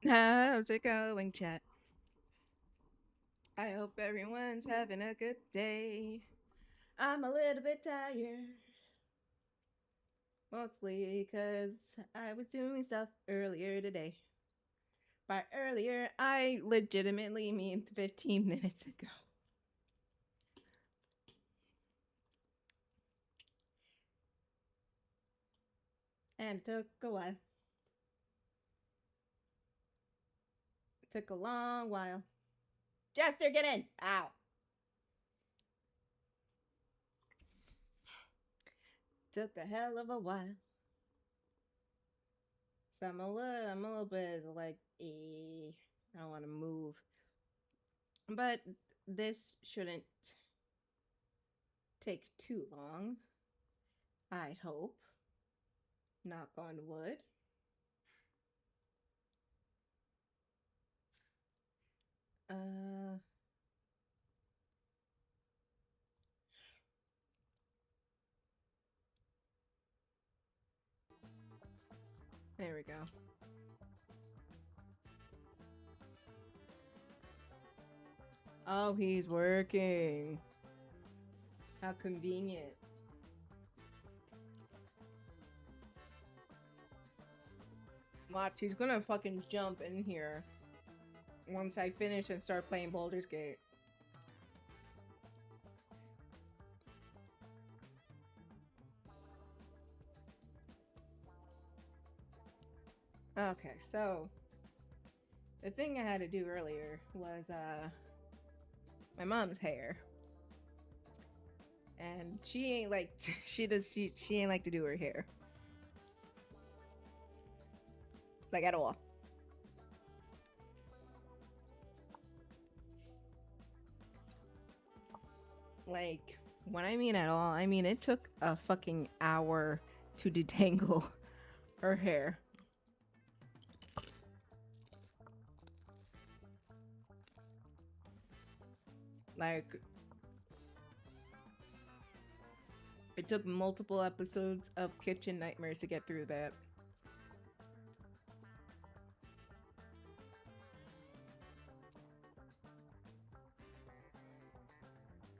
How's it going, chat? I hope everyone's having a good day. I'm a little bit tired. Mostly because I was doing stuff earlier today. By earlier, I legitimately mean 15 minutes ago. And it took a while. It took a long while. Jester, get in! Ow! Took a hell of a while. So I'm a little bit like, I don't want to move. But this shouldn't take too long. I hope. Knock on wood. Uh, there we go. Oh, he's working. How convenient. Watch, he's gonna fucking jump in here once I finish and start playing Baldur's Gate. Okay, so the thing I had to do earlier was my mom's hair. And she ain't like she ain't like to do her hair. Like at all. Like, when I mean at all, I mean it took a fucking hour to detangle her hair. Like, it took multiple episodes of Kitchen Nightmares to get through that.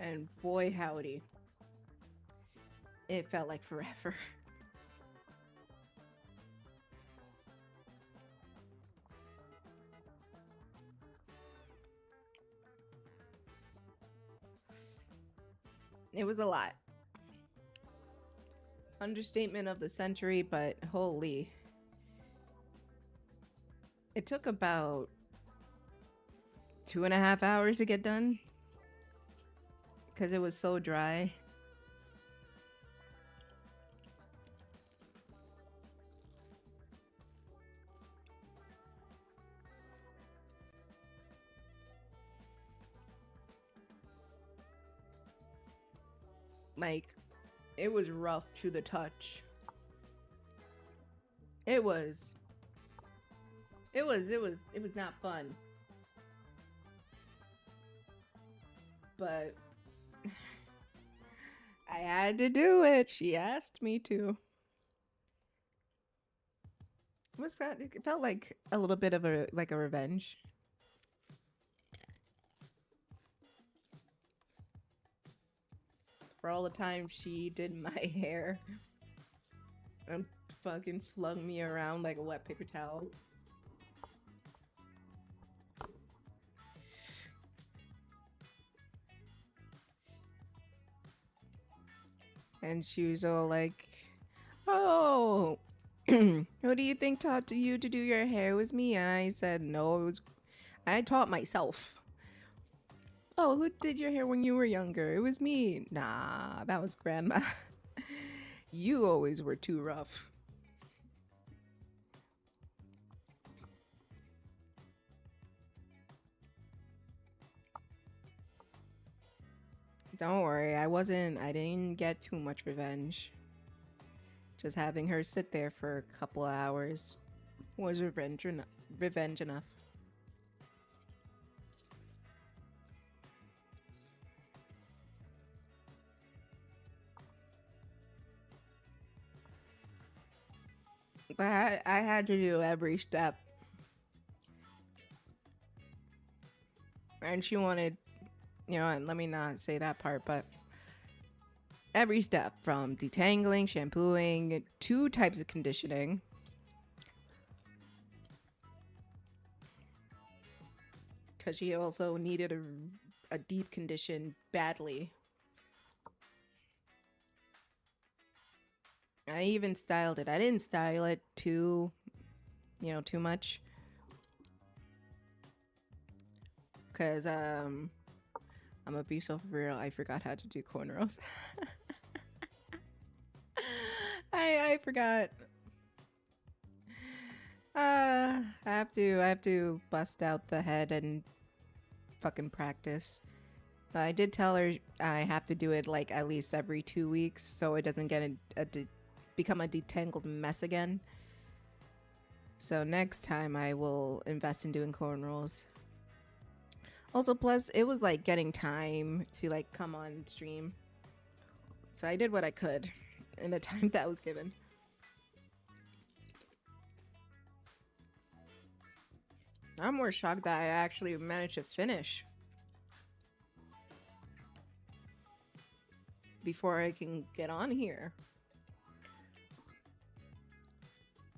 And boy, howdy, it felt like forever. It was a lot. Understatement of the century, but holy. It took about 2.5 hours to get done because it was so dry. Like, it was rough to the touch. It was. It was not fun. But I had to do it. She asked me to. What's that? It felt like a little bit of a revenge. For all the time she did my hair and fucking flung me around like a wet paper towel. And she was all like, "Oh, who do you think taught you to do your hair? It was me." And I said, "No, it was I taught myself." "Oh, who did your hair when you were younger?" "It was me." "Nah, that was grandma." "You always were too rough." Don't worry, I didn't get too much revenge. Just having her sit there for a couple of hours was revenge enough. But I had to do every step. And she wanted, and let me not say that part, but every step from detangling, shampooing, 2 types of conditioning. Because she also needed a deep condition badly. I even styled it. I didn't style it too much. Because I'm a be so for real. I forgot how to do cornrows. I forgot. I have to bust out the head and fucking practice. But I did tell her I have to do it like at least every 2 weeks so it doesn't get become a detangled mess again. So next time I will invest in doing cornrows. Also, plus it was like getting time to like come on stream. So I did what I could in the time that was given. I'm more shocked that I actually managed to finish before I can get on here.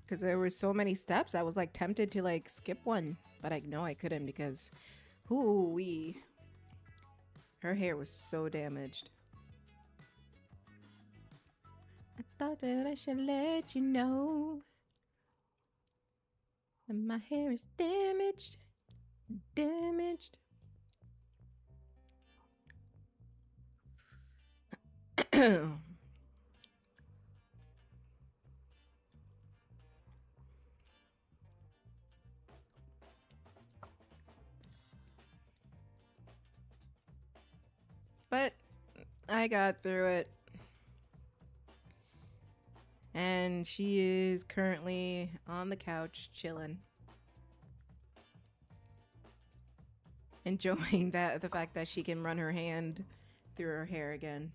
Because there were so many steps, I was like tempted to like skip one, but I know I couldn't because, hoo-wee, her hair was so damaged. I thought that I should let you know that my hair is damaged. But I got through it. And she is currently on the couch chilling. Enjoying the fact that she can run her hand through her hair again.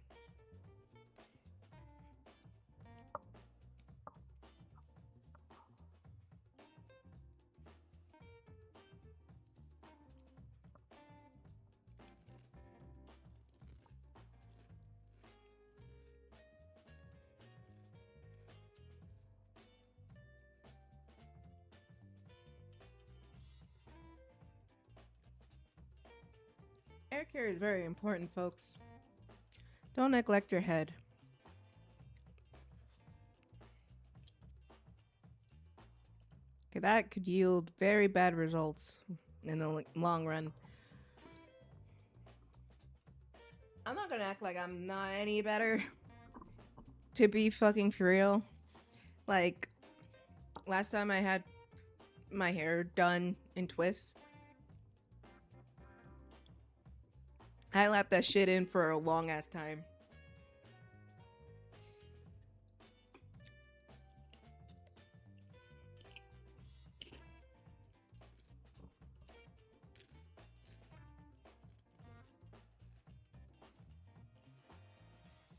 Hair care is very important, folks. Don't neglect your head. That could yield very bad results in the long run. I'm not gonna act like I'm not any better. To be fucking for real. Like, last time I had my hair done in twists, I left that shit in for a long ass time.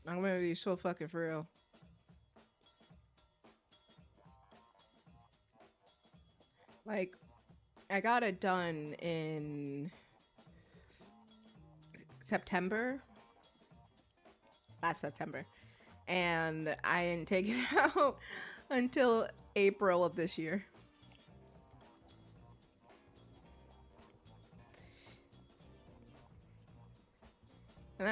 I'm gonna be so fucking for real. Like, I got it done in September. Last September. And I didn't take it out until April of this year. And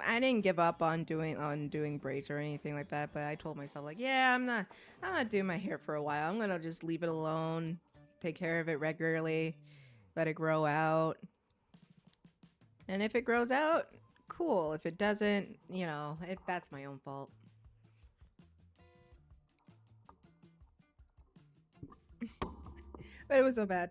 I didn't give up on doing braids or anything like that, but I told myself like, yeah, I'm not doing my hair for a while. I'm gonna just leave it alone, take care of it regularly, let it grow out. And if it grows out, cool. If it doesn't, that's my own fault. But it was so bad.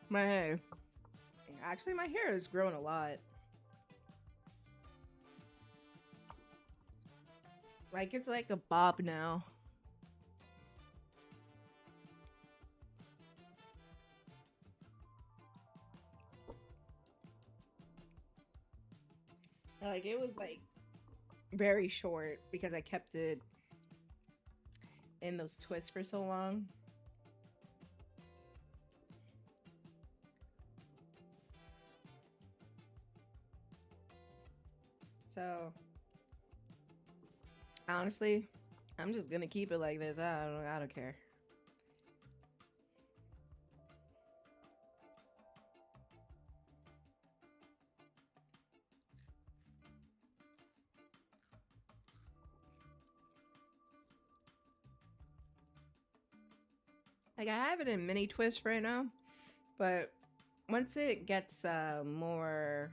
My hair. Actually, my hair has grown a lot. Like, it's like a bob now. Like it was like very short because I kept it in those twists for so long. So honestly, I'm just gonna keep it like this. I don't care. Like I have it in mini twist right now, but once it gets more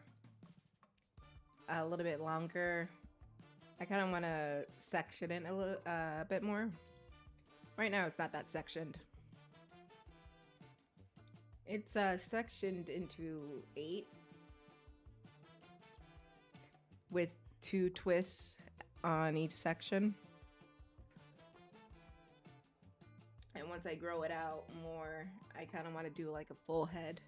a little bit longer, I kind of want to section it a bit more. Right now, it's not that sectioned. It's sectioned into 8 with 2 twists on each section. And once I grow it out more, I kind of want to do like a full head.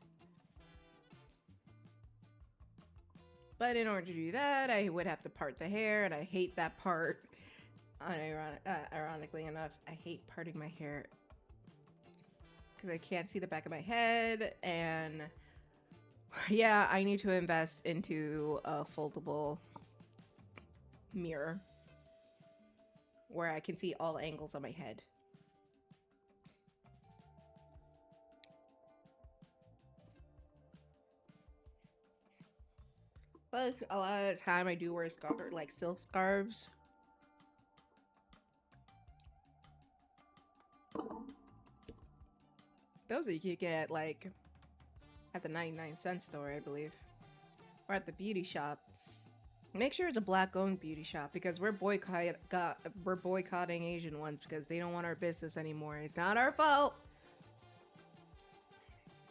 But in order to do that, I would have to part the hair, and I hate that part. Ironically enough, I hate parting my hair because I can't see the back of my head, and yeah, I need to invest into a foldable mirror where I can see all angles of my head. But a lot of the time I do wear like silk scarves. Those you could get like at the 99-cent store, I believe, or at the beauty shop. Make sure it's a black-owned beauty shop because we're boycotting Asian ones because they don't want our business anymore. It's not our fault.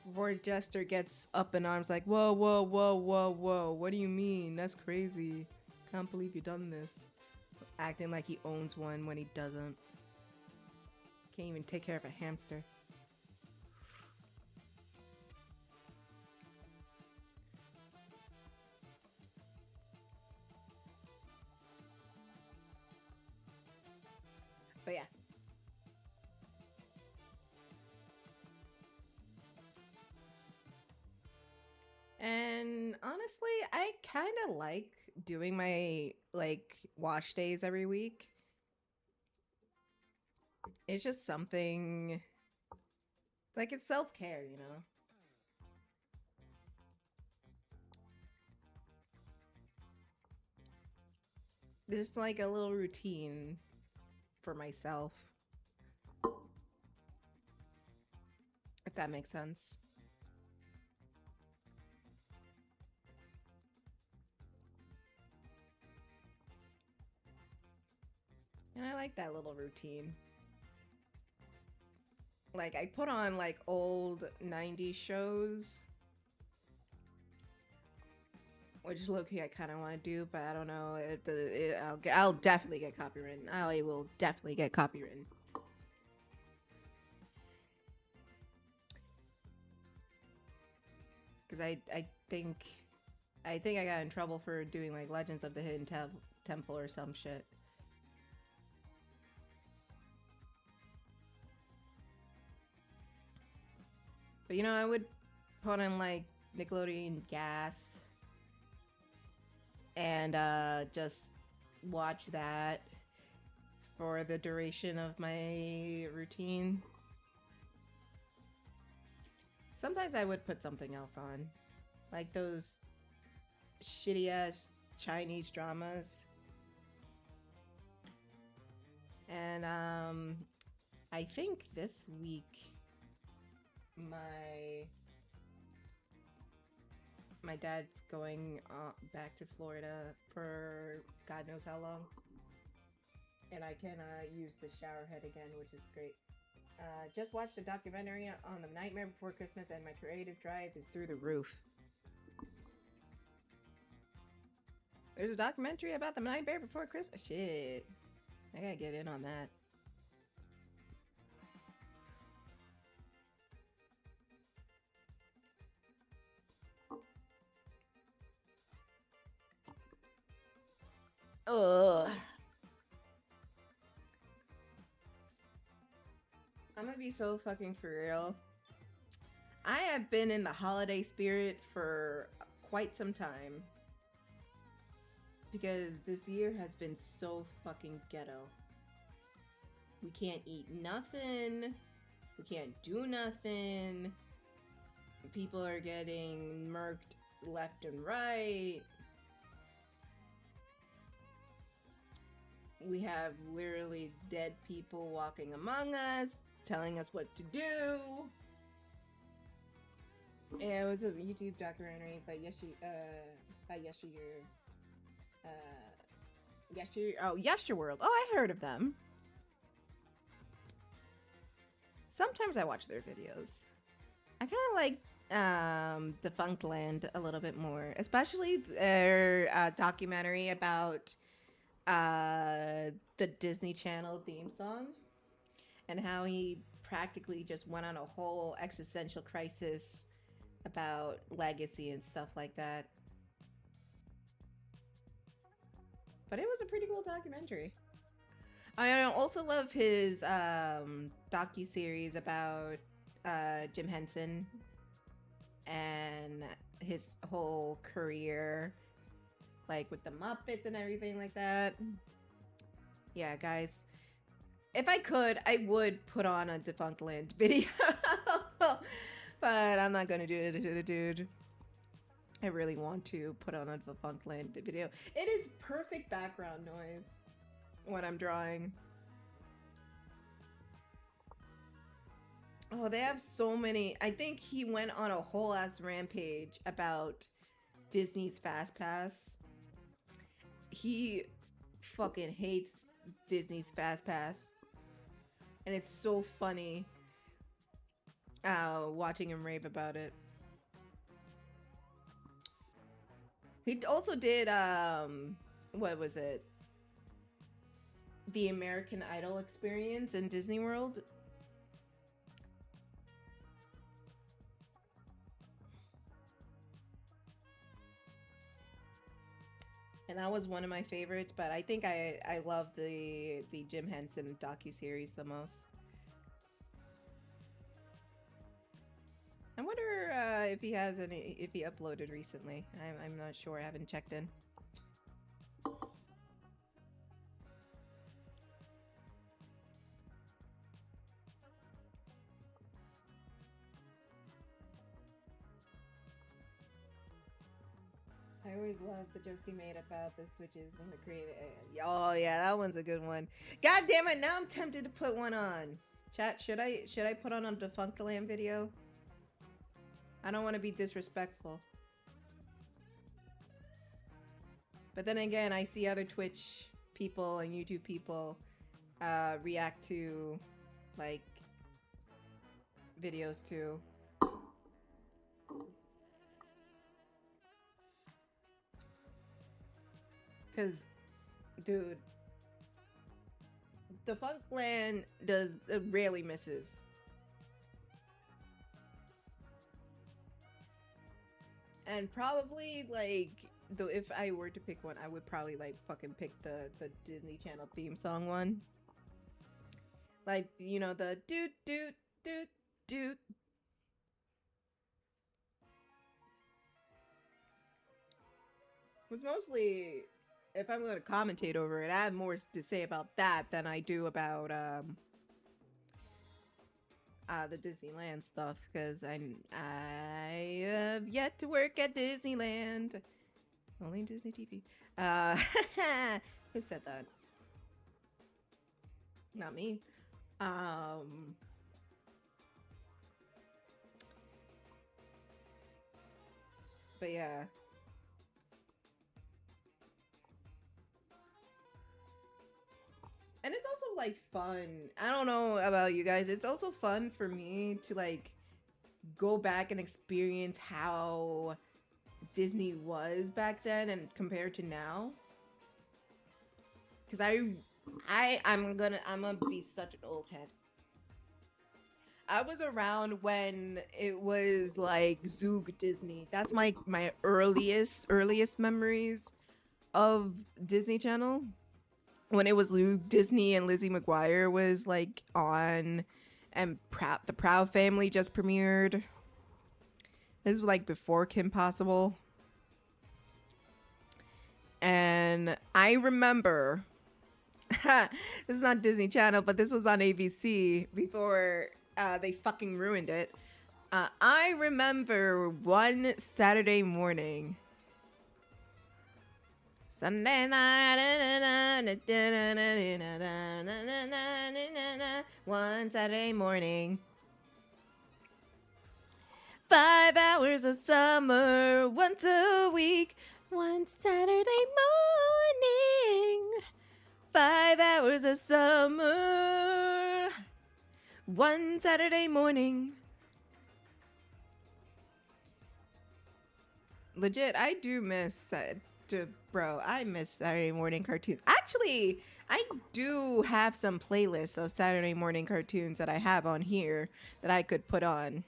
Before Jester gets up in arms like, whoa, whoa, whoa, whoa, whoa. What do you mean? That's crazy. Can't believe you done this. Acting like he owns one when he doesn't. Can't even take care of a hamster. But yeah. And honestly, I kind of like doing my like wash days every week. It's just something like it's self-care, you know. Just like a little routine for myself, if that makes sense. And I like that little routine. Like I put on like old 90s shows, which low-key I kind of want to do, but I don't know if I'll definitely get copywritten. I will definitely get copywritten. Because I think I got in trouble for doing like Legends of the Hidden Temple or some shit. But you know, I would put in like Nickelodeon Gas and just watch that for the duration of my routine. Sometimes I would put something else on, like those shitty ass Chinese dramas. And I think this week my dad's going back to Florida for God knows how long, and I can use the shower head again, which is great. Just watched a documentary on The Nightmare Before Christmas, and my creative drive is through the roof. There's a documentary about The Nightmare Before Christmas? Shit. I gotta get in on that. Ugh. I'm gonna be so fucking for real. I have been in the holiday spirit for quite some time. Because this year has been so fucking ghetto. We can't eat nothing. We can't do nothing. People are getting murked left and right. We have literally dead people walking among us, telling us what to do. Yeah, it was a YouTube documentary by Yesterworld. Oh, I heard of them. Sometimes I watch their videos. I kind of like Defunct Land a little bit more, especially their documentary about the Disney Channel theme song and how he practically just went on a whole existential crisis about legacy and stuff like that. But it was a pretty cool documentary. I also love his docu-series about Jim Henson and his whole career, like with the Muppets and everything like that. Yeah, guys, if I could, I would put on a Defunct Land video. But I'm not gonna do it, dude. I really want to put on a Defunct Land video. It is perfect background noise when I'm drawing. Oh, they have so many. I think he went on a whole ass rampage about Disney's Fast Pass. He fucking hates Disney's Fast Pass. And it's so funny watching him rave about it. He also did what was it? The American Idol experience in Disney World. And that was one of my favorites, but I think I love the Jim Henson docuseries the most. I wonder if he has any, if he uploaded recently. I'm not sure. I haven't checked in. I always love the jokes he made about the switches and the creative. Oh yeah, that one's a good one. God damn it! Now I'm tempted to put one on. Chat, should I put on a Defunct Land video? I don't want to be disrespectful. But then again, I see other Twitch people and YouTube people react to like videos too. Cause, dude, Defunct Land rarely misses. And probably like if I were to pick one, I would probably like fucking pick the Disney Channel theme song one. Like, you know, the doot doot doot doot. It was mostly, if I'm going to commentate over it, I have more to say about that than I do about the Disneyland stuff, because I have yet to work at Disneyland. Only Disney TV. Who said that? Not me. But yeah. And it's also like fun. I don't know about you guys. It's also fun for me to like go back and experience how Disney was back then and compared to now. Cause I'm gonna be such an old head. I was around when it was like Zoog Disney. That's my earliest memories of Disney Channel when it was Disney and Lizzie McGuire was like on, and the Proud Family just premiered. This was like before Kim Possible. And I remember, this is not Disney Channel, but this was on ABC before they fucking ruined it. I remember one Saturday morning, Sunday night, one Saturday morning, 5 hours of summer, once a week, one Saturday morning, 5 hours of summer, one Saturday morning. Legit, I do miss bro, I miss Saturday morning cartoons. Actually, I do have some playlists of Saturday morning cartoons that I have on here that I could put on.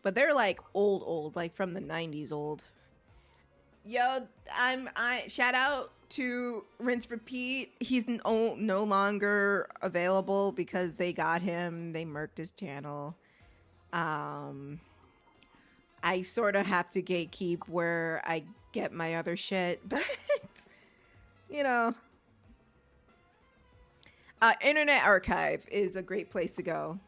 But they're like old, like from the 90s old. Yo, I shout out to Rinse Repeat. He's no longer available because they got him. They murked his channel. I sort of have to gatekeep where I get my other shit, but you know, Internet Archive is a great place to go.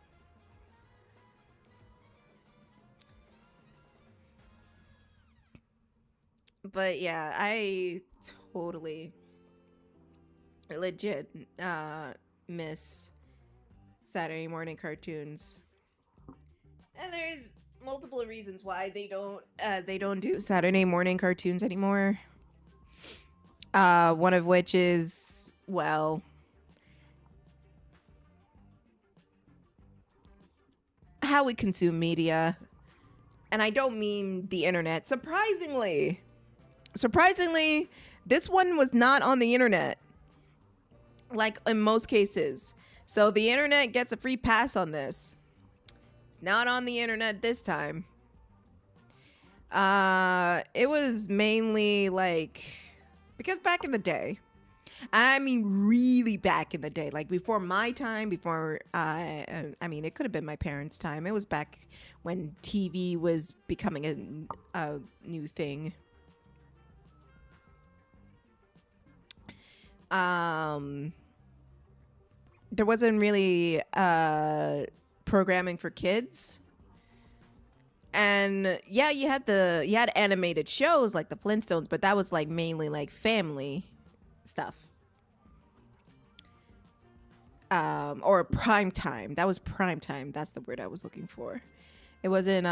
But yeah, I totally legit miss Saturday morning cartoons. And there's multiple reasons why they don't do Saturday morning cartoons anymore. One of which is, well, how we consume media. And I don't mean the internet. Surprisingly, this one was not on the internet, like in most cases. So the internet gets a free pass on this. It's not on the internet this time. It was mainly like, because back in the day, I mean really back in the day, like before my time, before I mean it could have been my parents' time. It was back when TV was becoming a new thing. There wasn't really programming for kids. And yeah, you had animated shows like the Flintstones, but that was like mainly like family stuff. Or prime time. That was prime time. That's the word I was looking for. It wasn't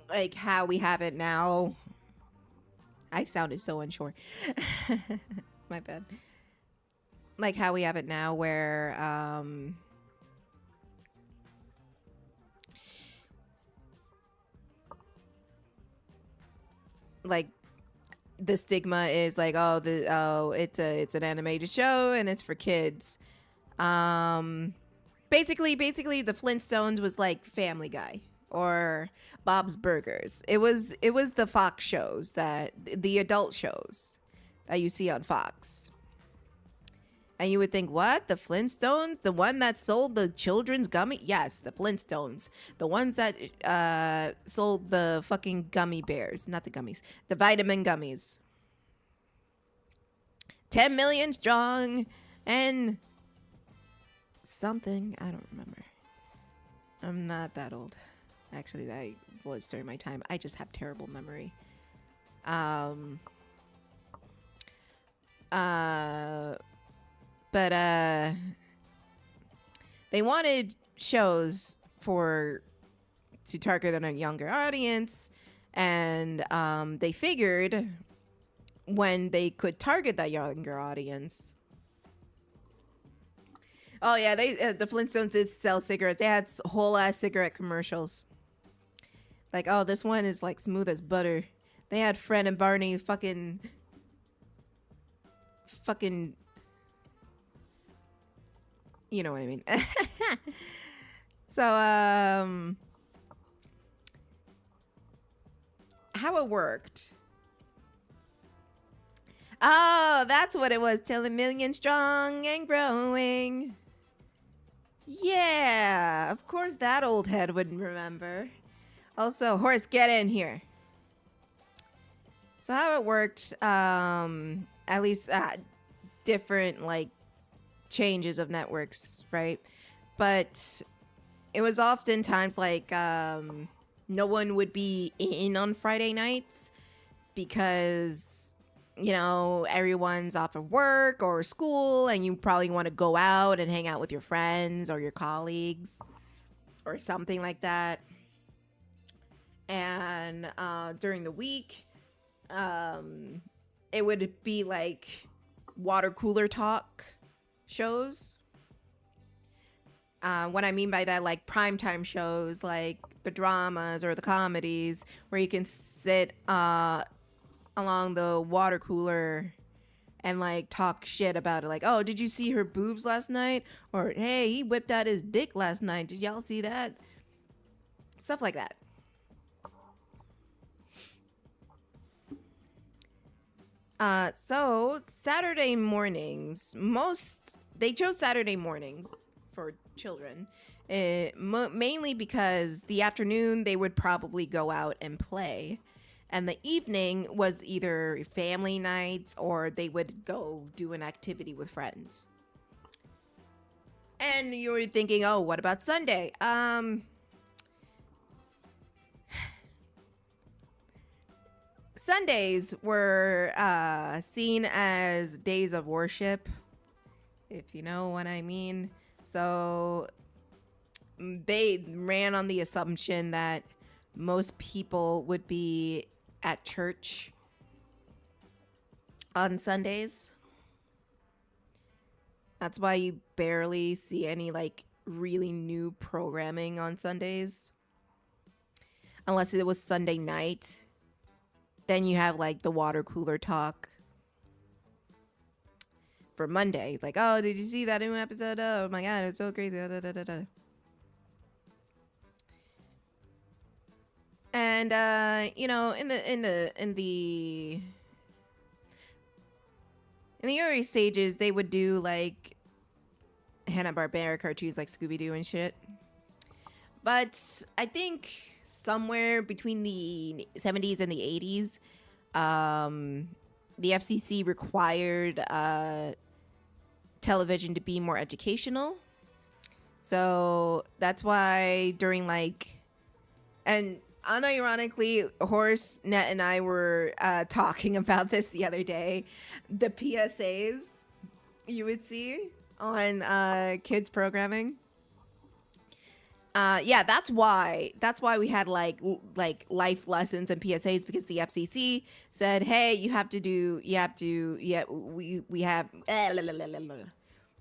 like how we have it now. I sounded so unsure. My bad. Like how we have it now where like the stigma is like, it's an animated show and it's for kids. Basically the Flintstones was like Family Guy or Bob's Burgers. It was the Fox shows, that the adult shows that you see on Fox. And you would think, what? The Flintstones? The one that sold the children's gummy? Yes, the Flintstones. The ones that sold the fucking gummy bears. Not the gummies. The vitamin gummies. 10 million strong and something. I don't remember. I'm not that old. Actually, that was during my time. I just have terrible memory. But they wanted shows to target on a younger audience, and they figured when they could target that younger audience. Oh yeah, the Flintstones did sell cigarettes. They had whole ass cigarette commercials. Like, oh, this one is like smooth as butter. They had Fred and Barney fucking fucking, you know what I mean. So, how it worked. Oh, that's what it was. Till a million strong and growing. Yeah, of course that old head would remember. Also, horse, get in here. So how it worked, at least different like changes of networks, right? But it was oftentimes like no one would be in on Friday nights because everyone's off of work or school, and you probably want to go out and hang out with your friends or your colleagues or something like that. And during the week, it would be like water cooler talk shows. What I mean by that, like primetime shows, like the dramas or the comedies, where you can sit along the water cooler and like talk shit about it. Like, oh, did you see her boobs last night? Or, hey, he whipped out his dick last night. Did y'all see that? Stuff like that. So Saturday mornings, they chose Saturday mornings for children, mainly because the afternoon they would probably go out and play, and the evening was either family nights or they would go do an activity with friends. And you were thinking, oh, what about Sunday? Sundays were seen as days of worship, if you know what I mean. So they ran on the assumption that most people would be at church on Sundays. That's why you barely see any like really new programming on Sundays. Unless it was Sunday night. Then you have like the water cooler talk for Monday. Like, oh, did you see that new episode? Oh my god, it was so crazy. Da, da, da, da, da. And in the early stages, they would do like Hanna-Barbera cartoons like Scooby-Doo and shit. But I think somewhere between the 70s and the 80s, the FCC required television to be more educational. So that's why during like, and unironically, Horse, Net, and I were talking about this the other day. The PSAs you would see on kids programming. Yeah, that's why we had like life lessons and PSAs, because the FCC said, hey,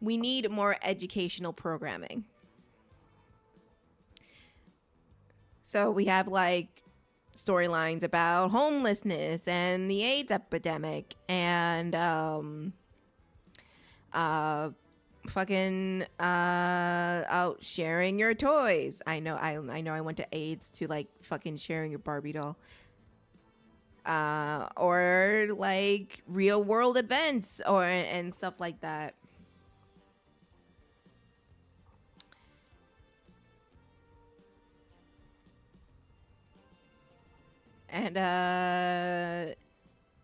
we need more educational programming. So we have like storylines about homelessness and the AIDS epidemic and fucking out sharing your toys. I know I went to AIDS to like fucking sharing your Barbie doll. Or like real world events and stuff like that. And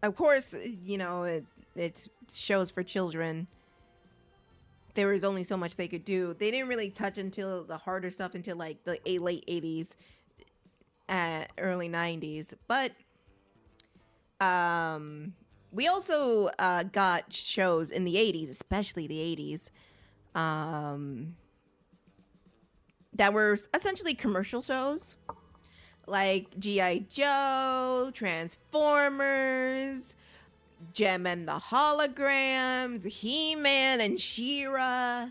of course, it's shows for children. There was only so much they could do. They didn't really touch until the harder stuff until like the late 80s, early 90s. But we also got shows in the 80s, especially the 80s, that were essentially commercial shows. Like G.I. Joe, Transformers, Gem and the Holograms, He-Man and She-Ra.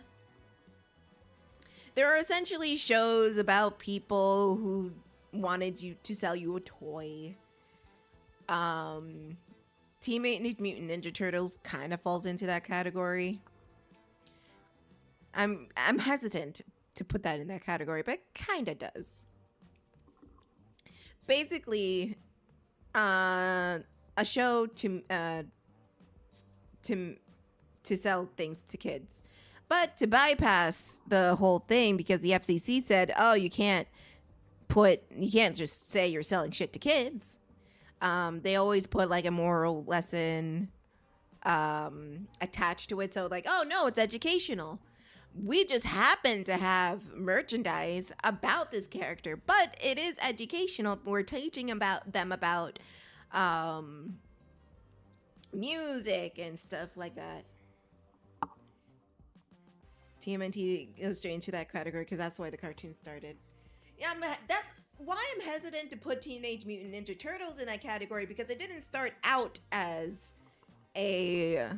There are essentially shows about people who wanted you to sell you a toy. Teenage Mutant Ninja Turtles kind of falls into that category. I'm hesitant to put that in that category, but it kind of does. Basically, a show to sell things to kids, but to bypass the whole thing because the FCC said, "Oh, you can't just say you're selling shit to kids." They always put like a moral lesson attached to it, so like, "Oh no, it's educational." We just happen to have merchandise about this character, but it is educational. We're teaching them about music and stuff like that. TMNT goes straight into that category because that's why the cartoon started. Yeah, that's why I'm hesitant to put Teenage Mutant Ninja Turtles in that category, because it didn't start out as a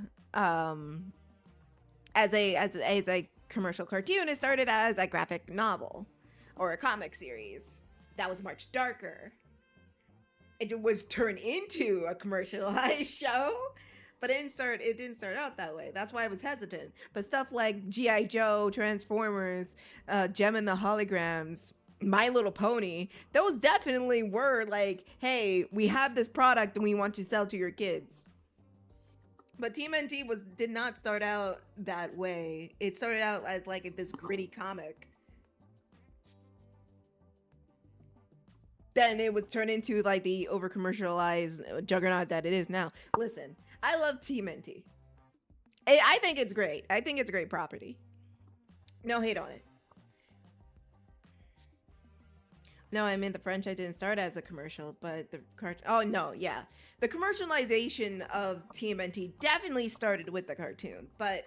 commercial cartoon. It started as a graphic novel or a comic series that was much darker. It was turned into a commercialized show, but it didn't start out that way. That's why I was hesitant. But stuff like G.I. Joe, Transformers, Gem and the Holograms, My Little Pony, those definitely were like, hey, we have this product and we want to sell to your kids. But TMNT did not start out that way. It started out as like this gritty comic. Then it was turned into like the over commercialized juggernaut that it is now. Listen, I love TMNT. I think it's great. I think it's a great property. No hate on it. No, I mean the franchise didn't start as a commercial, but the cartoon. Oh no, yeah, the commercialization of TMNT definitely started with the cartoon, but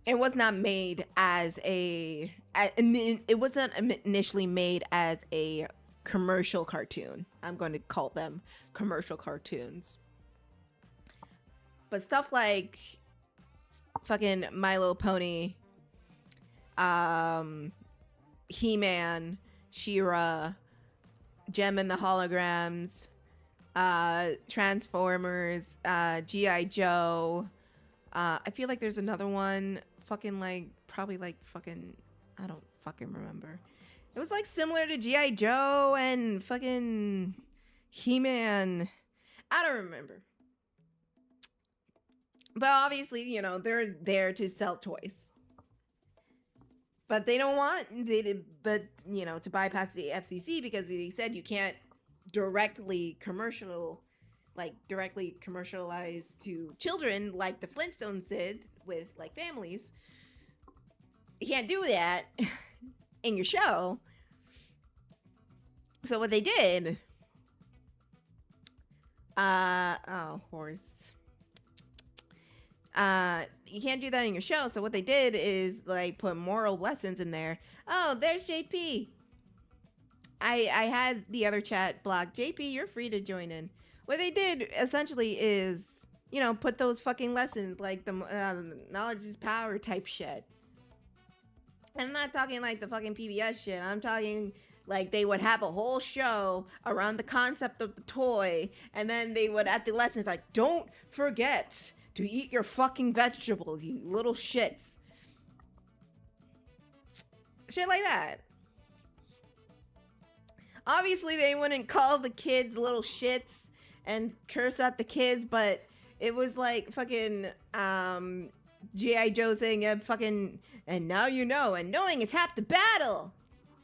it was not made as a. It wasn't initially made as a commercial cartoon. I'm going to call them commercial cartoons. But stuff like fucking My Little Pony, He-Man, She-Ra, Gem and the Holograms, Transformers, G.I. Joe. I feel like there's another one, fucking like, probably like fucking, I don't fucking remember. It was like similar to G.I. Joe and fucking He-Man. I don't remember. But obviously, you know, they're there to sell toys. But they don't want, you know, to bypass the FCC because they said you can't directly commercialize to children like the Flintstones did with like families. You can't do that in your show. So what they did, horse. You can't do that in your show. So what they did is like put moral lessons in there. Oh, there's JP. I had the other chat blocked. JP, you're free to join in. What they did essentially is, you know, put those fucking lessons like the knowledge is power type shit. And I'm not talking like the fucking PBS shit. I'm talking like they would have a whole show around the concept of the toy, and then they would at the lessons like, don't forget to eat your fucking vegetables, you little shits. Shit like that. Obviously, they wouldn't call the kids little shits and curse at the kids, but it was like fucking G.I. Joe saying fucking, and now you know, and knowing is half the battle.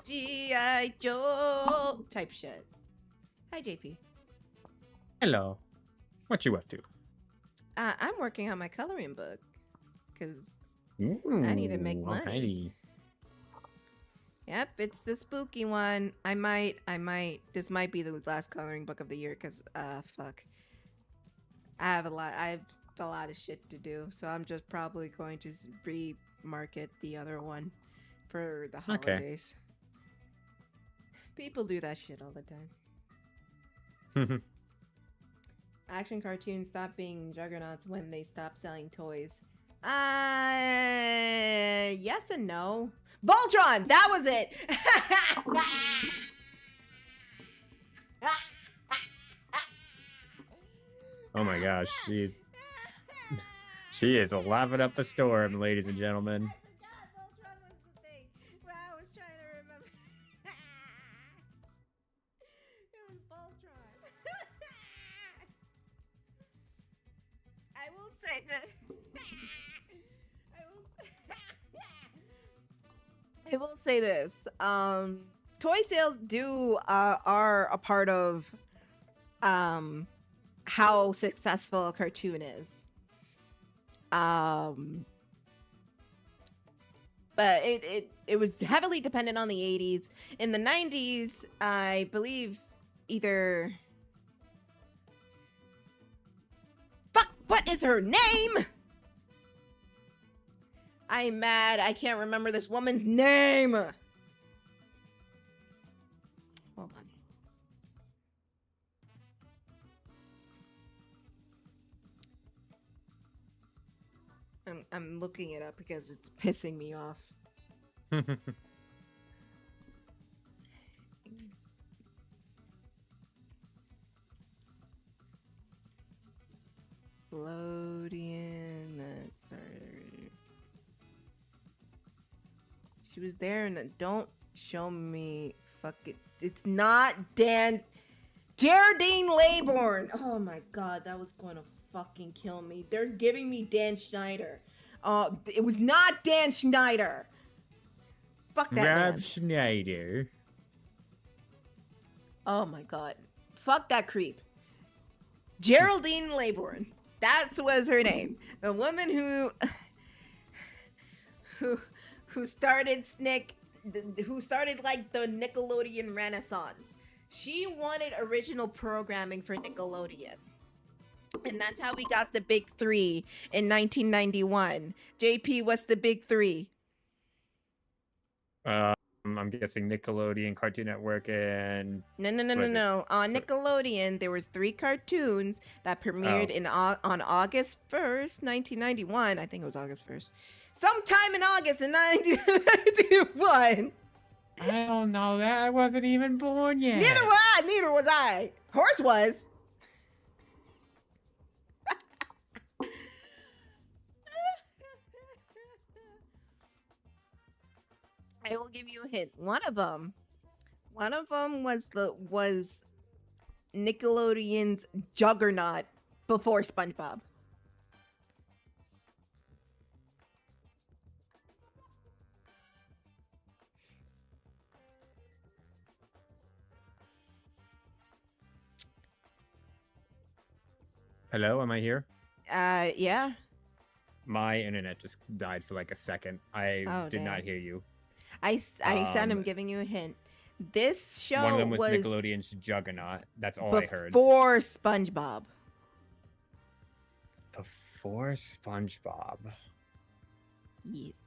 G.I. Joe type shit. Hi, JP. Hello. What you up to? I'm working on my coloring book because I need to make money. Alrighty. Yep, it's the spooky one. I might. This might be the last coloring book of the year because, fuck. I have a lot of shit to do, so I'm just probably going to remarket the other one for the holidays. Okay. People do that shit all the time. Action cartoons stop being juggernauts when they stop selling toys. Yes and no. Voltron! That was it! Oh my gosh, she is laughing up a storm, ladies and gentlemen. I forgot Voltron was the thing. Well, I was trying to remember. It was Voltron. I will say that. I will say this. Toy sales are a part of how successful a cartoon is. But it was heavily dependent on the 80s. In the 90s, I believe either fuck, what is her name? I'm mad. I can't remember this woman's name. Hold on. I'm looking it up because it's pissing me off. Nickelodeon that started. She was there and don't show me. Fuck it. It's not Geraldine Laybourne. Oh my god, that was going to fucking kill me. They're giving me Dan Schneider. It was not Dan Schneider. Fuck that Rob man. Schneider. Oh my god. Fuck that creep. Geraldine Laybourne. That was her name. The woman who started like the Nickelodeon Renaissance. She wanted original programming for Nickelodeon. And that's how we got the big three in 1991. JP, what's the big three? I'm guessing Nickelodeon, Cartoon Network, and No. On Nickelodeon, there was 3 cartoons that premiered on August 1st, 1991. I think it was August 1st. Sometime in August in 1991. I don't know that. I wasn't even born yet. Neither was I. Horse was. I will give you a hint. One of them was Nickelodeon's Juggernaut before SpongeBob. Hello, am I here? Yeah. My internet just died for like a second. I did not hear you. I said I'm giving you a hint. This show one of them was Nickelodeon's Juggernaut. That's all I heard. Before SpongeBob. Before SpongeBob. Yes.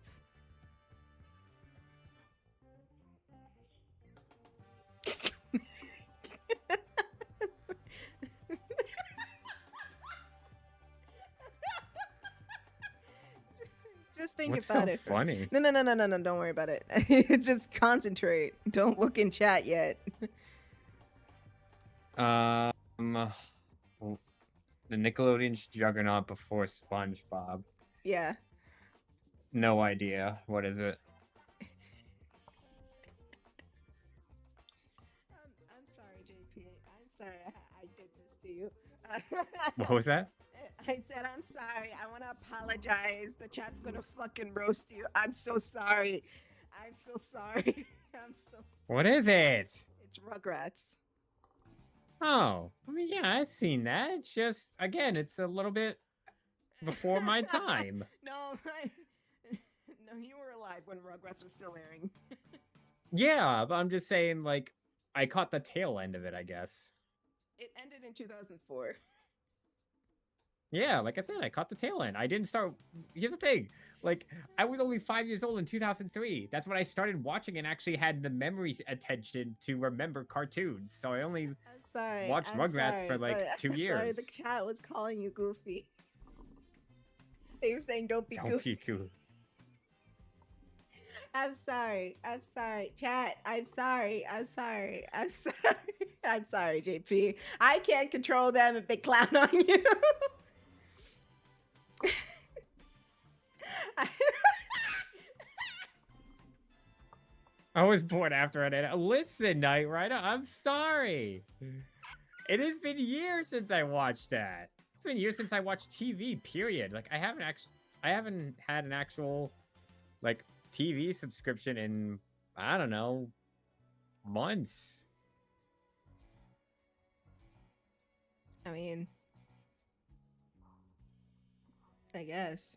Just think What's about so it. funny? No. Don't worry about it. Just concentrate. Don't look in chat yet. The Nickelodeon's Juggernaut before SpongeBob. Yeah. No idea. What is it? I'm sorry, JP. I'm sorry I did this to you. What was that? I said, I'm sorry. I want to apologize. The chat's going to fucking roast you. I'm so sorry. I'm so sorry. I'm so sorry. What is it? It's Rugrats. Oh, I mean, yeah, I've seen that. It's just, again, it's a little bit before my time. No, you were alive when Rugrats was still airing. Yeah, but I'm just saying, like, I caught the tail end of it, I guess. It ended in 2004. Yeah, like I said, I caught the tail end. I didn't start. Here's the thing. Like, I was only 5 years old in 2003. That's when I started watching and actually had the memories attention to remember cartoons. So I only watched Rugrats for like 2 years. Sorry, the chat was calling you goofy. They were saying, don't be goofy. I'm sorry. I'm sorry. Chat, I'm sorry. I'm sorry. I'm sorry. I'm sorry, JP. I can't control them if they clown on you. I was born after it. Listen, Knight Rider, I'm sorry. It has been years since I watched that. It's been years since I watched TV, period. Like, I haven't had an actual, like, TV subscription in, I don't know, months. I mean, I guess.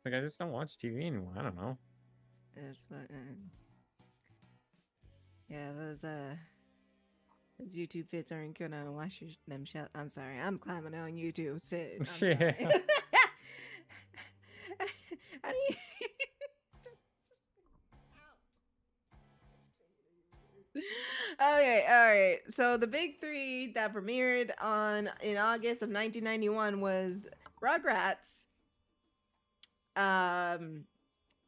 Like, I just don't watch TV anymore. I don't know. That's what, yeah, those YouTube fits aren't gonna watch them shut. I'm sorry, I'm climbing on YouTube. Sit. I'm sorry. I mean, okay, all right. So the big three that premiered in August of 1991 was Rugrats,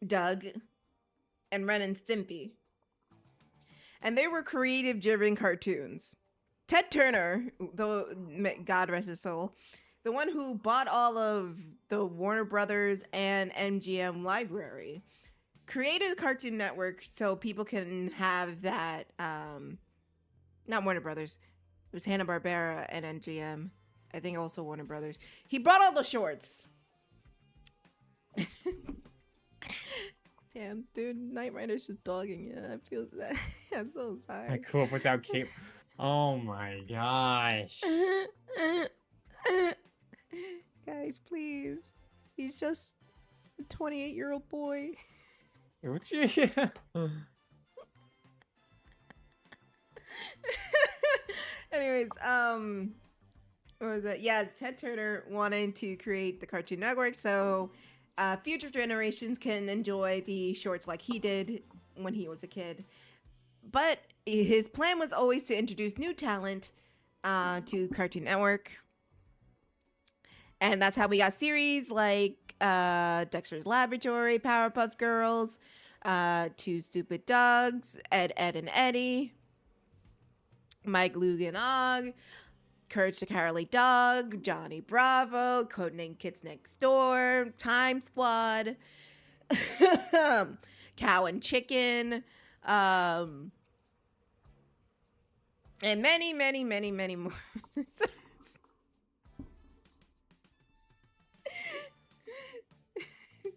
Doug, and Ren and Stimpy. And they were creative-driven cartoons. Ted Turner, though God rest his soul, the one who bought all of the Warner Brothers and MGM library, created Cartoon Network so people can have that. Not Warner Brothers. It was Hanna-Barbera and MGM. I think also Warner Brothers. He bought all the shorts. Damn, dude, Knight Rider's just dogging you. I feel that. I'm so sorry. I grew up without cape. Oh my gosh. Guys, please. He's just a 28-year-old boy. Anyways, what was it? Yeah, Ted Turner wanted to create the Cartoon Network so future generations can enjoy the shorts like he did when he was a kid. But his plan was always to introduce new talent to Cartoon Network. And that's how we got series like Dexter's Laboratory, Powerpuff Girls, Two Stupid Dogs, Ed, Edd and Eddy, Mike, Luke, and Og, Courage the Cowardly Dog, Johnny Bravo, Codename Kids Next Door, Time Squad, Cow and Chicken, and many, many, many, many more.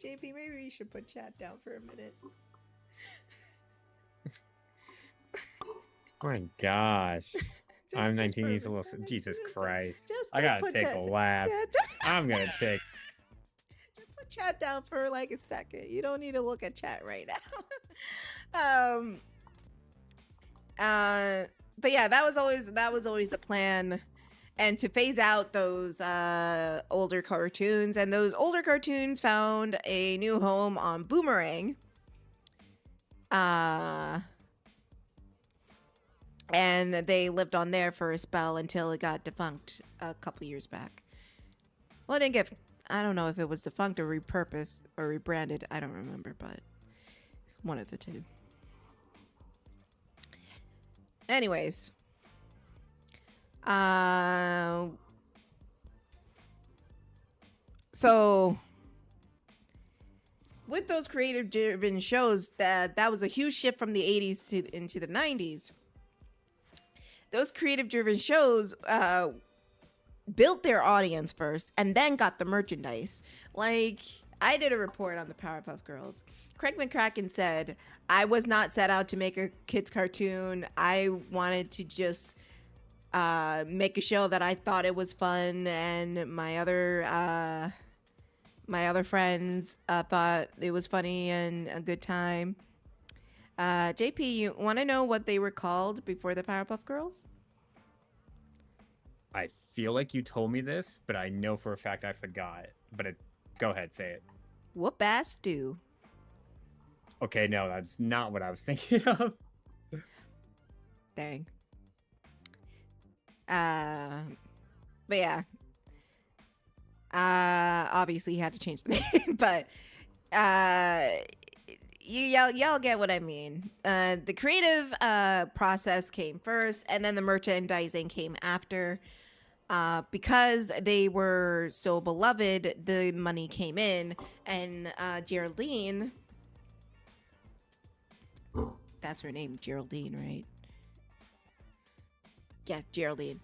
JP, maybe you should put chat down for a minute. Oh my gosh. I'm 19 years old. Jesus Christ. I gotta take a laugh. I'm gonna take. Just put chat down for like a second. You don't need to look at chat right now. But yeah, that was always the plan, and to phase out those older cartoons. And those older cartoons found a new home on Boomerang. And they lived on there for a spell until it got defunct a couple years back. Well, it didn't get. I don't know if it was defunct or repurposed or rebranded. I don't remember, but it's one of the two. Anyways, so with those creative-driven shows, that was a huge shift from the 80s into the 90s. Those creative-driven shows built their audience first and then got the merchandise. Like, I did a report on the Powerpuff Girls. Craig McCracken said, I was not set out to make a kid's cartoon. I wanted to just make a show that I thought it was fun, and my other friends thought it was funny and a good time. JP, you want to know what they were called before the Powerpuff Girls? I feel like you told me this, but I know for a fact I forgot. But go ahead, say it. Whoop ass stew. Okay, no, that's not what I was thinking of. Dang. But yeah. Obviously he had to change the name, but y'all get what I mean. The creative process came first, and then the merchandising came after. Because they were so beloved, the money came in, and Geraldine, that's her name, Geraldine, right? Yeah, Geraldine.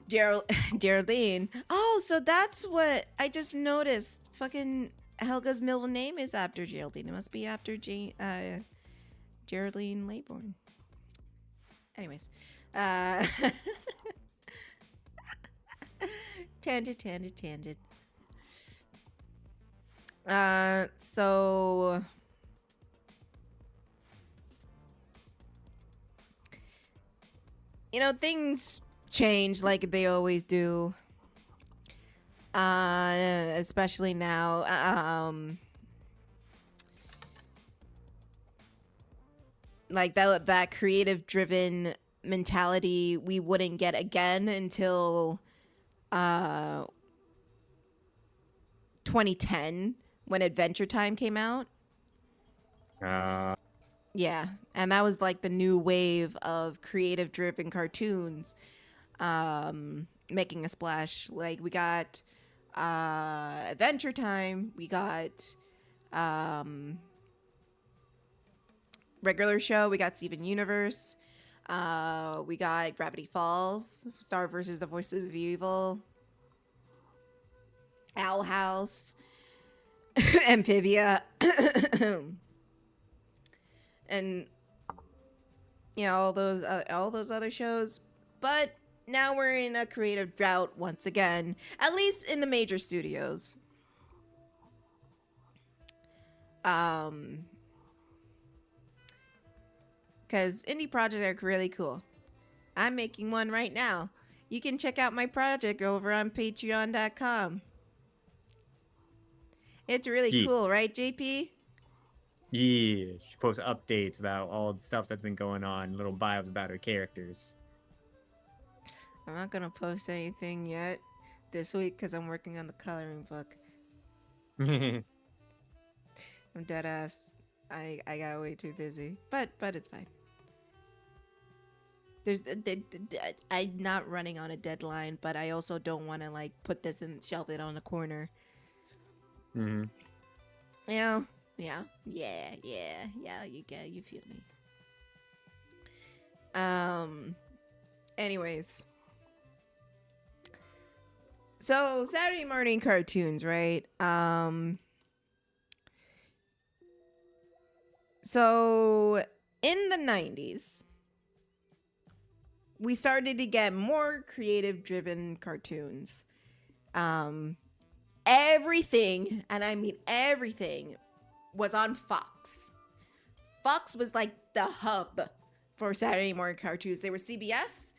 Geraldine. Oh, so that's what I just noticed. Fucking Helga's middle name is after Geraldine. It must be after Geraldine Laybourne. Anyways, tangent. So things change like they always do. Especially now. Like that creative driven mentality we wouldn't get again until 2010 when Adventure Time came out. Yeah, and that was like the new wave of creative driven cartoons making a splash. Like we got Adventure Time, we got regular show, we got Steven Universe, we got Gravity Falls, Star versus the Voices of Evil, Owl House, Amphibia, and all those other shows. But now we're in a creative drought once again, at least in the major studios. Because indie projects are really cool. I'm making one right now. You can check out my project over on patreon.com. It's really cool, right, JP? Yeah, she posts updates about all the stuff that's been going on, little bios about her characters. I'm not gonna post anything yet this week because I'm working on the coloring book. I'm dead ass. I got way too busy, but it's fine. I'm not running on a deadline, but I also don't want to like put this and shelve it on the corner. Mm-hmm. Yeah. You feel me. Anyways. So Saturday morning cartoons, right? So in the 90s, we started to get more creative driven cartoons. Everything, and I mean everything, was on Fox. Fox was like the hub for Saturday morning cartoons. They were CBS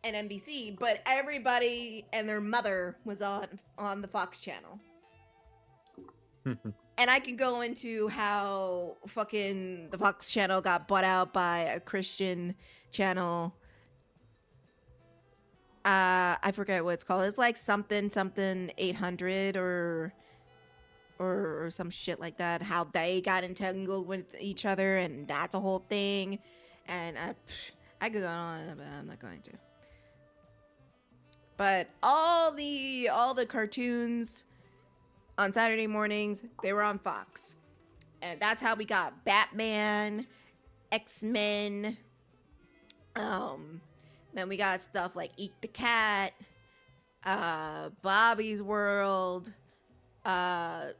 and NBC, but everybody and their mother was on the Fox channel. And I can go into how fucking the Fox channel got bought out by a Christian channel. I forget what it's called. It's like something 800 or some shit like that. How they got entangled with each other, and that's a whole thing. And I could go on, but I'm not going to. But all the cartoons on Saturday mornings, they were on Fox. And that's how we got Batman, X-Men. Then we got stuff like Eat the Cat, Bobby's World, Attack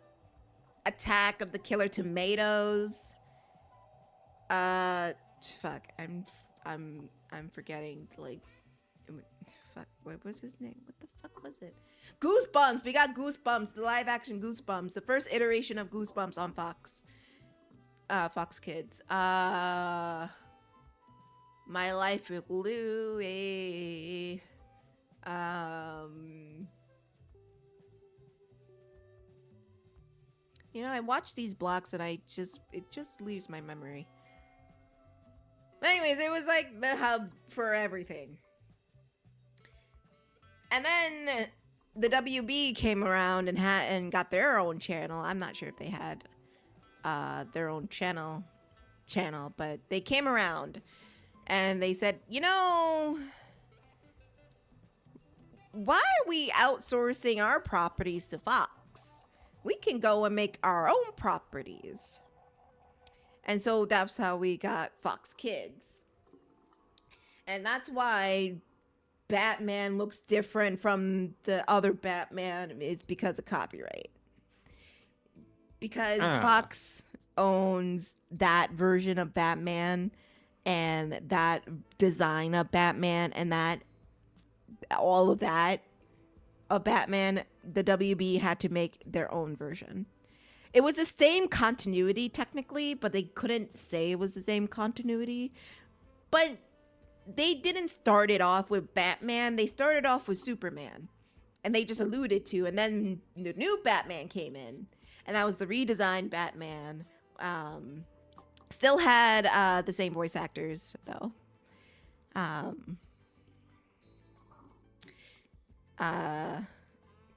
of the Killer Tomatoes. Fuck, I'm forgetting, like, fuck, what was his name? What the fuck was it? Goosebumps. We got Goosebumps, the live action Goosebumps, the first iteration of Goosebumps on Fox. Fox Kids. My Life with Louie. I watch these blocks and it just leaves my memory. But anyways, it was like the hub for everything. And then the WB came around and got their own channel. I'm not sure if they had their own channel, but they came around and they said, you know, why are we outsourcing our properties to Fox? We can go and make our own properties. And so that's how we got Fox Kids. And that's why Batman looks different from the other Batman, is because of copyright. Because Fox owns that version of Batman and that design of Batman and that all of that of Batman, the WB had to make their own version. It was the same continuity technically, but they couldn't say it was the same continuity. But they didn't start it off with Batman. They started off with Superman. And they just alluded to, and then the new Batman came in. And that was the redesigned Batman. Still had the same voice actors, though.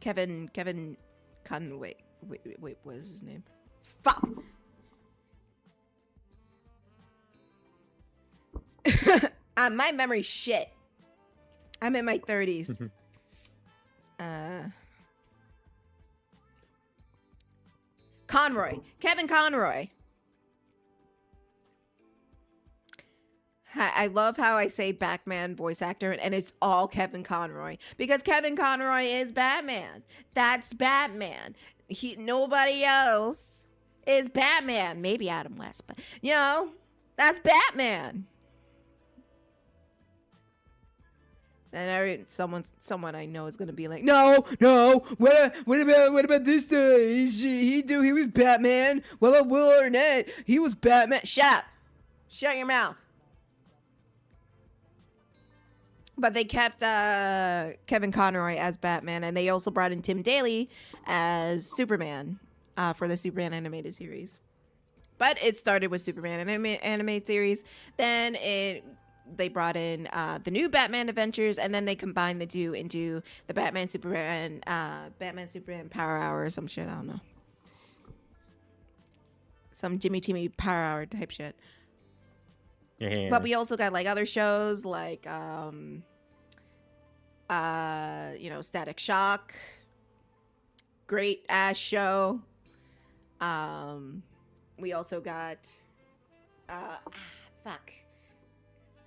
Kevin Conway. Wait, what is his name? Fuck! My memory's shit. I'm in my 30s. Conroy. Kevin Conroy. I love how I say Batman voice actor and it's all Kevin Conroy because Kevin Conroy is Batman. That's Batman. Nobody else is Batman. Maybe Adam West, but you know, that's Batman. Then someone I know is gonna be like, no, what about this guy? He was Batman. What about Will Arnett? He was Batman. Shut your mouth. But they kept Kevin Conroy as Batman, and they also brought in Tim Daly as Superman for the Superman animated series. But it started with Superman animated series. Then they brought in the new Batman Adventures, and then they combined the two into the Batman Superman Power Hour or some shit. I don't know. Some Jimmy Timmy Power Hour type shit. Yeah. But we also got like other shows like Static Shock. Great ass show. We also got fuck.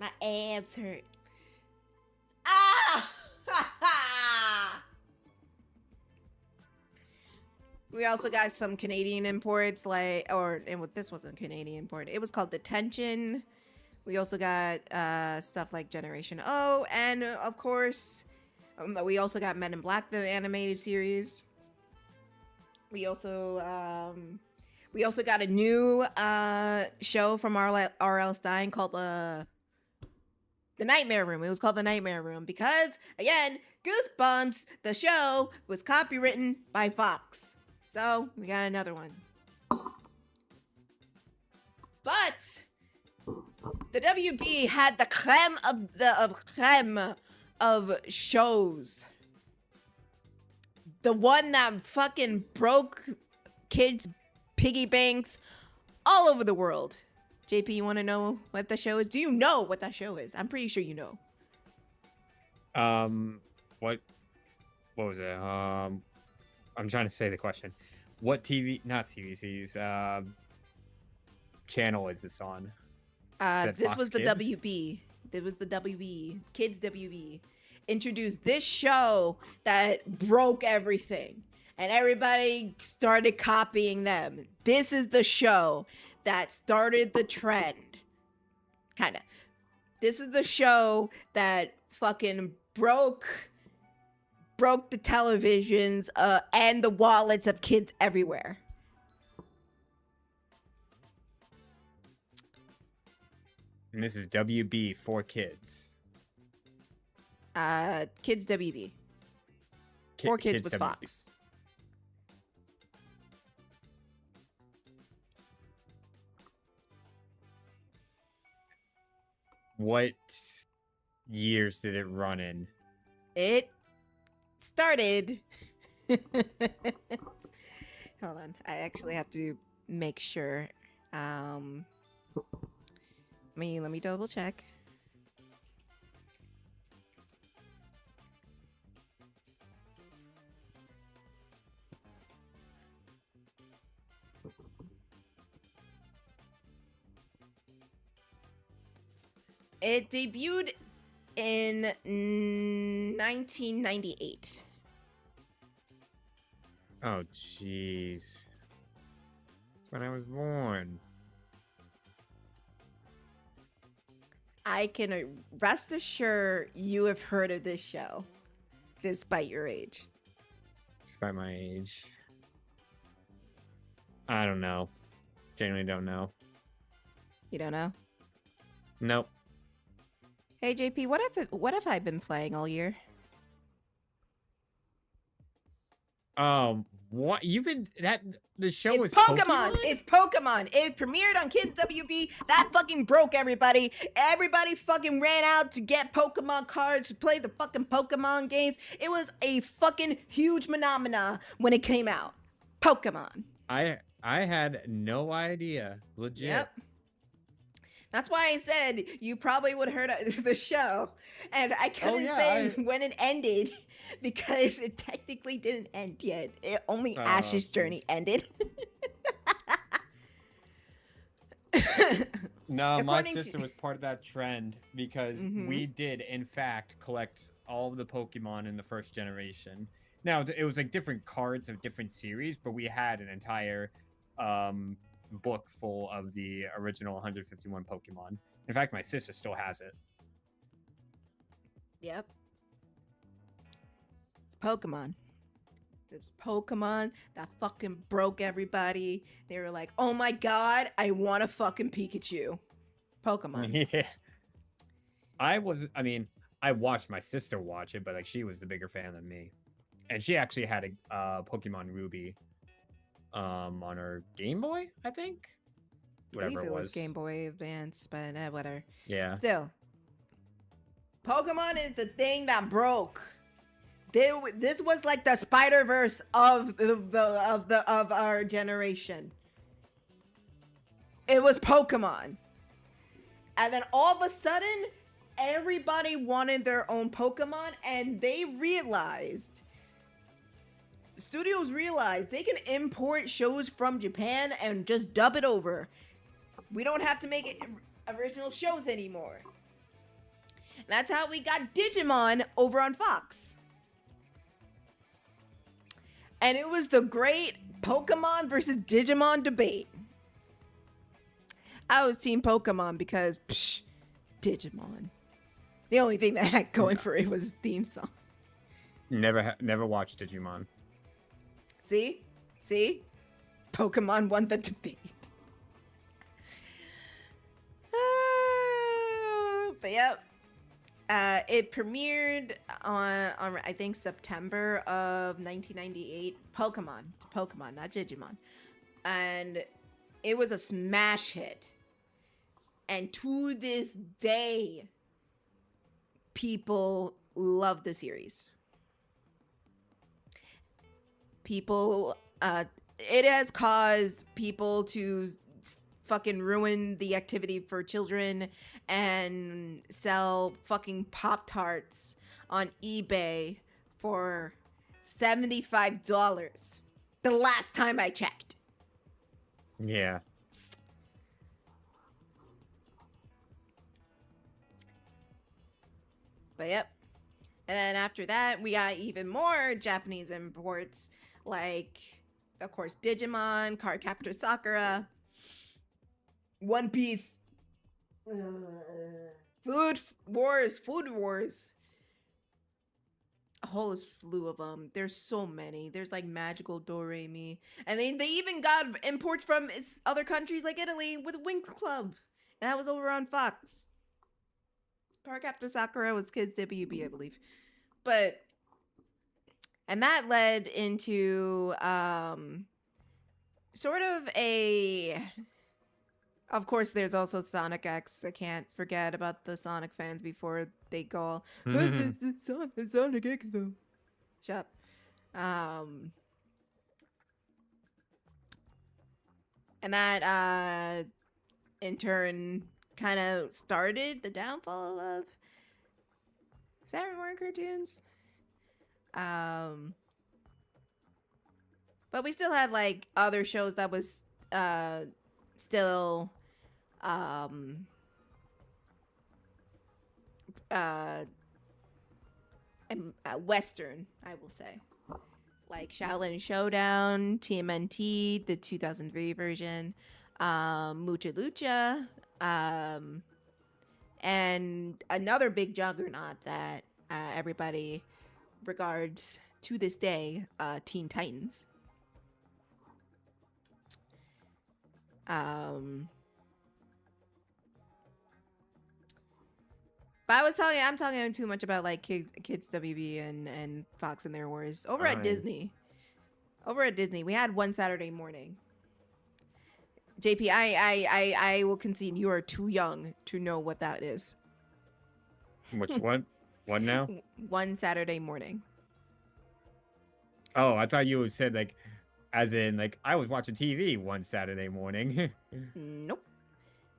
My abs hurt. We also got some Canadian imports this wasn't Canadian import. It was called Detention. We also got stuff like Generation O, and of course, we also got Men in Black, the animated series. We also got a new show from R.L. Stine called The Nightmare Room. It was called The Nightmare Room because, again, Goosebumps, the show, was copywritten by Fox. So, we got another one. But the WB had the creme of shows. The one that fucking broke kids' piggy banks all over the world. JP, you want to know what the show is? Do you know what that show is? I'm pretty sure you know. What was it? I'm trying to say the question. What not TVC's, channel is this on? This was the Kids? WB. It was the WB. Kids WB. Introduced this show that broke everything. And everybody started copying them. This is the show that started the trend. Kinda. This is the show that fucking broke the televisions and the wallets of kids everywhere. And this is WB for kids. Kids WB. For kids was WB. Fox. What years did it run in? It started. Hold on. I actually have to make sure. Let me double check. It debuted in 1998. Oh, jeez. That's when I was born. I can rest assured you have heard of this show, despite your age. Despite my age. I don't know. Genuinely don't know. You don't know? Nope. Hey JP, what have I been playing all year? What you've been the show It's was Pokemon. It's Pokemon. It premiered on Kids WB. That fucking broke everybody. Everybody fucking ran out to get Pokemon cards to play the fucking Pokemon games. It was a fucking huge phenomena when it came out. Pokemon. I had no idea. Legit. Yep. That's why I said you probably would have heard of the show. And I couldn't say when it ended because it technically didn't end yet. Only Ash's journey ended. No, my sister was part of that trend because we did, in fact, collect all of the Pokemon in the first generation. Now, it was like different cards of different series, but we had an entire book full of the original 151 Pokemon. In fact, my sister still has it. Yep. It's Pokemon. It's Pokemon that fucking broke everybody. They were like, oh my god, I want a fucking Pikachu. Pokemon. Yeah. I watched my sister watch it, but like she was the bigger fan than me. And she actually had a Pokemon Ruby on her Game Boy, I think. Whatever it was. Game Boy Advance, but whatever. Yeah. Still, Pokemon is the thing that broke. This was like the Spider-Verse of our generation. It was Pokemon, and then all of a sudden, everybody wanted their own Pokemon, and studios realized they can import shows from Japan and just dub it over. We don't have to make it original shows anymore. And that's how we got Digimon over on Fox. And it was the great Pokemon versus Digimon debate. I was team Pokemon because, Digimon. The only thing that had going for it was his theme song. Never watched Digimon. See? Pokemon won the debate. But yep. It premiered on I think September of 1998. Pokemon, not Digimon. And it was a smash hit. And to this day, people love the series. It has caused people to fucking ruin the activity for children and sell fucking Pop-Tarts on eBay for $75 the last time I checked. Yeah. But yep. And then after that, we got even more Japanese imports, like, of course, Digimon, Cardcaptor Sakura, One Piece, Food Wars. A whole slew of them. There's so many. There's like Magical Doremi. And they even got imports from other countries like Italy with Winx Club. And that was over on Fox. Cardcaptor Sakura was Kids WB, I believe. And that led into sort of of course, there's also Sonic X. I can't forget about the Sonic fans before they go, Sonic X though. Shut up. And that in turn kind of started the downfall of Saturday morning cartoons. But we still had like other shows that was still uh, Western, I will say. Like Shaolin Showdown, TMNT, the 2003 version, Mucha Lucha, and another big juggernaut that everybody regards to this day, Teen Titans. But I'm talking too much about like kids WB and Fox and their wars. Over at Disney, we had one Saturday morning. JP, I will concede you are too young to know what that is. Which one? What now? One Saturday morning. Oh, I thought you said like, as in like I was watching TV one Saturday morning. Nope.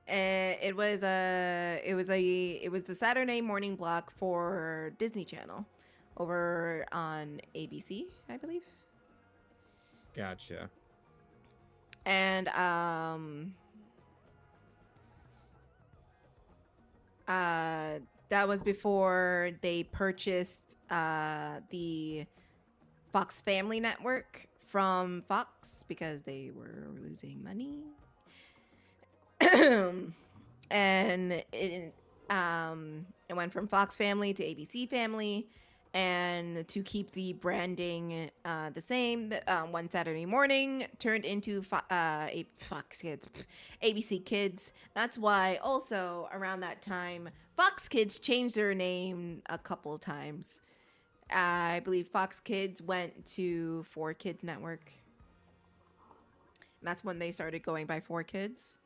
It was the Saturday morning block for Disney Channel, over on ABC, I believe. Gotcha. And that was before they purchased the Fox Family Network from Fox because they were losing money. And it went from Fox Family to ABC Family, and to keep the branding the same, one Saturday morning turned into Fox Kids, ABC Kids. That's why also around that time Fox Kids changed their name a couple of times. I believe Fox Kids went to 4 Kids Network, and that's when they started going by 4 Kids.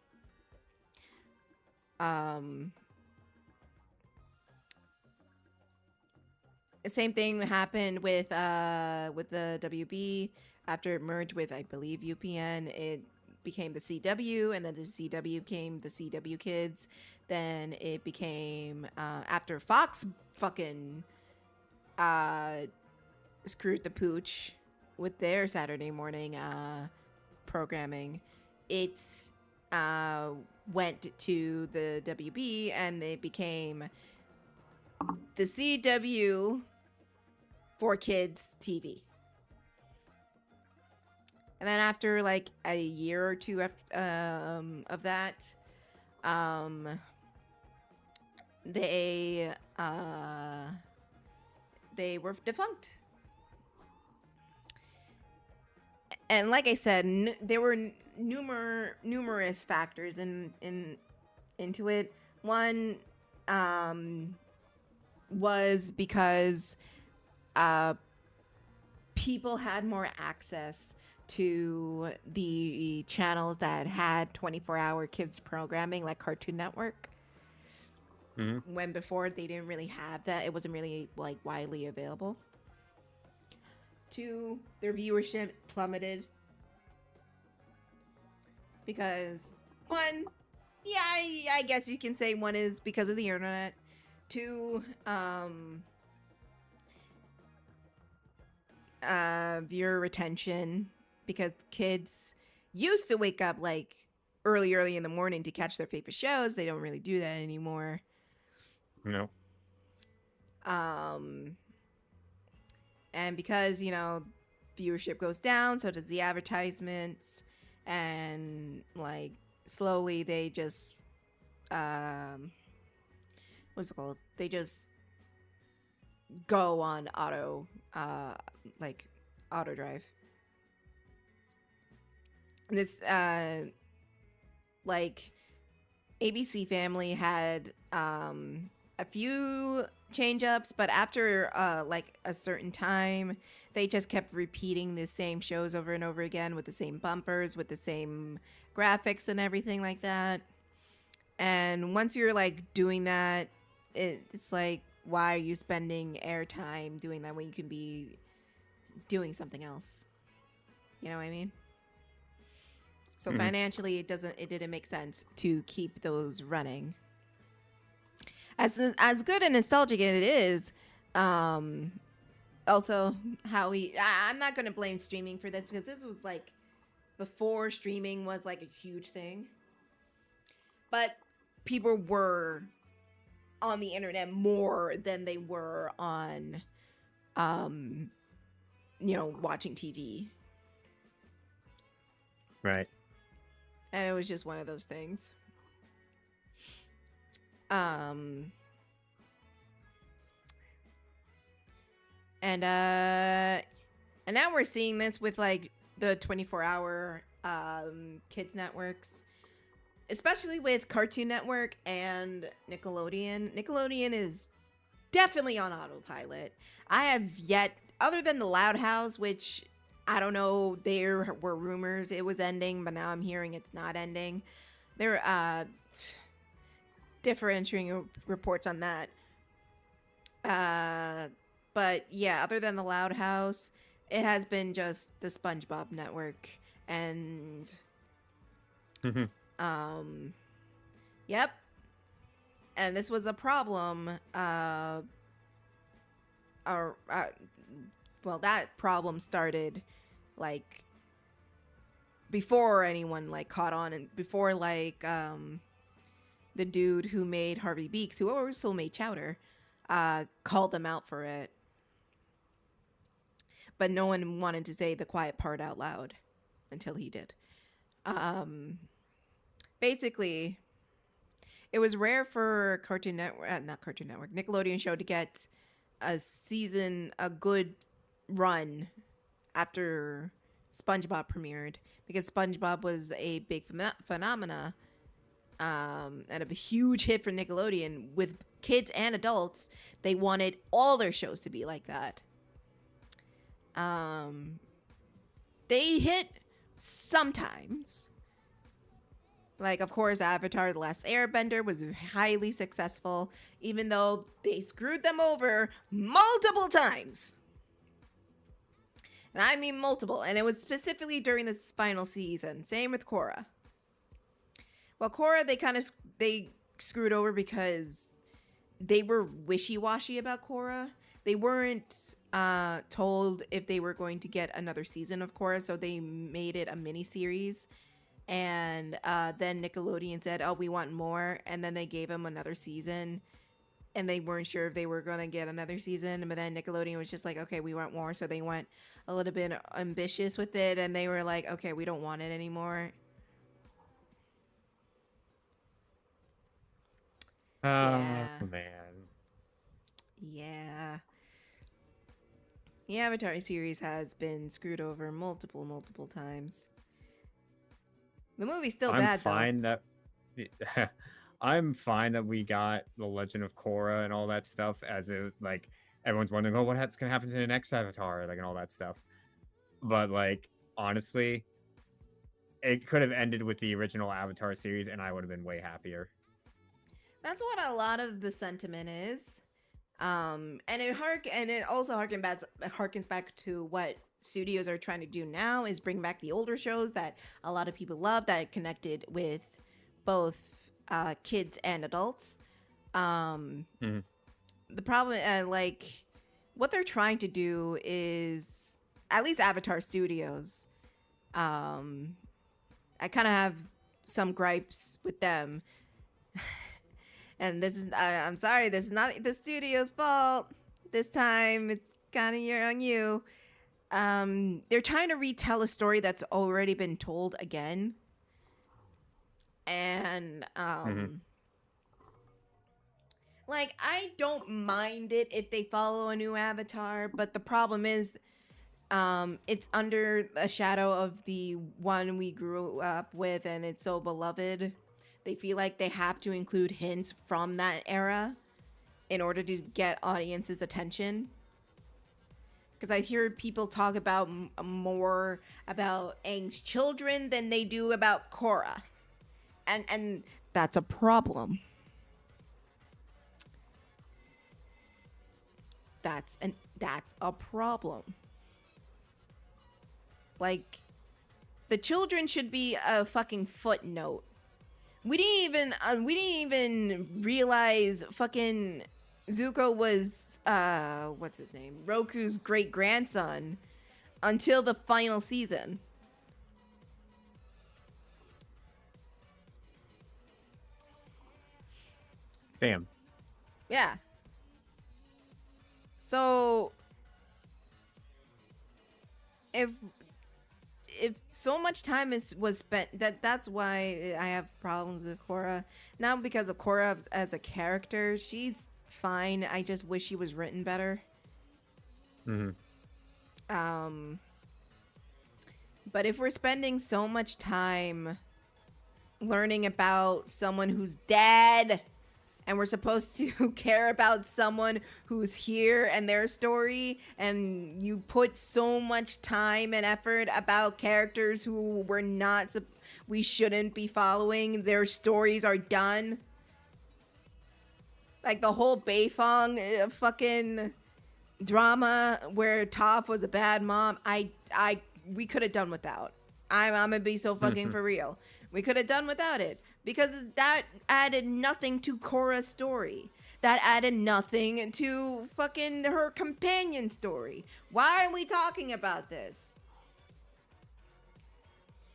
Same thing happened with the WB after it merged with, I believe, UPN. It became the CW, and then the CW became the CW Kids. Then it became after Fox fucking screwed the pooch with their Saturday morning programming. It's went to the WB, and they became the CW for Kids TV. And then after like a year or two of that, they were defunct. And like I said, there were numerous factors into it. One was because people had more access to the channels that had 24-hour kids programming, like Cartoon Network. Mm-hmm. When before they didn't really have that, it wasn't really like widely available. 2, their viewership plummeted because 1, yeah, I guess you can say 1 is because of the internet. 2, viewer retention, because kids used to wake up like early in the morning to catch their favorite shows. They don't really do that anymore. No. And because, viewership goes down, so does the advertisements, and like slowly they just what's it called? They just go on auto drive. And this like ABC Family had a few change ups, but after like a certain time, they just kept repeating the same shows over and over again with the same bumpers, with the same graphics and everything like that. And once you're like doing that, it's like, why are you spending airtime doing that when you can be doing something else? You know what I mean? So financially, it didn't make sense to keep those running. As good and nostalgic as it is, also how I'm not going to blame streaming for this, because this was like before streaming was like a huge thing. But people were on the internet more than they were on watching TV. Right. And it was just one of those things. And now we're seeing this with like the 24-hour kids networks, especially with Cartoon Network and Nickelodeon. Nickelodeon is definitely on autopilot. I have yet, other than the Loud House, which I don't know, there were rumors it was ending, but now I'm hearing it's not ending. There are differentiating reports on that. But yeah, other than the Loud House, it has been just the SpongeBob network. And yep. And this was a problem. Well, that problem started like before anyone like caught on, and before like the dude who made Harvey Beaks, who also made Chowder, called them out for it. But no one wanted to say the quiet part out loud until he did. Basically, it was rare for Nickelodeon show to get a good run after SpongeBob premiered, because SpongeBob was a big phenomena and a huge hit for Nickelodeon. With kids and adults, they wanted all their shows to be like that. They hit sometimes. Like, of course, Avatar: The Last Airbender was highly successful, even though they screwed them over multiple times. And I mean multiple. And it was specifically during this final season. Same with Korra. Well, Korra, they screwed over because they were wishy-washy about Korra. They weren't told if they were going to get another season of Korra, so they made it a mini-series. And then Nickelodeon said, oh, we want more. And then they gave them another season. And they weren't sure if they were going to get another season. But then Nickelodeon was just like, okay, we want more. So they went a little bit ambitious with it. And they were like, okay, we don't want it anymore. Oh, man. Yeah. The Avatar series has been screwed over multiple times. The movie's still bad, though. I'm fine that we got The Legend of Korra and all that stuff, as it, like, everyone's wondering, oh, what's going to happen to the next Avatar, like, and all that stuff. But, like, honestly, it could have ended with the original Avatar series, and I would have been way happier. That's what a lot of the sentiment is. And it also harkens back to what studios are trying to do now, is bring back the older shows that a lot of people love, that connected with both kids and adults. The problem, like, what they're trying to do is, at least Avatar Studios, I kind of have some gripes with them. And this is, I'm sorry, this is not the studio's fault. This time, it's kind of on you. They're trying to retell a story that's already been told again. And, like, I don't mind it if they follow a new Avatar, but the problem is, it's under a shadow of the one we grew up with, and it's so beloved. They feel like they have to include hints from that era in order to get audiences' attention. Because I hear people talk about more about Aang's children than they do about Korra. And that's a problem. That's a problem. Like, The children should be a fucking footnote. We didn't even realize fucking Zuko was what's his name? Roku's great grandson until the final season. Damn. Yeah. So if so much time was spent, that's why I have problems with Korra. Not because of Korra as a character, she's fine. I just wish she was written better. Mm-hmm. But if we're spending so much time learning about someone who's dead, and we're supposed to care about someone who's here and their story, and you put so much time and effort about characters who we shouldn't be following, their stories are done. Like the whole Beifong fucking drama where Toph was a bad mom, we could have done without. I'm gonna be so fucking for real. We could have done without it. Because that added nothing to Korra's story. That added nothing to fucking her companion story. Why are we talking about this?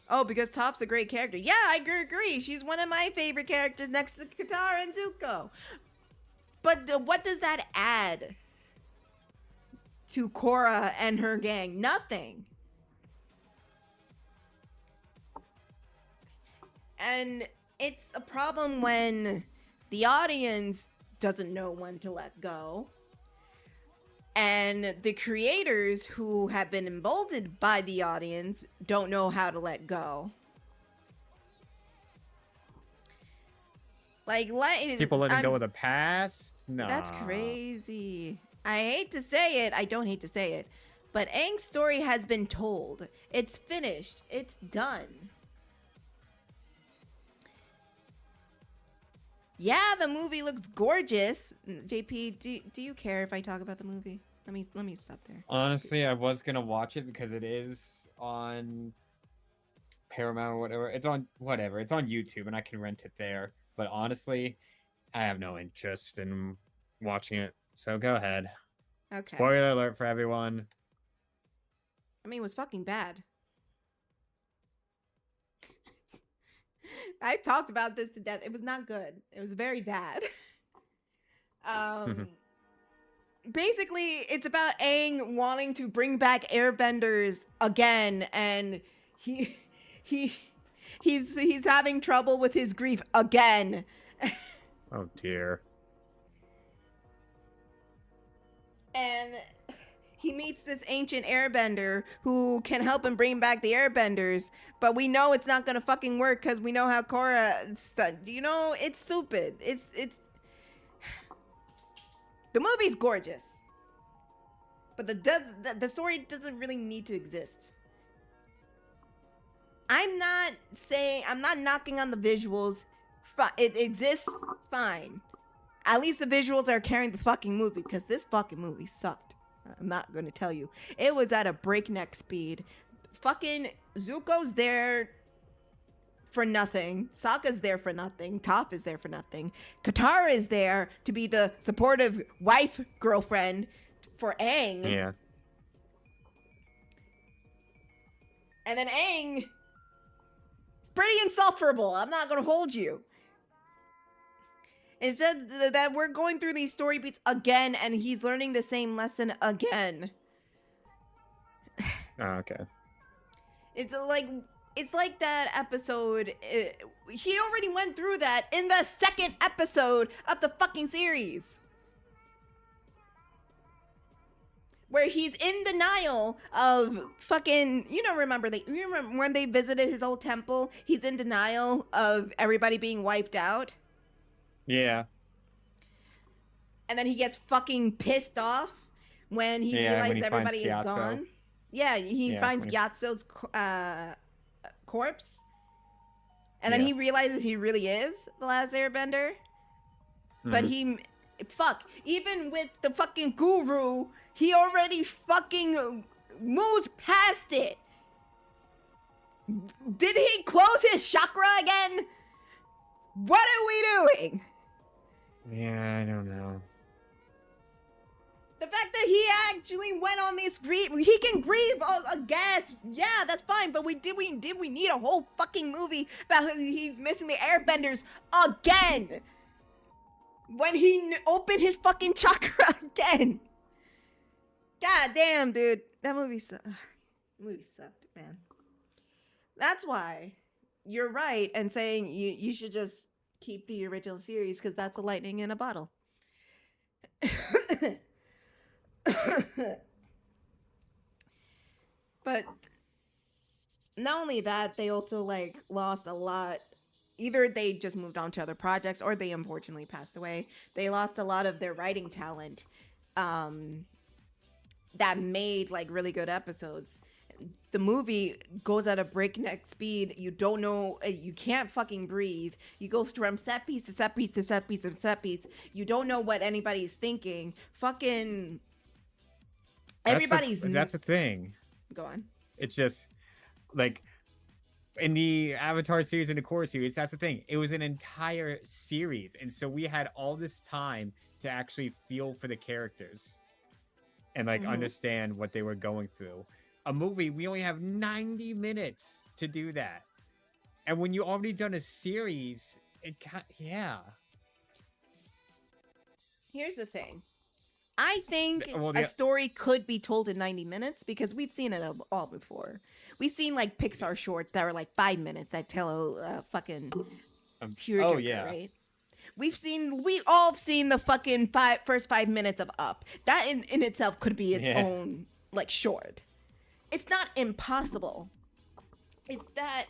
Oh, because Toph's a great character. Yeah, I agree. She's one of my favorite characters next to Katara and Zuko. But what does that add to Korra and her gang? Nothing. And it's a problem when the audience doesn't know when to let go. And the creators who have been emboldened by the audience don't know how to let go. Like, people letting go of the past? No. That's crazy. I hate to say it. I don't hate to say it. But Aang's story has been told. It's finished. It's done. Yeah, the movie looks gorgeous. JP, do you care if I talk about the movie? Let me stop there. Honestly, I was gonna watch it because it is on Paramount or whatever. It's on whatever. It's on YouTube and I can rent it there. But honestly, I have no interest in watching it. So go ahead. Okay. Spoiler alert for everyone. I mean, it was fucking bad. I talked about this to death. It was not good. It was very bad. Basically, it's about Aang wanting to bring back airbenders again, and he's having trouble with his grief again. Oh dear. And he meets this ancient airbender who can help him bring back the airbenders, but we know it's not gonna fucking work because we know how Korra. You know, it's stupid. It's the movie's gorgeous, but the story doesn't really need to exist. I'm not knocking on the visuals. It exists, fine. At least the visuals are carrying the fucking movie, because this fucking movie sucked. I'm not going to tell you. It was at a breakneck speed. Fucking Zuko's there for nothing. Sokka's there for nothing. Toph is there for nothing. Katara is there to be the supportive wife, girlfriend for Aang. Yeah. And then Aang is pretty insufferable. I'm not going to hold you. It's just that we're going through these story beats again, and he's learning the same lesson again. Oh, okay. It's like that episode. He already went through that in the second episode of the fucking series, where he's in denial of fucking. You remember when they visited his old temple? He's in denial of everybody being wiped out. Yeah. And then he gets fucking pissed off when he realizes everybody is gone. Yeah, he finds Gyatso's corpse. And then he realizes he really is the last airbender. Mm-hmm. But even with the fucking guru, he already fucking moves past it. Did he close his chakra again? What are we doing? Yeah, I don't know. The fact that he actually went on this grieve, he can grieve a gas. Yeah, that's fine. But we need a whole fucking movie about he's missing the airbenders again? When he opened his fucking chakra again. God damn, dude. That movie sucked. Man. That's why you're right in saying you should just keep the original series, because that's a lightning in a bottle. But not only that, they also like lost a lot. Either they just moved on to other projects, or they unfortunately passed away. They lost a lot of their writing talent that made like really good episodes. The movie goes at a breakneck speed. You don't know, you can't fucking breathe. You go from set piece to set piece to set piece to set piece. You don't know what anybody's thinking. Fucking everybody's. That's a thing. Go on. It's just like in the Avatar series and the Korra series, that's the thing. It was an entire series, and so we had all this time to actually feel for the characters and like understand what they were going through. A movie, we only have 90 minutes to do that, and when you already done a series, yeah. Here's the thing. I think a story could be told in 90 minutes because we've seen it all before. We've seen like Pixar shorts that are like 5 minutes that tell a fucking tearjerker, right? We've all seen the fucking first 5 minutes of Up. That in itself could be its own like short. It's not impossible. It's that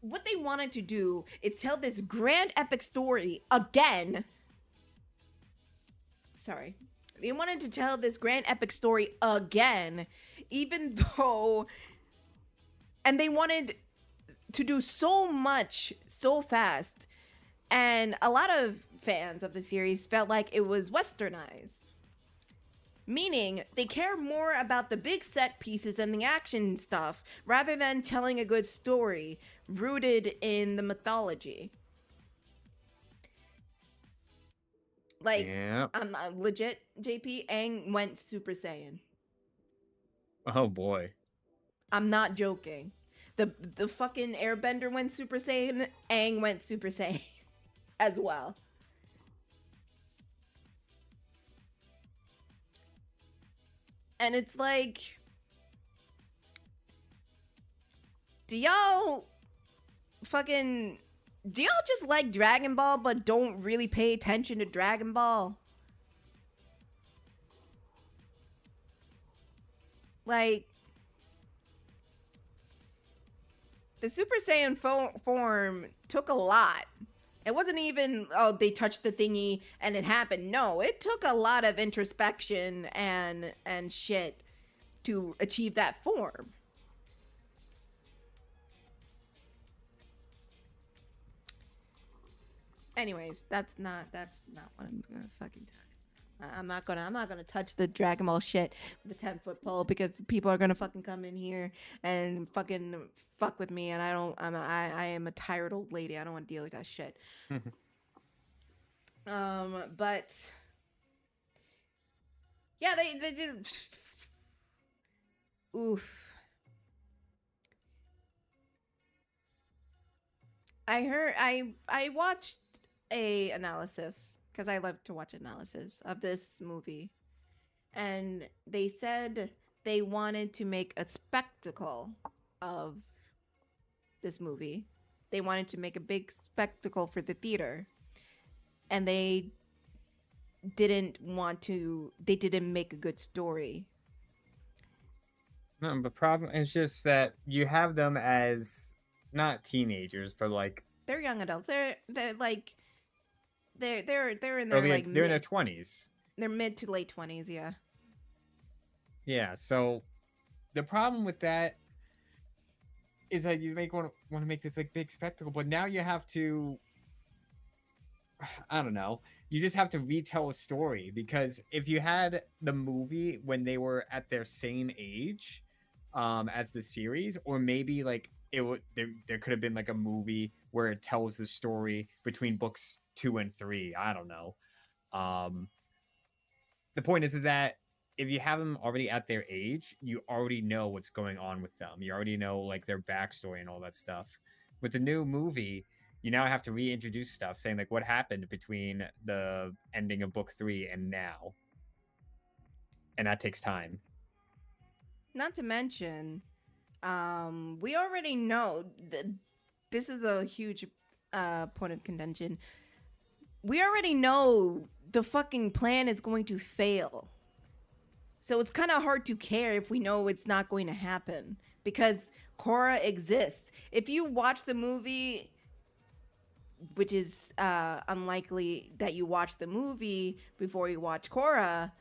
what they wanted to do is tell this grand epic story again. Sorry. They wanted to tell this grand epic story again, even though, and they wanted to do so much so fast, and a lot of fans of the series felt like it was westernized, meaning they care more about the big set pieces and the action stuff rather than telling a good story rooted in the mythology. Like, I'm legit, JP, Aang went Super Saiyan. Oh boy. I'm not joking. The fucking Airbender went Super Saiyan, Aang went Super Saiyan as well. And it's like, do y'all just like Dragon Ball but don't really pay attention to Dragon Ball? Like, the Super Saiyan form took a lot. It wasn't even, oh, they touched the thingy and it happened. No, it took a lot of introspection and shit to achieve that form. Anyways, that's not what I'm gonna fucking touch. I'm not gonna touch the Dragon Ball shit with the 10-foot pole because people are gonna fucking come in here and fucking fuck with me, and I am a tired old lady. I don't want to deal with that shit. But yeah, they did. Oof. I watched a analysis because I love to watch analysis of this movie, and they said they wanted to make a spectacle of this movie. They wanted to make a big spectacle for the theater, and they didn't make a good story. No, the problem is just that you have them as not teenagers, but like they're young adults. They're like they're in their they're in their 20s. They're mid to late 20s, yeah. Yeah, so the problem with that is that you want to make this like big spectacle, but now you have to, I don't know, you just have to retell a story, because if you had the movie when they were at their same age as the series, or maybe like there could have been like a movie where it tells the story between books 2 and 3. I don't know. Um, the point is that if you have them already at their age, you already know what's going on with them. You already know like their backstory and all that stuff. With the new movie, you now have to reintroduce stuff, saying like what happened between the ending of book 3 and now, and that takes time. Not to mention, we already know that this is a huge point of contention. We already know the fucking plan is going to fail. So it's kind of hard to care if we know it's not going to happen because Korra exists. If you watch the movie, which is unlikely that you watch the movie before you watch Korra,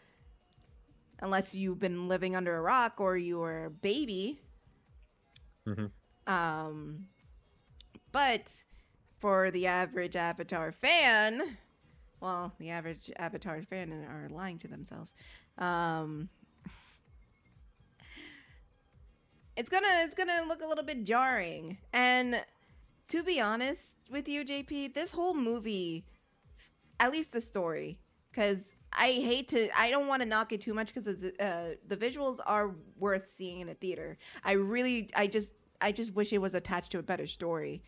unless you've been living under a rock or you were a baby. But for the average Avatar fan, well, the average Avatar fan are lying to themselves. It's gonna look a little bit jarring. And to be honest with you, JP, this whole movie, at least the story, because I don't want to knock it too much because the visuals are worth seeing in a theater. I just wish it was attached to a better story.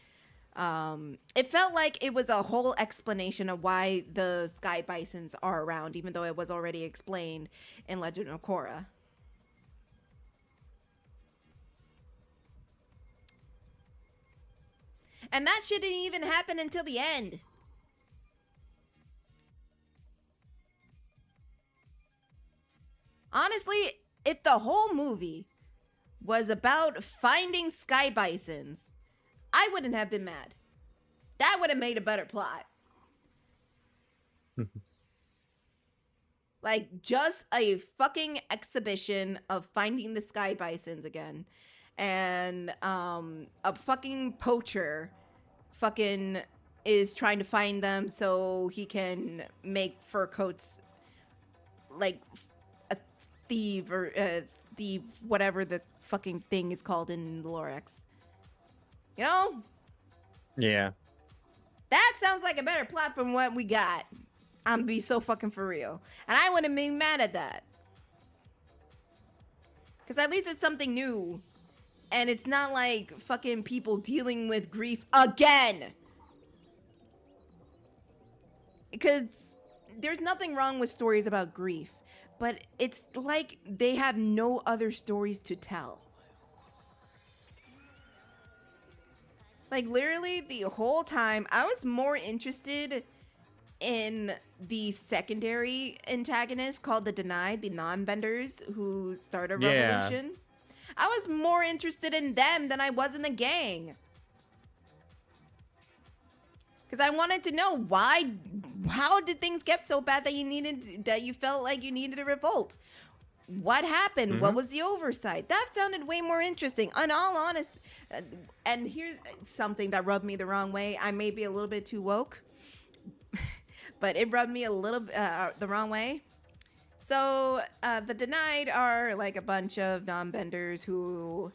It felt like it was a whole explanation of why the sky bisons are around, even though it was already explained in Legend of Korra. And that shit didn't even happen until the end. Honestly, if the whole movie was about finding sky bisons, I wouldn't have been mad. That would have made a better plot. Like, just a fucking exhibition of finding the sky bisons again. And a fucking poacher fucking is trying to find them so he can make fur coats like a thief or thief, whatever the fucking thing is called in the Lorax. You know? Yeah. That sounds like a better plot from what we got. I'm be so fucking for real. And I wouldn't be mad at that. Because at least it's something new. And it's not like fucking people dealing with grief again. Because there's nothing wrong with stories about grief. But it's like they have no other stories to tell. Like, literally, the whole time, I was more interested in the secondary antagonist called the Denied, the non-benders who start a revolution. I was more interested in them than I was in the gang. Because I wanted to know how did things get so bad that you felt like you needed a revolt? What happened? Mm-hmm. What was the oversight? That sounded way more interesting. In all honest, and here's something that rubbed me the wrong way. I may be a little bit too woke, but it rubbed me a little the wrong way. So the Denied are like a bunch of non-benders who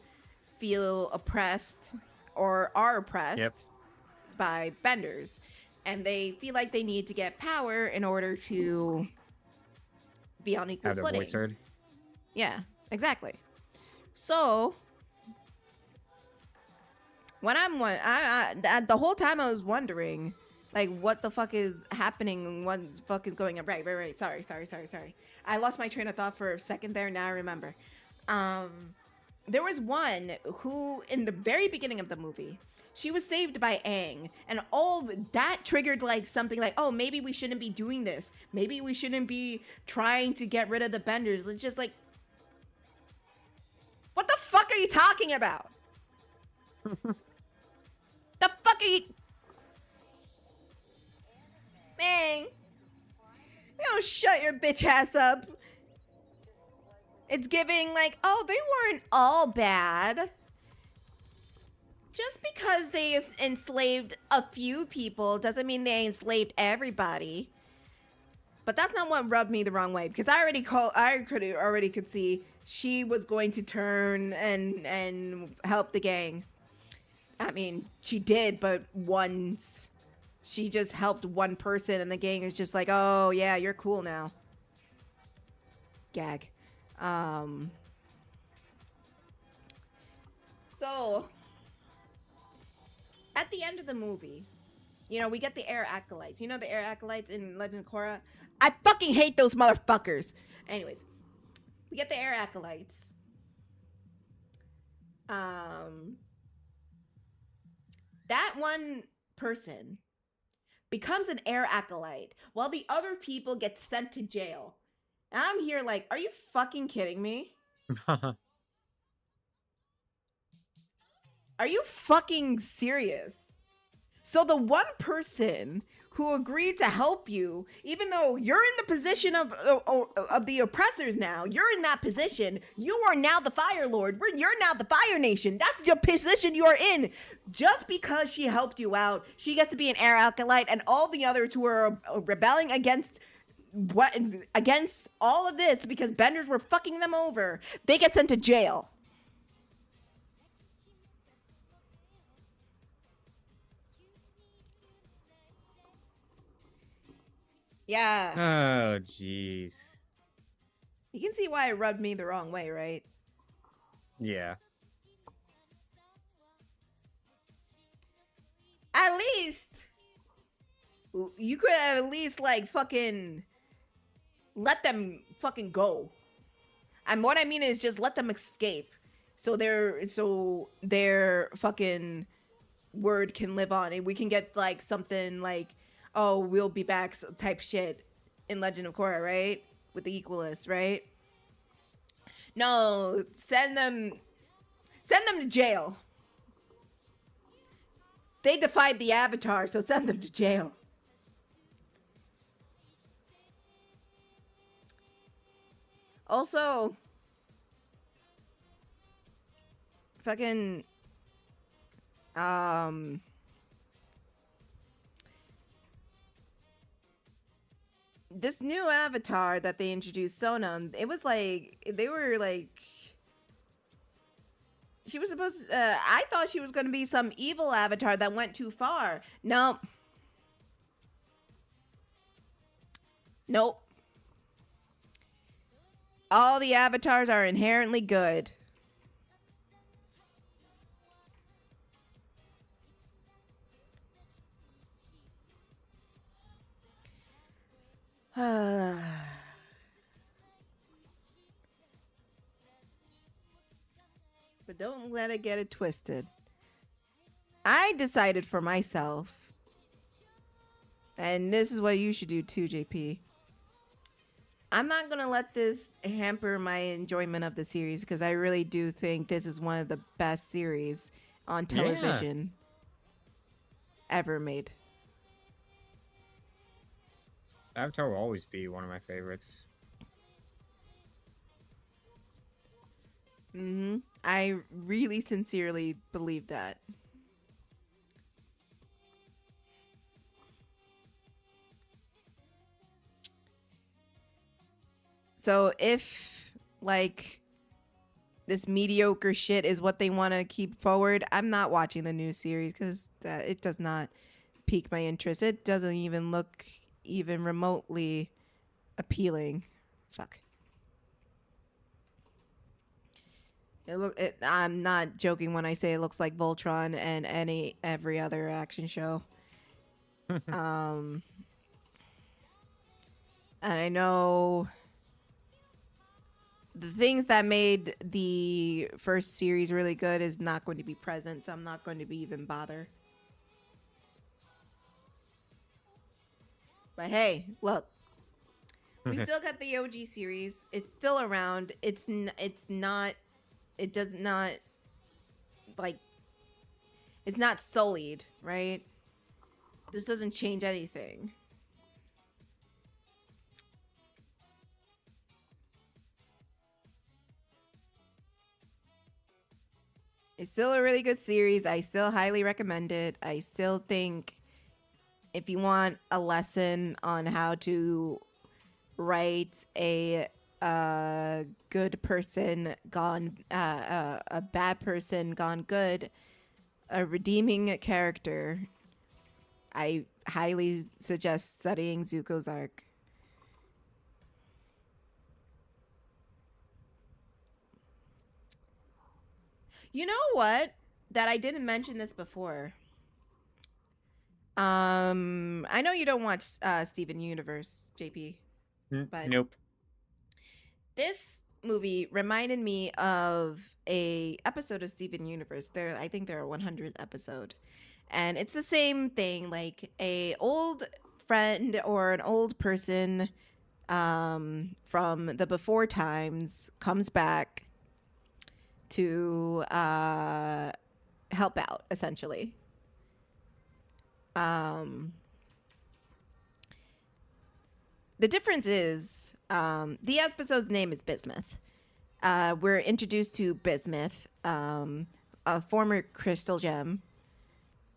feel oppressed or are oppressed by benders, and they feel like they need to get power in order to be on equal footing. Have their voice heard. Yeah, exactly. So when the whole time I was wondering, like, what the fuck is happening? What the fuck is going on? Right. Sorry. I lost my train of thought for a second there. Now I remember. There was one who, in the very beginning of the movie, she was saved by Aang, and all that triggered like something like, oh, maybe we shouldn't be doing this. Maybe we shouldn't be trying to get rid of the benders. It's just like, what the fuck are you talking about? The fuck are you... Man, you don't shut your bitch ass up. It's giving like, oh, they weren't all bad. Just because they enslaved a few people doesn't mean they enslaved everybody. But that's not what rubbed me the wrong way, because I already could see she was going to turn and help the gang. I mean, she did, but once she just helped one person and the gang is just like, oh yeah, you're cool now. Gag. Um so at the end of the movie, you know, we get the air acolytes. You know the air acolytes in Legend of Korra? I fucking hate those motherfuckers. Anyways, we get the air acolytes. Um that one person becomes an air acolyte while the other people get sent to jail. And I'm here like, are you fucking kidding me? Are you fucking serious? So the one person who agreed to help you, even though you're in the position of the oppressors now, you're in that position. You are now the Fire Lord. You're now the Fire Nation. That's your position you are in. Just because she helped you out, she gets to be an air acolyte, and all the others who are rebelling against all of this because benders were fucking them over, they get sent to jail. Yeah. Oh, jeez. You can see why it rubbed me the wrong way, right? Yeah. At least you could have at least like fucking let them fucking go. And what I mean is just let them escape. So their fucking word can live on, and we can get like something like, oh, we'll be back type shit in Legend of Korra, right? With the Equalists, right? No, send them to jail. They defied the Avatar, so send them to jail. Also, fucking this new avatar that they introduced, Sonam, it was like they were like she was supposed to, I thought she was going to be some evil avatar that went too far. Nope. Nope. All the avatars are inherently good. But don't let it get it twisted. I decided for myself, and this is what you should do too, JP. I'm not going to let this hamper my enjoyment of the series because I really do think this is one of the best series on television ever made. Avatar will always be one of my favorites. I really sincerely believe that. So if like this mediocre shit is what they want to keep forward, I'm not watching the new series because it does not pique my interest. It doesn't even look even remotely appealing. Fuck. I'm not joking when I say it looks like Voltron and every other action show. And I know the things that made the first series really good is not going to be present, so I'm not going to be even bother. But hey, look, we still got the OG series. It's still around. It does not, like, it's not sullied, right? This doesn't change anything. It's still a really good series. I still highly recommend it. I still think if you want a lesson on how to write a good person gone, a bad person gone good, a redeeming character, I highly suggest studying Zuko's arc. You know what? That I didn't mention this before. I know you don't watch Steven Universe, JP, but Nope. this movie reminded me of a episode of Steven Universe. I think they're a 100th episode, and it's the same thing. Like a old friend or an old person from the before times comes back to help out, essentially. The difference is the episode's name is Bismuth. We're introduced to Bismuth, a former crystal gem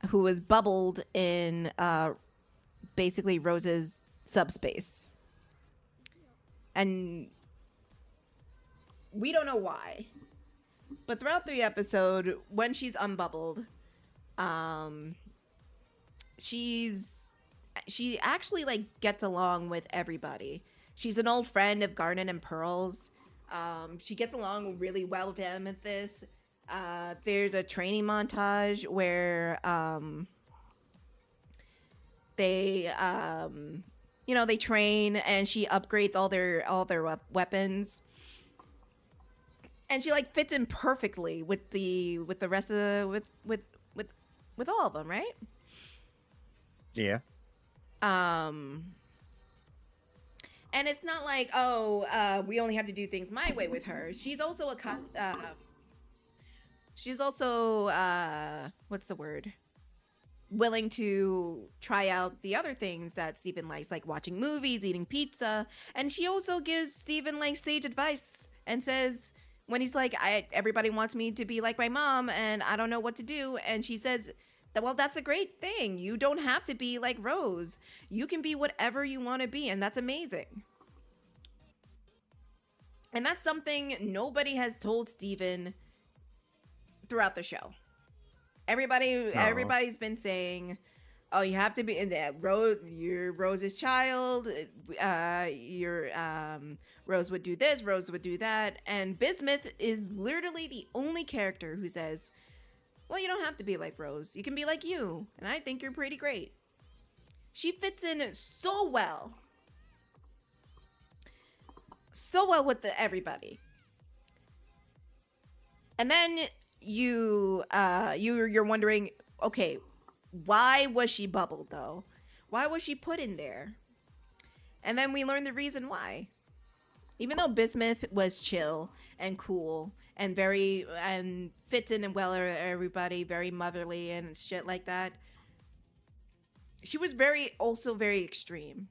who was bubbled in basically Rose's subspace. And we don't know why. But throughout the episode, when she's unbubbled, she actually like gets along with everybody. She's an old friend of Garnet and Pearl's. She gets along really well with them at this. There's a training montage where they they train and she upgrades all their weapons. And she like fits in perfectly with the rest of the with all of them, right? Yeah. And it's not like, we only have to do things my way with her. She's also what's the word? Willing to try out the other things that Steven likes, like watching movies, eating pizza. And she also gives Steven like sage advice and says, when he's like, everybody wants me to be like my mom and I don't know what to do. And she says, well, that's a great thing. You don't have to be like Rose. You can be whatever you want to be, and that's amazing. And that's something nobody has told Steven throughout the show. Everybody's been saying, oh, you have to be in that Rose. You're Rose's child. Rose would do this. Rose would do that. And Bismuth is literally the only character who says, well, you don't have to be like Rose. You can be like you. And I think you're pretty great. She fits in so well. So well with everybody. And then you're wondering, okay, why was she bubbled though? Why was she put in there? And then we learn the reason why. Even though Bismuth was chill and cool and fits in and well with everybody, very motherly and shit like that, she was also very extreme.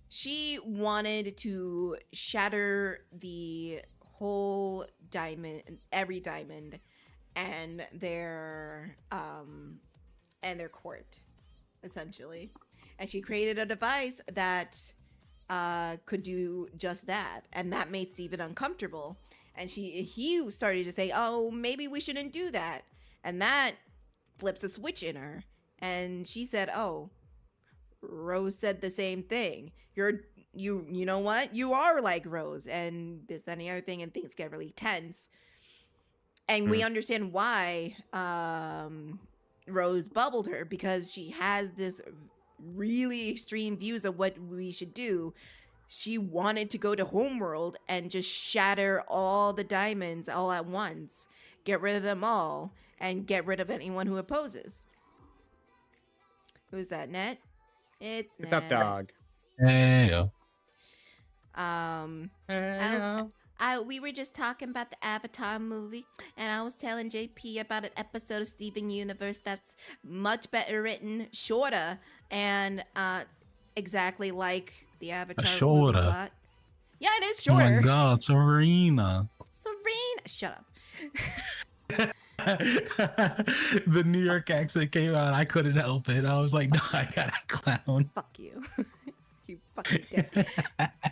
She wanted to shatter the whole diamond, every diamond, and their court, essentially. And she created a device that could do just that, and that made Steven uncomfortable. And he started to say, "Oh, maybe we shouldn't do that," and that flips a switch in her. And she said, "Oh, Rose said the same thing. You know what? You are like Rose," and this, that, and the other thing, and things get really tense. And we understand why Rose bubbled her, because she has this really extreme views of what we should do. She wanted to go to Homeworld and just shatter all the diamonds all at once, get rid of them all, and get rid of anyone who opposes. Who's that, Net? It's What's up, dog? Hey. We were just talking about the Avatar movie, and I was telling JP about an episode of Steven Universe that's much better written, shorter, and exactly like the Avatar movie plot. Yeah, it is shorter. Oh my god, Serena. Shut up. The New York accent came out. I couldn't help it. I was like, no, I gotta clown. Fuck you. You fucking dick.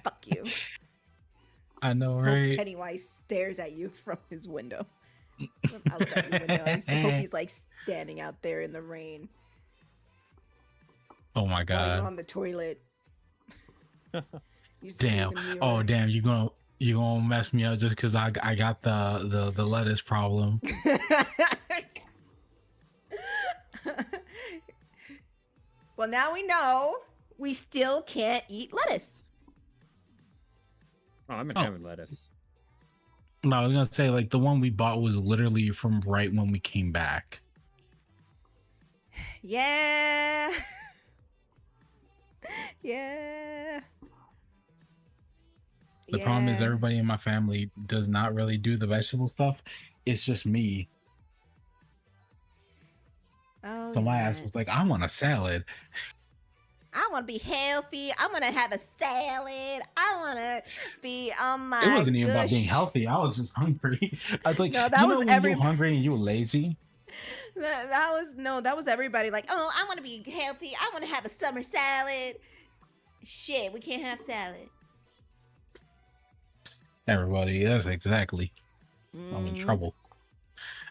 Fuck you. I know, right? Pennywise stares at you from his window. outside the window. And Sophie's like standing out there in the rain. Oh my While you're god. on the toilet. You see Damn. the mirror. Oh damn, you gonna mess me up just because I got the lettuce problem. Well, now we know we still can't eat lettuce. Oh, I'm a fan with lettuce. No, I was gonna say like the one we bought was literally from right when we came back. Yeah. Yeah. The problem is everybody in my family does not really do the vegetable stuff. It's just me. Oh, So my yeah. ass was like, I want a salad. I want to be healthy. I want to have a salad. I want to be on my. It wasn't even about good being healthy. I was just hungry. I was like, No, that you was know when every- you're hungry and you're lazy? That was everybody like, oh, I want to be healthy. I want to have a summer salad. Shit, we can't have salad. Everybody, that's exactly. I'm in trouble.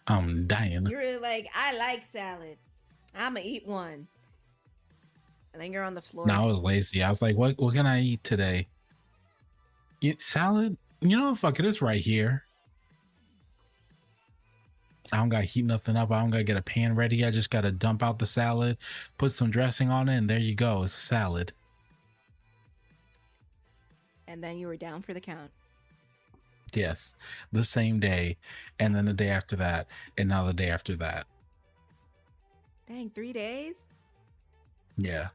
I'm dying. You're like, I like salad. I'm going to eat one. And then you're on the floor. No, I was lazy. I was like, what can I eat today? Salad? You know, fuck it, it's right here. I don't gotta heat nothing up. I don't gotta get a pan ready. I just gotta dump out the salad, put some dressing on it, and there you go. It's a salad. And then you were down for the count. Yes. The same day, and then the day after that, and now the day after that. Dang, 3 days? Yeah.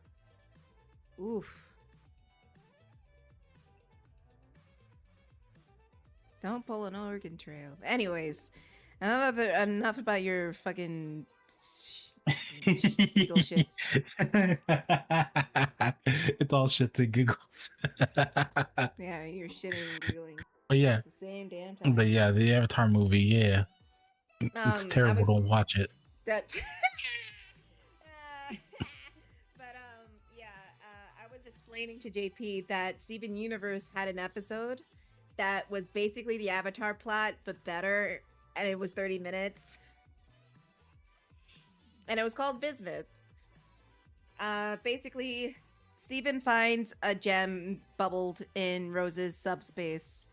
Oof. Don't pull an Oregon Trail. Anyways, enough about your fucking giggle shits. It's all shits and giggles. Yeah, you're shitting and giggling But yeah. at the same damn time. But yeah, the Avatar movie, yeah. It's terrible. Don't watch it. That. Yeah, I was explaining to JP that Steven Universe had an episode that was basically the Avatar plot, but better, and it was 30 minutes. And it was called Bismuth. Basically, Steven finds a gem bubbled in Rose's subspace.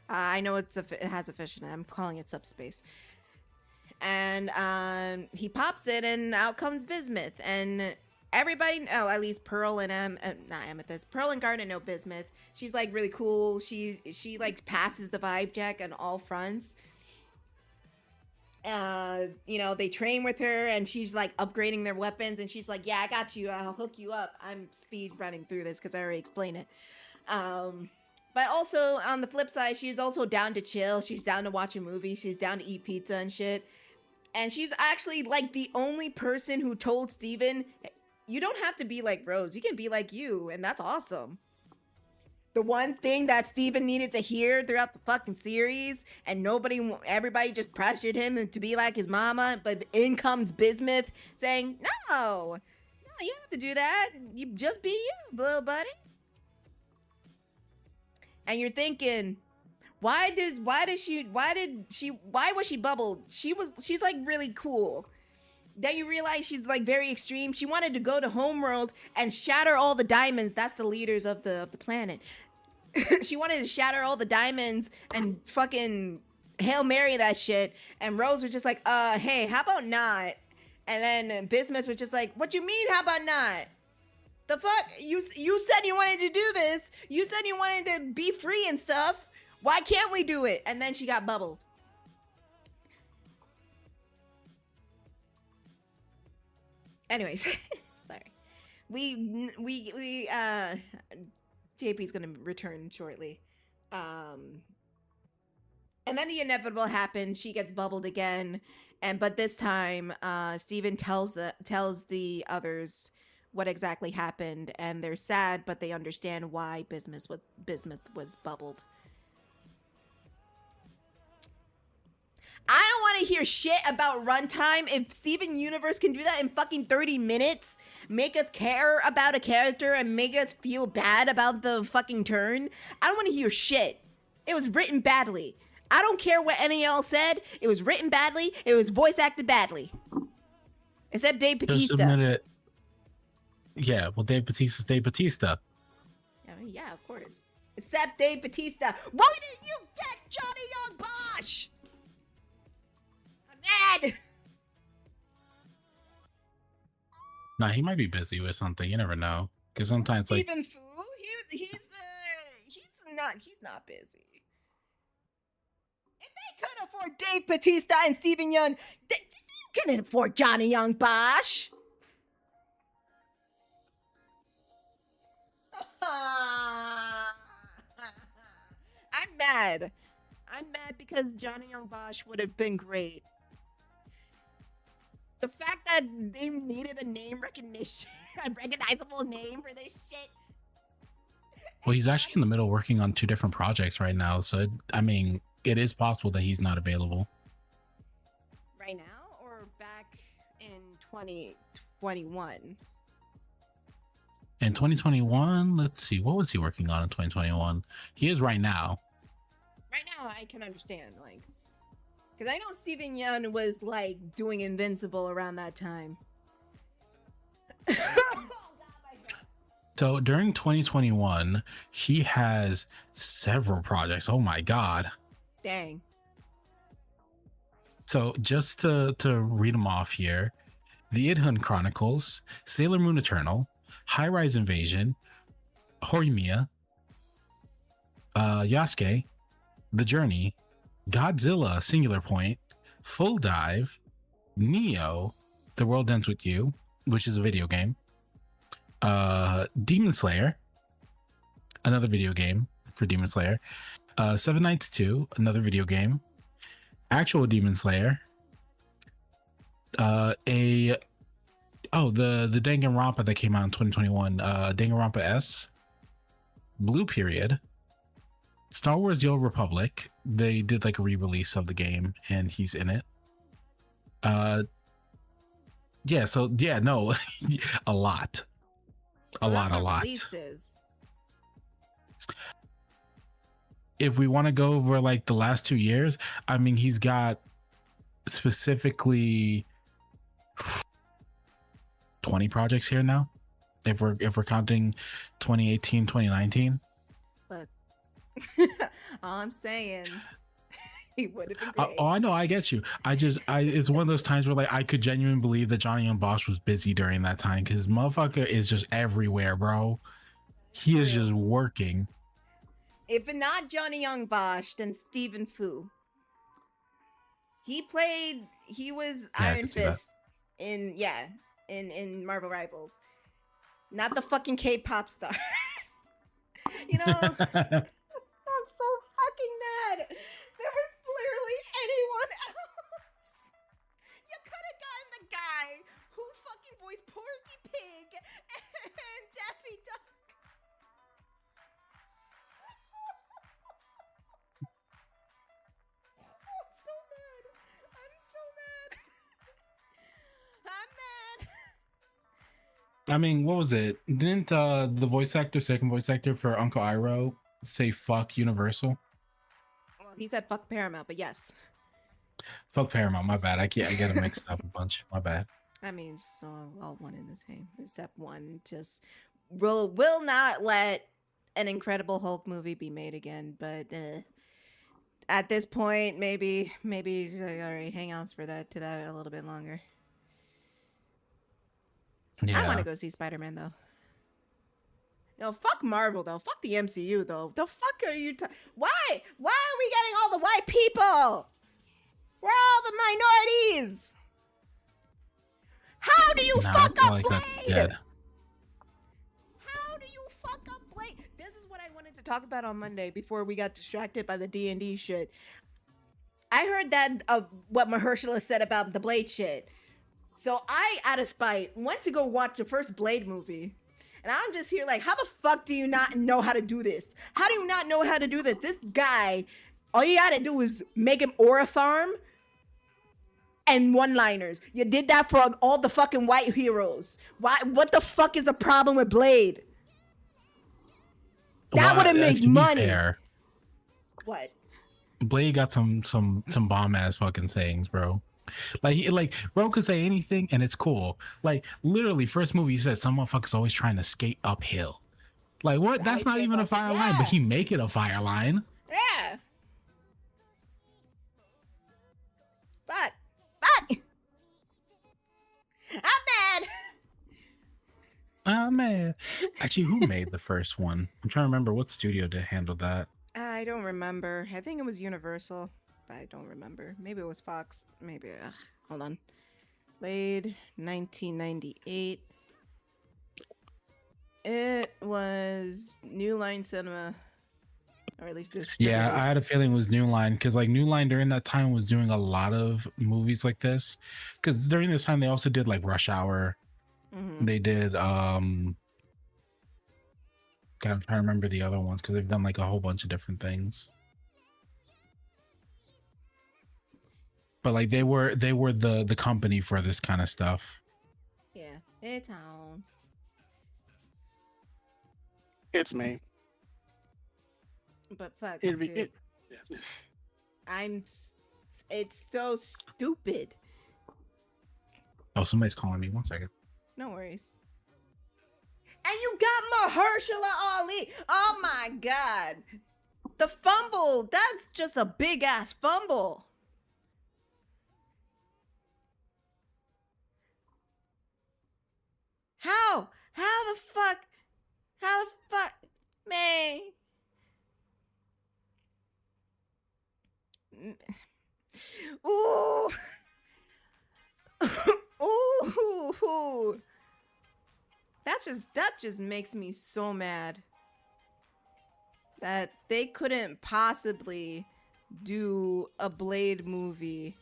I know it has a fish in it. I'm calling it subspace. And he pops it, and out comes bismuth. And everybody, at least Pearl and not Amethyst, Pearl and Garnet know bismuth. She's like really cool. She like passes the vibe check on all fronts. They train with her, and she's like upgrading their weapons, and she's like, yeah, I got you. I'll hook you up. I'm speed running through this because I already explained it. But also on the flip side, she's also down to chill. She's down to watch a movie. She's down to eat pizza and shit. And she's actually like the only person who told Steven, you don't have to be like Rose. You can be like you. And that's awesome. The one thing that Steven needed to hear throughout the fucking series, and everybody just pressured him to be like his mama. But in comes Bismuth saying, no, you don't have to do that. You just be you, little buddy. And you're thinking, why was she bubbled? She's like really cool. Then you realize she's like very extreme. She wanted to go to Homeworld and shatter all the diamonds. That's the leaders of the planet. She wanted to shatter all the diamonds and fucking Hail Mary that shit. And Rose was just like, hey, how about not? And then Bismuth was just like, what you mean, how about not? The fuck? You said you wanted to do this. You said you wanted to be free and stuff. Why can't we do it? And then she got bubbled. Anyways, sorry. JP's gonna return shortly. And then the inevitable happens. She gets bubbled again, but this time, Steven tells the others what exactly happened, and they're sad, but they understand why Bismuth was bubbled. I don't want to hear shit about runtime. If Steven Universe can do that in fucking 30 minutes, make us care about a character and make us feel bad about the fucking turn, I don't want to hear shit. It was written badly. I don't care what any of y'all said. It was written badly. It was voice acted badly. Except Dave Just Bautista. admit it. Yeah, well, Dave Bautista's Dave Bautista. Yeah, of course. Except Dave Bautista. Why didn't you get Johnny Young Bosch? I'm mad. Nah, he might be busy with something. You never know. Because sometimes, Stephen Fu, he's not busy. If they could afford Dave Bautista and Stephen Young, they couldn't afford Johnny Young Bosch. I'm mad. I'm mad because Johnny Young Bosch would have been great. The fact that they needed a name recognition, a recognizable name for this shit. well, he's actually in the middle working on 2 different projects right now. So, I mean, it is possible that he's not available. Right now or back in 2021? In 2021, let's see, what was he working on in 2021? He is right now. Right now, I can understand, like, because I know Stephen Yeun was like doing Invincible around that time. So during 2021, he has several projects. Oh my god. Dang. So just to read them off here: The Idhun Chronicles, Sailor Moon Eternal, High Rise Invasion, Horimiya, Yasuke, The Journey, Godzilla Singular Point, Full Dive, Neo, The World Ends With You, which is a video game, Demon Slayer, another video game for Demon Slayer, Seven Nights 2, another video game, actual Demon Slayer, the Danganronpa that came out in 2021, Danganronpa S, Blue Period, Star Wars The Old Republic. They did like a re-release of the game and he's in it. A lot. A lot. Releases. If we want to go over like the last 2 years, I mean, he's got specifically 20 projects here now. If we're counting 2018, 2019. Look. All I'm saying, he would have been great. Oh, I know, I get you. It's one of those times where like I could genuinely believe that Johnny Young Bosch was busy during that time because motherfucker is just everywhere, bro. He is just working. If not Johnny Young Bosch, then Stephen Fu. He was Iron Fist in Marvel Rivals. Not the fucking K-pop star. You know, I'm so fucking mad. There was literally anyone else. You could have gotten the guy who fucking voiced Porky Pig and Daffy Duck. I'm so mad. I'm mad. I mean, what was it? Didn't the second voice actor for Uncle Iroh say fuck Universal? Well, he said fuck Paramount, but yes. Fuck Paramount, my bad. I get them mixed up a bunch. My bad. I mean, so all one in the same, except one just will not let an Incredible Hulk movie be made again. But at this point, maybe all right, hang on for that a little bit longer. Yeah. I want to go see Spider-Man though. No, fuck Marvel though. Fuck the MCU though. The fuck are you? Why are we getting all the white people? We're all the minorities. How do you fuck up Blade? How do you fuck up Blade? This is what I wanted to talk about on Monday before we got distracted by the D&D shit. I heard that what Mahershala said about the Blade shit. So I, out of spite, went to go watch the first Blade movie. And I'm just here like, how the fuck do you not know how to do this? How do you not know how to do this? This guy, all you gotta do is make him aura farm and one-liners. You did that for all the fucking white heroes. Why? What the fuck is the problem with Blade? That would have made money. Fair, What? Blade got some bomb ass fucking sayings, bro. Like bro could say anything and it's cool. Like literally, first movie he said some motherfuckers always trying to skate uphill. Like what? That's not even a fire line, but he make it a fire line. Yeah. But I'm mad. Oh man. Actually, who made the first one? I'm trying to remember what studio to handle that. I don't remember. I think it was Universal, but I don't remember. Maybe it was Fox. Maybe. Hold on. Blade, 1998. It was New Line Cinema, or at least Yeah, I had a feeling it was New Line because like New Line during that time was doing a lot of movies like this. Because during this time they also did like Rush Hour. Mm-hmm. They did God, I'm trying to remember the other ones because they've done like a whole bunch of different things. But like they were the company for this kind of stuff. Yeah, it's on. It's me. But fuck, It'd be, dude. It's so stupid. Oh, somebody's calling me. 1 second. No worries. And you got Mahershala Ali. Oh my god. The fumble. That's just a big ass fumble. How? How the fuck? Man. Ooh. Ooh. That just makes me so mad that they couldn't possibly do a Blade movie.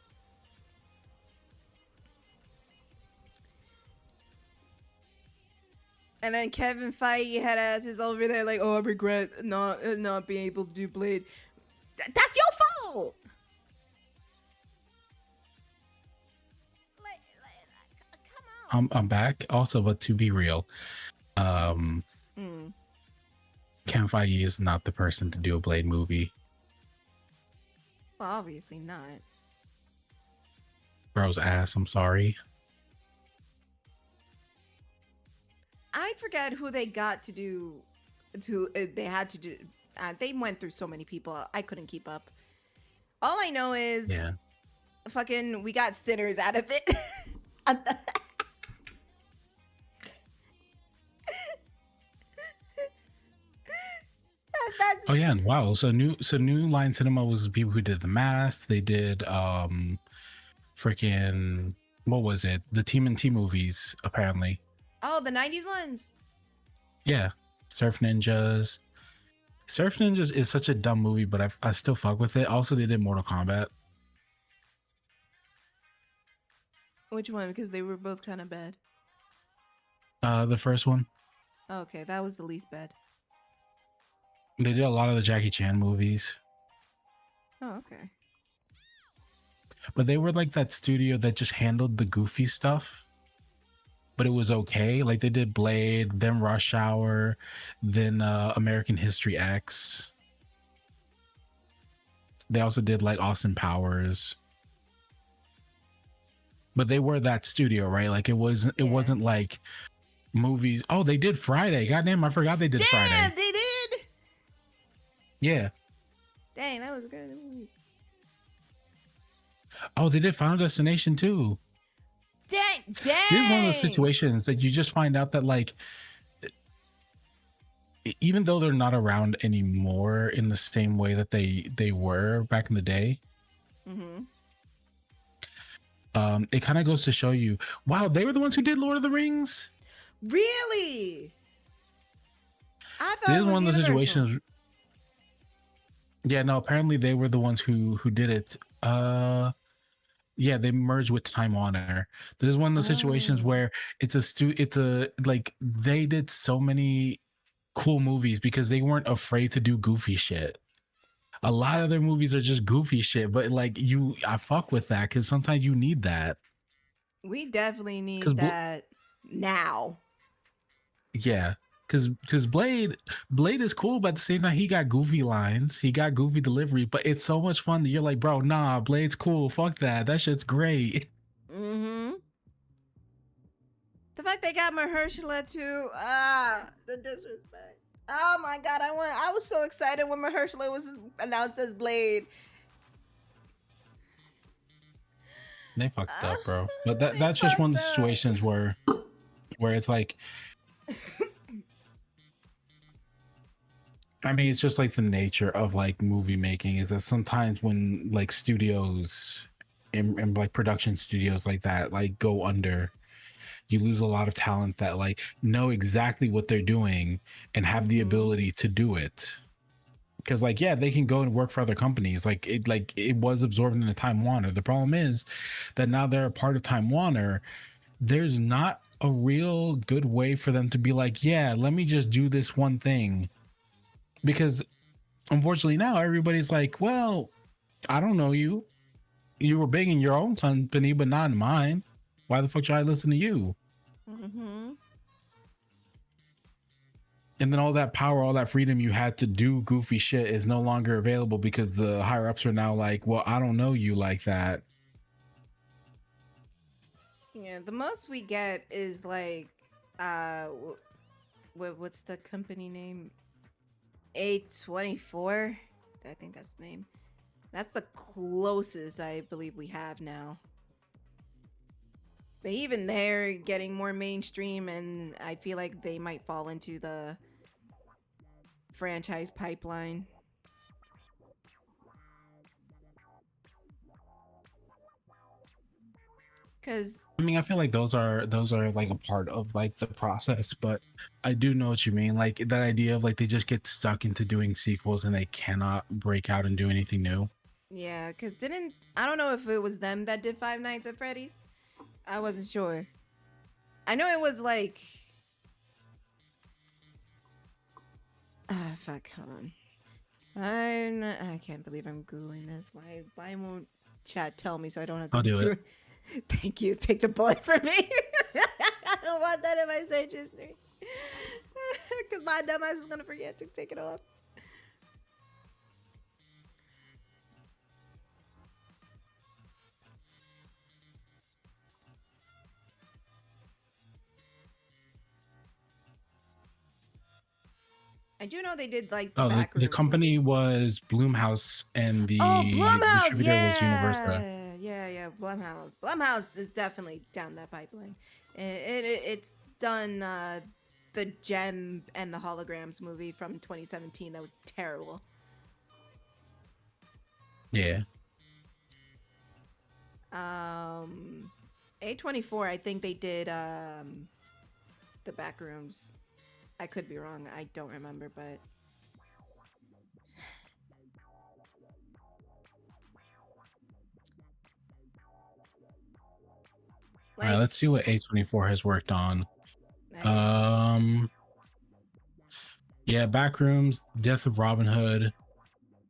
And then Kevin Feige had asses over there like, oh, I regret not being able to do Blade. That's your fault. I'm back also, but to be real, Kevin Feige is not the person to do a Blade movie. Well, obviously not. Bro's ass, I'm sorry. I forget who they got to do. They had to do. They went through so many people. I couldn't keep up. All I know is, fucking, we got Sinners out of it. Oh yeah, and wow. So New Line Cinema was the people who did The Mask. They did freaking, what was it? The TMNT movies, apparently. Oh, the 90s ones. Yeah. Surf Ninjas. Surf Ninjas is such a dumb movie, but I still fuck with it. Also, they did Mortal Kombat. Which one? Because they were both kind of bad. The first one. Okay, that was the least bad. They did a lot of the Jackie Chan movies. Oh, okay. But they were like that studio that just handled the goofy stuff. But it was okay. Like they did Blade, then Rush Hour, then American History X. They also did like Austin Powers. But they were that studio, right? Like it wasn't like movies. Oh, they did Friday. Goddamn, I forgot they did Friday. Damn, they did. Yeah. Dang, that was a good movie. Oh, they did Final Destination too. Dang. This is one of those situations that you just find out that like, even though they're not around anymore in the same way that they were back in the day, it kind of goes to show you, wow, they were the ones who did Lord of the Rings. Really? I thought This it is was one of those Universal. situations. Yeah, no, apparently they were the ones who did it. Yeah, they merged with Time Warner. This is one of the situations where it's like they did so many cool movies because they weren't afraid to do goofy shit. A lot of their movies are just goofy shit, but like I fuck with that because sometimes you need that. We definitely need that now. Yeah. Because Blade is cool, but at the same time, he got goofy lines, he got goofy delivery, but it's so much fun that you're like, bro, nah, Blade's cool. Fuck that. That shit's great. Mm-hmm. The fact they got Mahershala too. The disrespect. Oh my god, I was so excited when Mahershala was announced as Blade. They fucked up, bro. But They that's just one of the fucked up. situations where it's like, I mean, it's just like the nature of like movie making is that sometimes when like studios and like production studios like that like go under, you lose a lot of talent that like know exactly what they're doing and have the ability to do it. Because like, yeah, they can go and work for other companies. Like it was absorbed into Time Warner. The problem is that now they're a part of Time Warner. There's not a real good way for them to be like, yeah, let me just do this one thing. Because unfortunately now everybody's like, well, I don't know you. You were big in your own company, but not in mine. Why the fuck should I listen to you? Mm-hmm. And then all that power, all that freedom you had to do goofy shit is no longer available because the higher ups are now like, well, I don't know you like that. Yeah, the most we get is like, what's the company name? A24. I think that's the name. That's the closest I believe we have now. But even they're getting more mainstream, and I feel like they might fall into the franchise pipeline. Cause I mean, I feel like those are like a part of like the process, but I do know what you mean. Like that idea of like they just get stuck into doing sequels and they cannot break out and do anything new. yeah, cause I don't know if it was them that did Five Nights at Freddy's. I wasn't sure. I know it was like, fuck, hold on. I can't believe I'm Googling this. Why won't chat tell me so I don't have to I'll do it. Thank you. Take the bullet for me. I don't want that in my search history. Because my dumbass is going to forget to take it off. I do know they did like the back the company was Bloomhouse and the Blumhouse, distributor was Universal. Yeah, Blumhouse. Blumhouse is definitely down that pipeline. It's done the Gem and the Holograms movie from 2017 that was terrible. Yeah. A24, I think they did the Backrooms. I could be wrong. I don't remember, but All right, let's see what A24 has worked on. Yeah, Backrooms, Death of Robin Hood,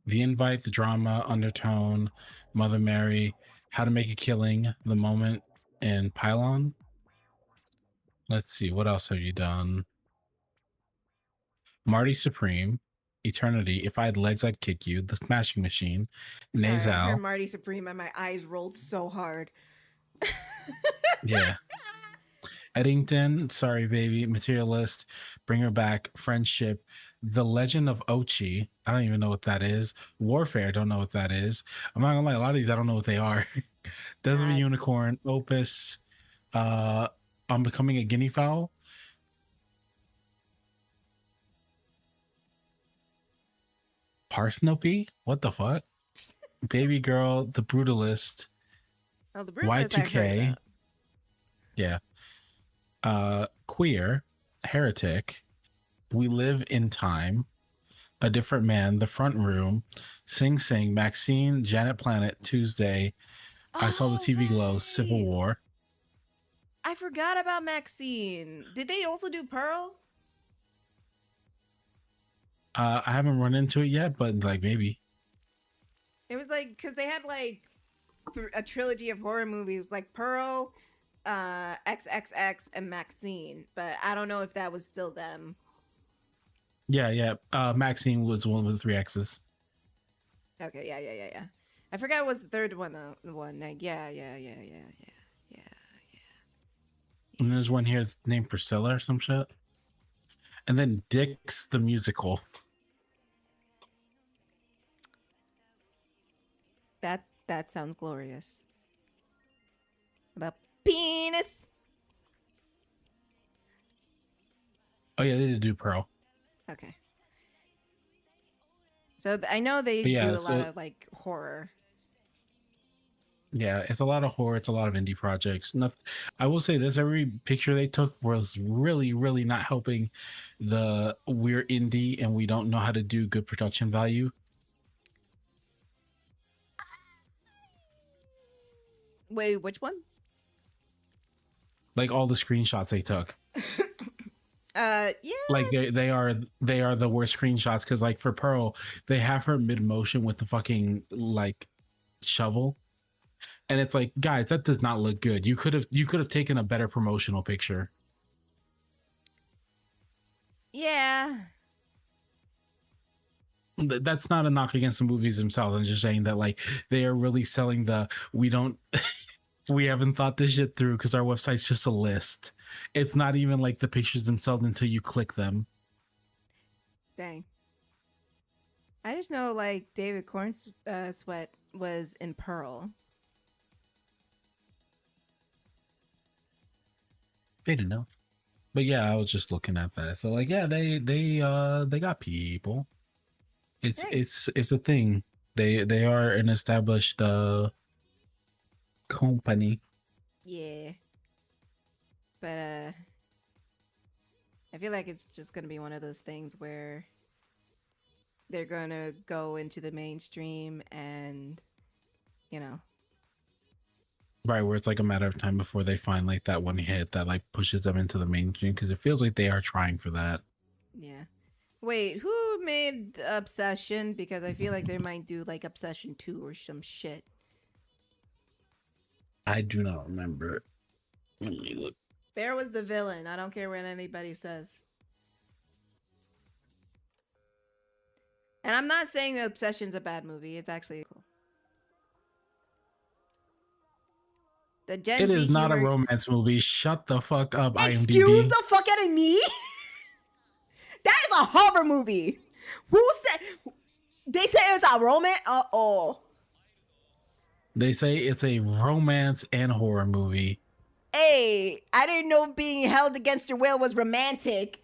The Invite, The Drama, Undertone, Mother Mary, How to Make a Killing, The Moment, and Pylon. Let's see, what else have you done? Marty Supreme, Eternity, If I Had Legs I'd Kick You, The Smashing Machine, Nasal. I heard Marty Supreme and my eyes rolled so hard. Yeah. Eddington, Sorry Baby, Materialist, Bring Her Back, Friendship, The Legend of Ochi. I don't even know what that is. Warfare, don't know what that is. I'm not gonna lie, a lot of these I don't know what they are. Death of a Unicorn, Opus, I'm Becoming a Guinea Fowl. Parsnopy? What the fuck? Baby Girl, The Brutalist. Oh, The Brutalist Y2K. Yeah. Queer, Heretic, We Live in Time, A Different Man, The Front Room, Sing Sing, Maxine, Janet Planet, Tuesday, I Saw the TV Glow, Civil War. I forgot about Maxine. Did they also do Pearl? I haven't run into it yet, but like maybe. It was like, because they had like a trilogy of horror movies, like Pearl, XXX, and Maxine, but I don't know if that was still them. Yeah. Maxine was one with 3 X's. Okay, yeah. I forgot what was the third one though. The one like yeah. And there's one here that's named Priscilla or some shit. And then Dick's the musical. That sounds glorious. About penis. Oh yeah, they did do Pearl. Okay. So I know they But yeah, do a so- lot of like horror. Yeah, it's a lot of horror. It's a lot of indie projects. I will say this: every picture they took was really, really not helping the we're indie and we don't know how to do good production value. Wait, which one? Like all the screenshots they took. Yeah. Like they are the worst screenshots because like for Pearl, they have her mid motion with the fucking like shovel. And it's like, guys, that does not look good. You could have taken a better promotional picture. Yeah. That's not a knock against the movies themselves. I'm just saying that like they are really selling the we haven't thought this shit through because our website's just a list. It's not even like the pictures themselves until you click them. Dang. I just know like David Corn's sweat was in Pearl. They didn't know. But yeah, I was just looking at that. So like, yeah, they got people. It's a thing. They are an established company. Yeah. But I feel like it's just gonna be one of those things where they're gonna go into the mainstream and Right, where it's like a matter of time before they find like that one hit that like pushes them into the mainstream because it feels like they are trying for that. yeah. Wait, who made Obsession? Because I feel like they might do like Obsession 2 or some shit. I do not remember. Let me look. Bear was the villain. I don't care what anybody says. And I'm not saying that Obsession's a bad movie. It's actually cool. The Gen It Z is not a humor- romance movie. Shut the fuck up, Excuse IMDb. the fuck out of me? That is a horror movie. Who said? They say it's a romance? Uh-oh. They say it's a romance and horror movie. Hey, I didn't know being held against your will was romantic.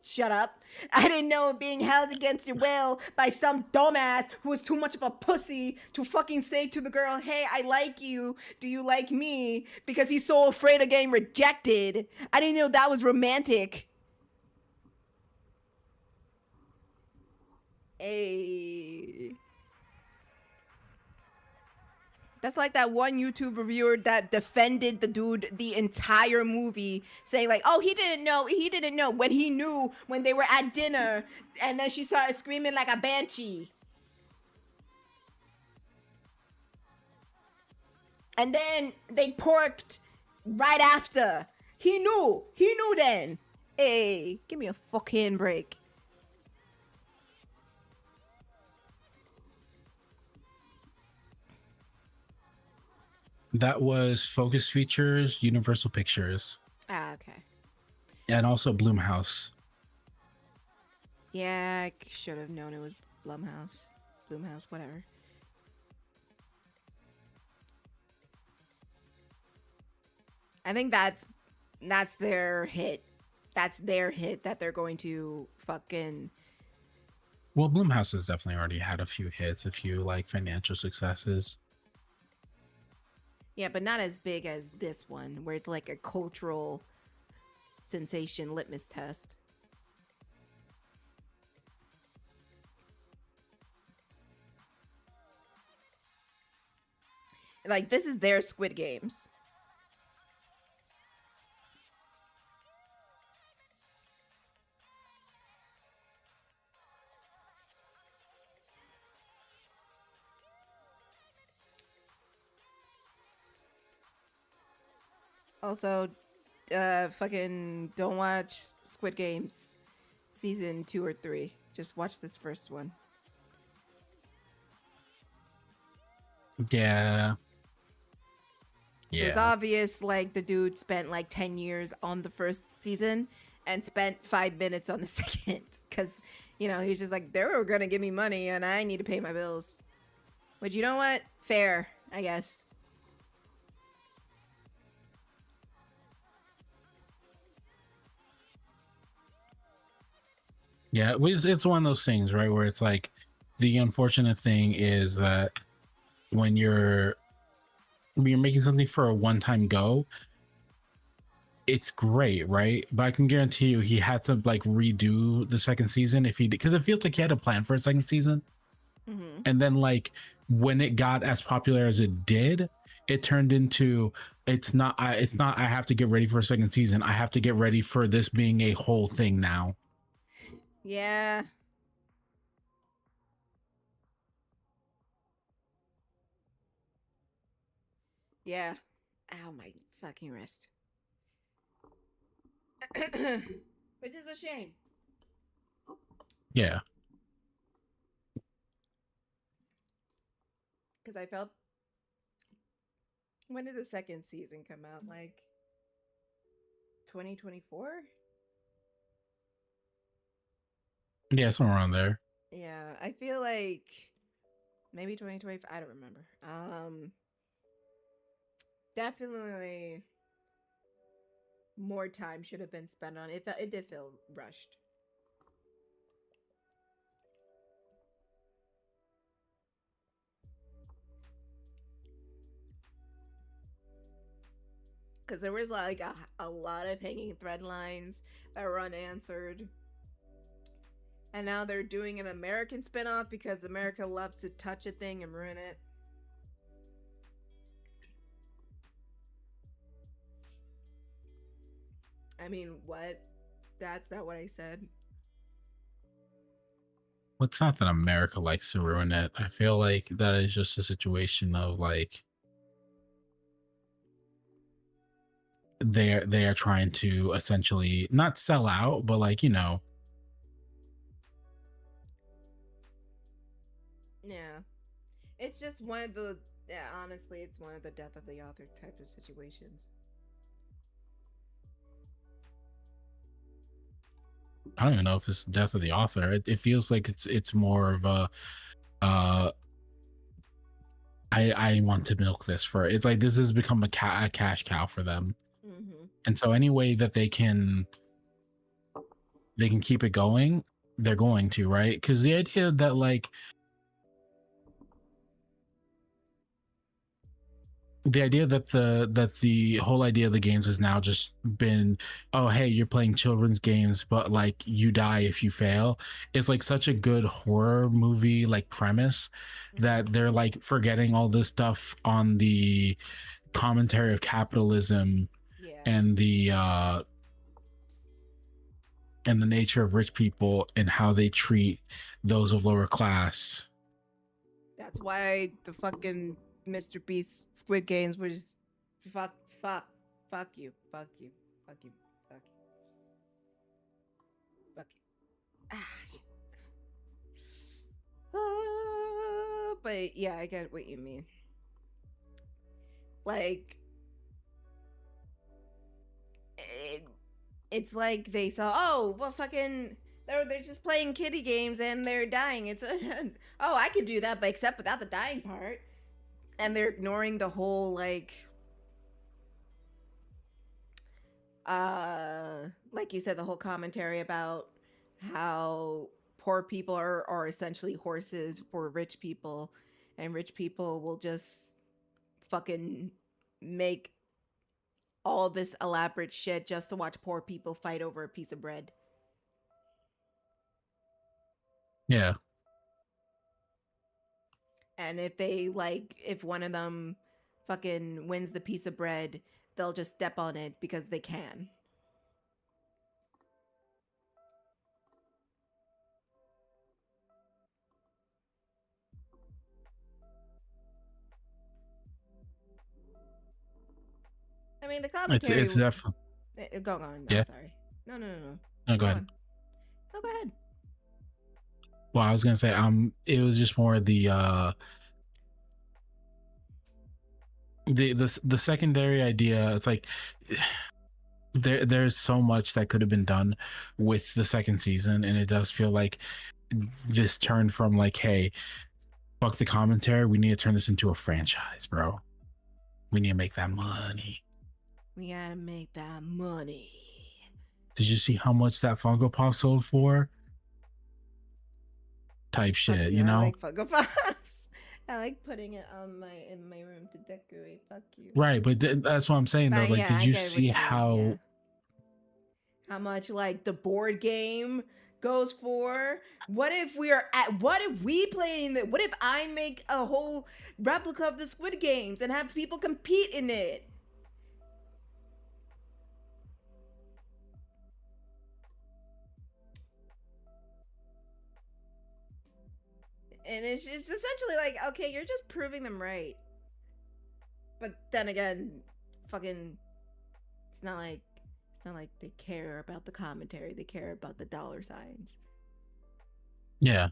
Shut up. I didn't know being held against your will by some dumbass who was too much of a pussy to fucking say to the girl, hey, I like you. Do you like me? Because he's so afraid of getting rejected. I didn't know that was romantic. Hey. That's like that one YouTube reviewer that defended the dude the entire movie, saying like, oh, he didn't know when he knew when they were at dinner, and then she started screaming like a banshee. And then they porked right after. He knew then. Hey, give me a fucking break. That was Focus Features, Universal Pictures, Ah, okay. and also Blumhouse. Yeah, I should have known it was Blumhouse, whatever. I think that's their hit. That's their hit that they're going to fucking. Well, Blumhouse has definitely already had a few hits, a few like financial successes. Yeah, but not as big as this one, where it's like a cultural sensation litmus test. Like, this is their Squid Games. Also, fucking don't watch Squid Games. season 2 or 3. Just watch this first one. Yeah. It was obvious, like, the dude spent like 10 years on the first season and spent 5 minutes on the second. Because, you know, he's just like, they were going to give me money and I need to pay my bills. But you know what? Fair, I guess. Yeah, it's one of those things, right? Where it's like, the unfortunate thing is that when you're making something for a one-time go, it's great, right? But I can guarantee you he had to like redo the second season if he did, because it feels like he had a plan for a second season. And then like when it got as popular as it did, it turned into it's not I have to get ready for a second season. I have to get ready for this being a whole thing now. Yeah. Yeah. Ow, my fucking wrist. Which is a shame. Yeah. Because I felt. When did the second season come out? Like 2024? Yeah, somewhere around there. Yeah, I feel like maybe 2025. I don't remember. Definitely more time should have been spent on it. It did feel rushed. Because there was like a lot of hanging thread lines that were unanswered. And now they're doing an American spinoff because America loves to touch a thing and ruin it. I mean, what? That's not what I said. Well, it's not that America likes to ruin it. I feel like that is just a situation of like they are trying to essentially not sell out, but like, you know. Yeah. It's just one of the, yeah, honestly, it's one of the death of the author type of situations. I don't even know if it's the death of the author. It feels like it's more of a I want to milk this for it's like this has become a cash cow for them. And so any way that they can keep it going, they're going to, right? Because the idea that like the whole idea of the games has now just been, oh hey, you're playing children's games, but like you die if you fail. It's like such a good horror movie like premise that they're like forgetting all this stuff on the commentary of capitalism and the nature of rich people and how they treat those of lower class. That's why the fucking Mr. Beast Squid Games was fuck you, fuck you, fuck you, fuck you, fuck you, fuck you. But yeah, I get what you mean. Like, it's like they saw, oh, well, fucking, they're just playing kiddie games and they're dying. It's oh, I could do that, but except without the dying part. And they're ignoring the whole like you said, the whole commentary about how poor people are essentially horses for rich people, and rich people will just fucking make all this elaborate shit just to watch poor people fight over a piece of bread. Yeah. And if one of them fucking wins the piece of bread, they'll just step on it because they can. I mean, the commentary. It's definitely. Go on. Yeah. Sorry. No. No, go ahead. No, go ahead. Well, I was gonna say, it was just more the secondary idea. It's like there's so much that could have been done with the second season, and it does feel like this turned from like, hey, fuck the commentary, we need to turn this into a franchise, bro. We need to make that money. We gotta make that money. Did you see how much that Funko Pop sold for? Type shit, you know? I like Funko Pops. I like putting it on in my room to decorate. Fuck you. Right, but that's what I'm saying though. But Like, yeah, did I you get what see you mean, how? yeah. How much like the board game goes for? What if we play what if I make a whole replica of the Squid Games and have people compete in it? And it's just essentially like, okay, you're just proving them right. But then again, fucking, it's not like they care about the commentary. They care about the dollar signs. Yeah.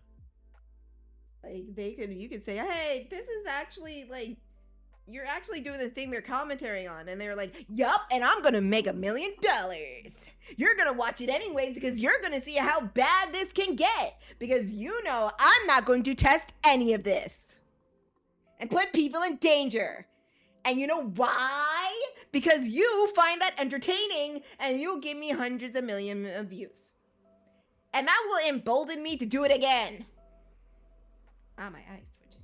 Like you could say, hey, this is actually like, you're actually doing the thing they're commentating on, and they're like, yup, and I'm gonna make $1 million. You're gonna watch it anyways because you're gonna see how bad this can get, because you know I'm not going to test any of this and put people in danger. And you know why? Because you find that entertaining and you'll give me hundreds of millions of views. And that will embolden me to do it again. Ah, my eyes twitching.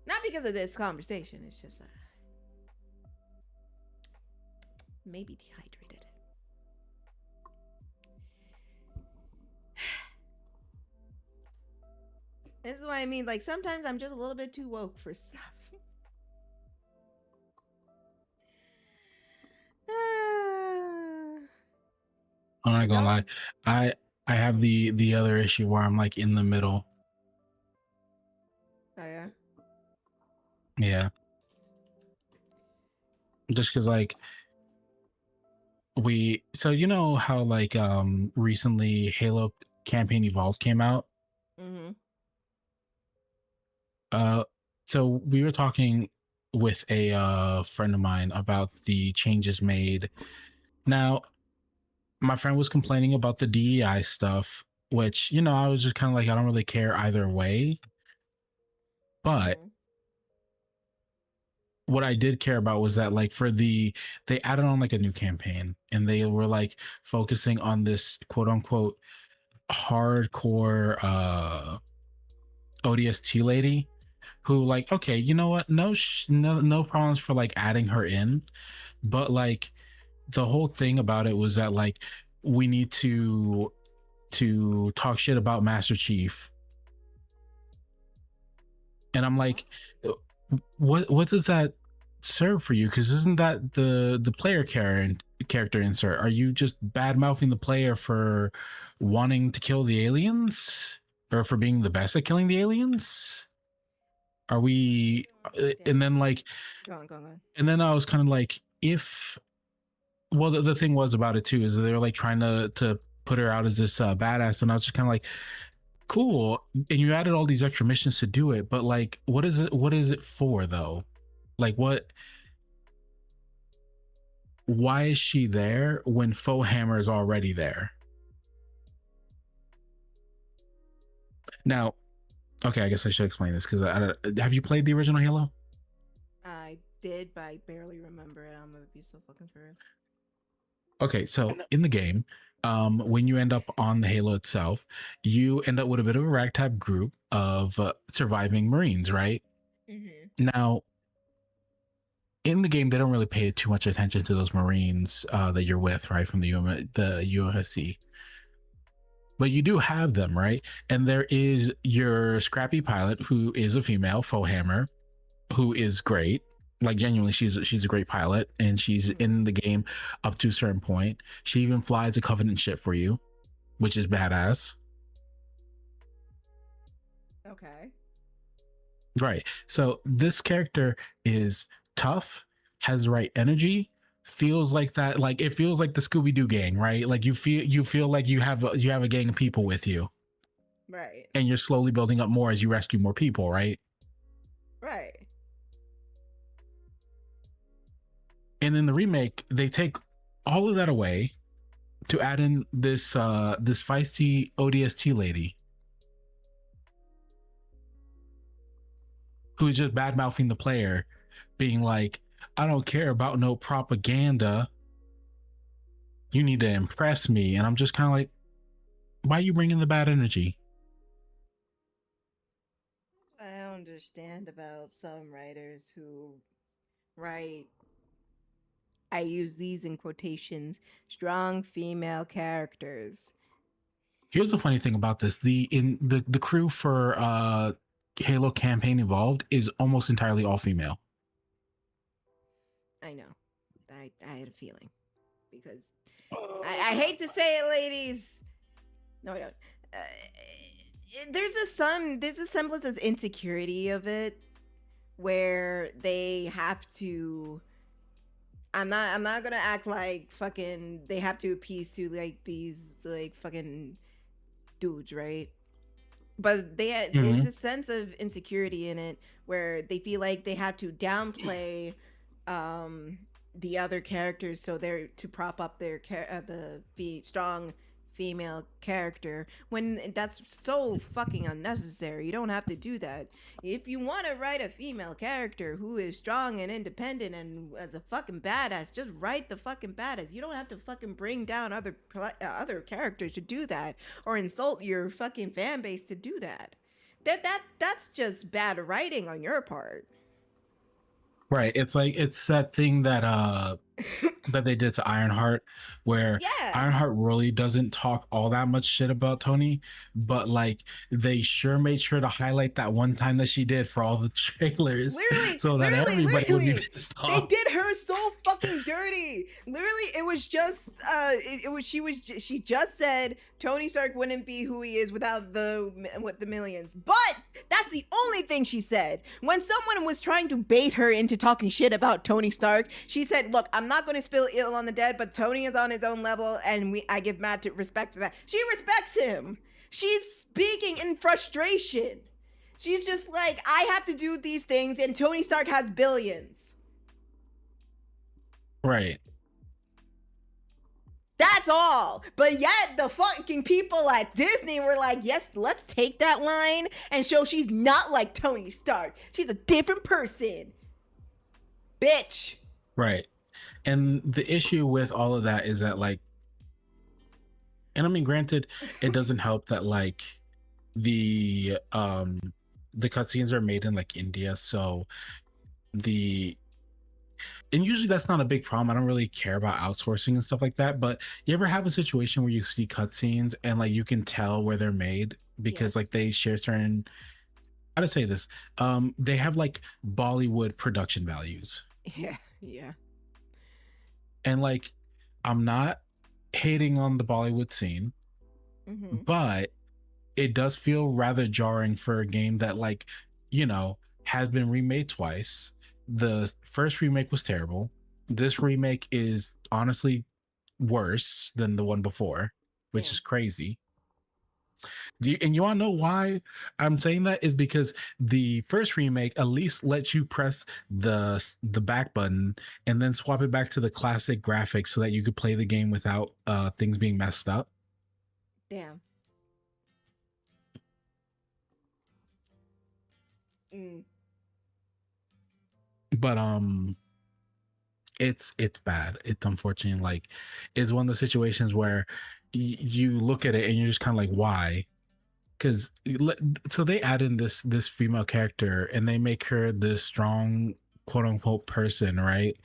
Not because of this conversation, it's just maybe dehydrated. This is what I mean. Like, sometimes I'm just a little bit too woke for stuff. I'm not gonna lie. I have the other issue where I'm like in the middle. Oh yeah. Yeah. Just because like so you know how like recently Halo Campaign Evolved came out. Mm-hmm. So we were talking with a friend of mine about the changes made. Now, my friend was complaining about the DEI stuff, which, you know, I was just kind of like, I don't really care either way. But what I did care about was that like they added on like a new campaign, and they were like focusing on this quote unquote hardcore ODST lady who, like, okay, you know what, no problems for like adding her in, but like the whole thing about it was that like we need to talk shit about Master Chief, and I'm like, what does that serve for you? Because isn't that the player character insert? Are you just bad mouthing the player for wanting to kill the aliens, or for being the best at killing the aliens? Are we? And then like, Go on. and then I was kind of like, well, the thing was about it too is they were like trying to put her out as this badass, and I was just kind of like, cool, and you added all these extra missions to do it, but like, what is it for though? Like, why is she there when Foehammer is already there? Now, okay, I guess I should explain this, because have you played the original Halo? I did, but I barely remember it. I'm gonna be so fucking true. Okay, so in the game, when you end up on the Halo itself, you end up with a bit of a ragtag group of surviving Marines, right? Mm-hmm. Now, in the game, they don't really pay too much attention to those Marines that you're with, right, from the USC. But you do have them, right? And there is your scrappy pilot, who is a female, Foehammer, who is great. Like, genuinely, she's a great pilot, and she's in the game up to a certain point. She even flies a Covenant ship for you, which is badass. Okay. Right. So this character is tough, has the right energy, feels like that. Like it feels like the Scooby-Doo gang, right? Like you feel like you have a gang of people with you, Right. and you're slowly building up more as you rescue more people, right? Right. And in the remake, they take all of that away to add in this this feisty ODST lady who's just bad mouthing the player, being like, I don't care about no propaganda. You need to impress me. And I'm just kind of like, why are you bringing the bad energy? I don't understand about some writers who write, I use these in quotations, strong female characters. Here's the funny thing about this: the crew for Halo Campaign Evolved is almost entirely all female. I know. I had a feeling because I hate to say it, ladies. No, I don't. There's a semblance of insecurity of it where they have to. I'm not gonna act like fucking they have to appease to like these like fucking dudes, right? But there's a sense of insecurity in it where they feel like they have to downplay the other characters so they're to prop up their the strong female character, when that's so fucking unnecessary. You don't have to do that. If you want to write a female character who is strong and independent and as a fucking badass, just write the fucking badass. You don't have to fucking bring down other characters to do that, or insult your fucking fan base to do that. That's just bad writing on your part. Right. It's like it's that thing that that they did to Ironheart, where Ironheart really doesn't talk all that much shit about Tony, but like they sure made sure to highlight that one time that she did for all the trailers, so that everybody would be pissed off. They did her so fucking dirty. Literally, it was just she just said Tony Stark wouldn't be who he is without the millions. But that's the only thing she said. When someone was trying to bait her into talking shit about Tony Stark, she said, "Look, I'm not going to spill ill on the dead, but Tony is on his own level, and I give Matt respect for that." She respects him. She's speaking in frustration. She's just like, I have to do these things, and Tony Stark has billions. Right. That's all. But yet the fucking people at Disney were like, yes, let's take that line and show she's not like Tony Stark. She's a different person. Bitch. Right. And the issue with all of that is that, like, and I mean, granted, it doesn't help that like the cutscenes are made in like India, so and usually that's not a big problem. I don't really care about outsourcing and stuff like that. But you ever have a situation where you see cutscenes and like you can tell where they're made because like they share certain, how to say this, they have like Bollywood production values. Yeah. And like, I'm not hating on the Bollywood scene, but it does feel rather jarring for a game that, like, you know, has been remade twice. The first remake was terrible. This remake is honestly worse than the one before, which is crazy. And you want to know why I'm saying that is because the first remake at least lets you press the back button and then swap it back to the classic graphics so that you could play the game without things being messed up. Damn. But it's bad. It's unfortunate. Like, it's one of the situations where you look at it and you're just kind of like, why? Because so they add in this female character and they make her this strong quote unquote person, right?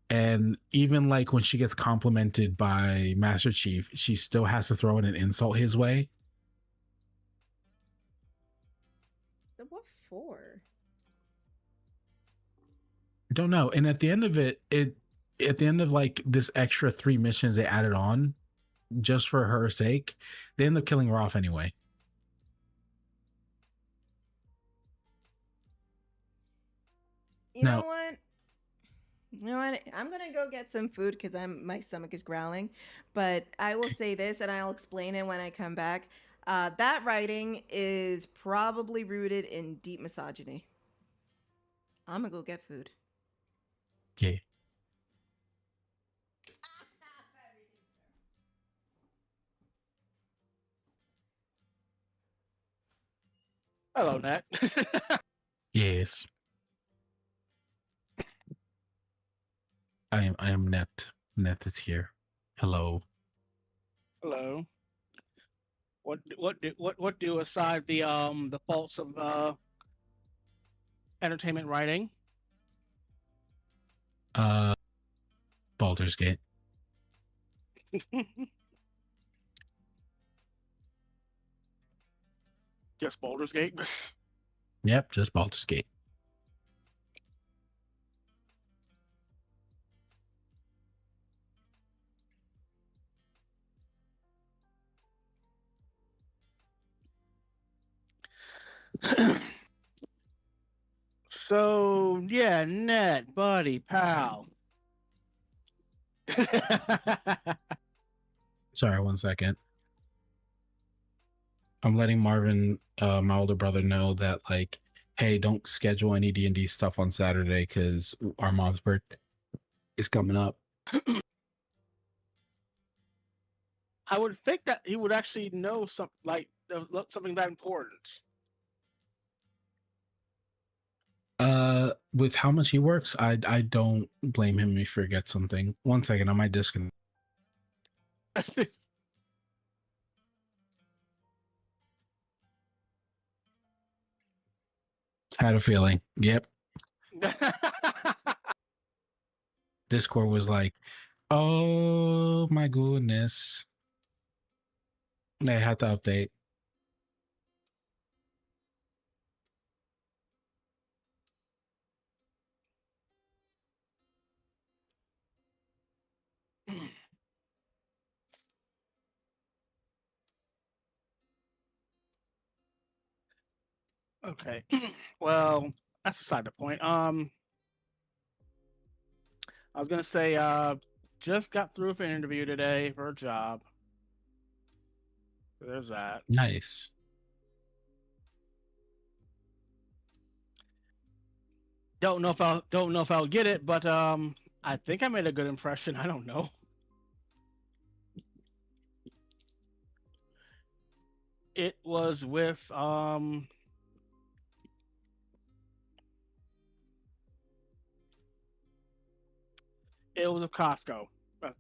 And even like when she gets complimented by Master Chief, she still has to throw in an insult his way. What for? I don't know. And at the end of it, at the end of like this extra 3 missions they added on just for her sake, they end up killing her off anyway. You know what? You know what? I'm gonna go get some food because my stomach is growling. But I will say this, and I'll explain it when I come back. That writing is probably rooted in deep misogyny. I'm gonna go get food. Okay. Hello, Nat. Yes. I am Net. Net is here. Hello. Hello. What do aside the faults of entertainment writing? Baldur's Gate. Just Baldur's Gate. Yep, just Baldur's Gate. So yeah, Nat, buddy, pal. Sorry, 1 second. I'm letting Marvin, my older brother, know that, like, hey, don't schedule any D&D stuff on Saturday because our mom's birthday is coming up. I would think that he would actually know something that important. With how much he works, I don't blame him if he forgets something. 1 second, I might disconnect. Had a feeling. Yep. Discord was like, oh my goodness. They had to update. Okay. Well, that's beside the point. I was gonna say, just got through with an interview today for a job. So there's that. Nice. Don't know if I'll get it, but I think I made a good impression. I don't know. It was with it was with Costco. I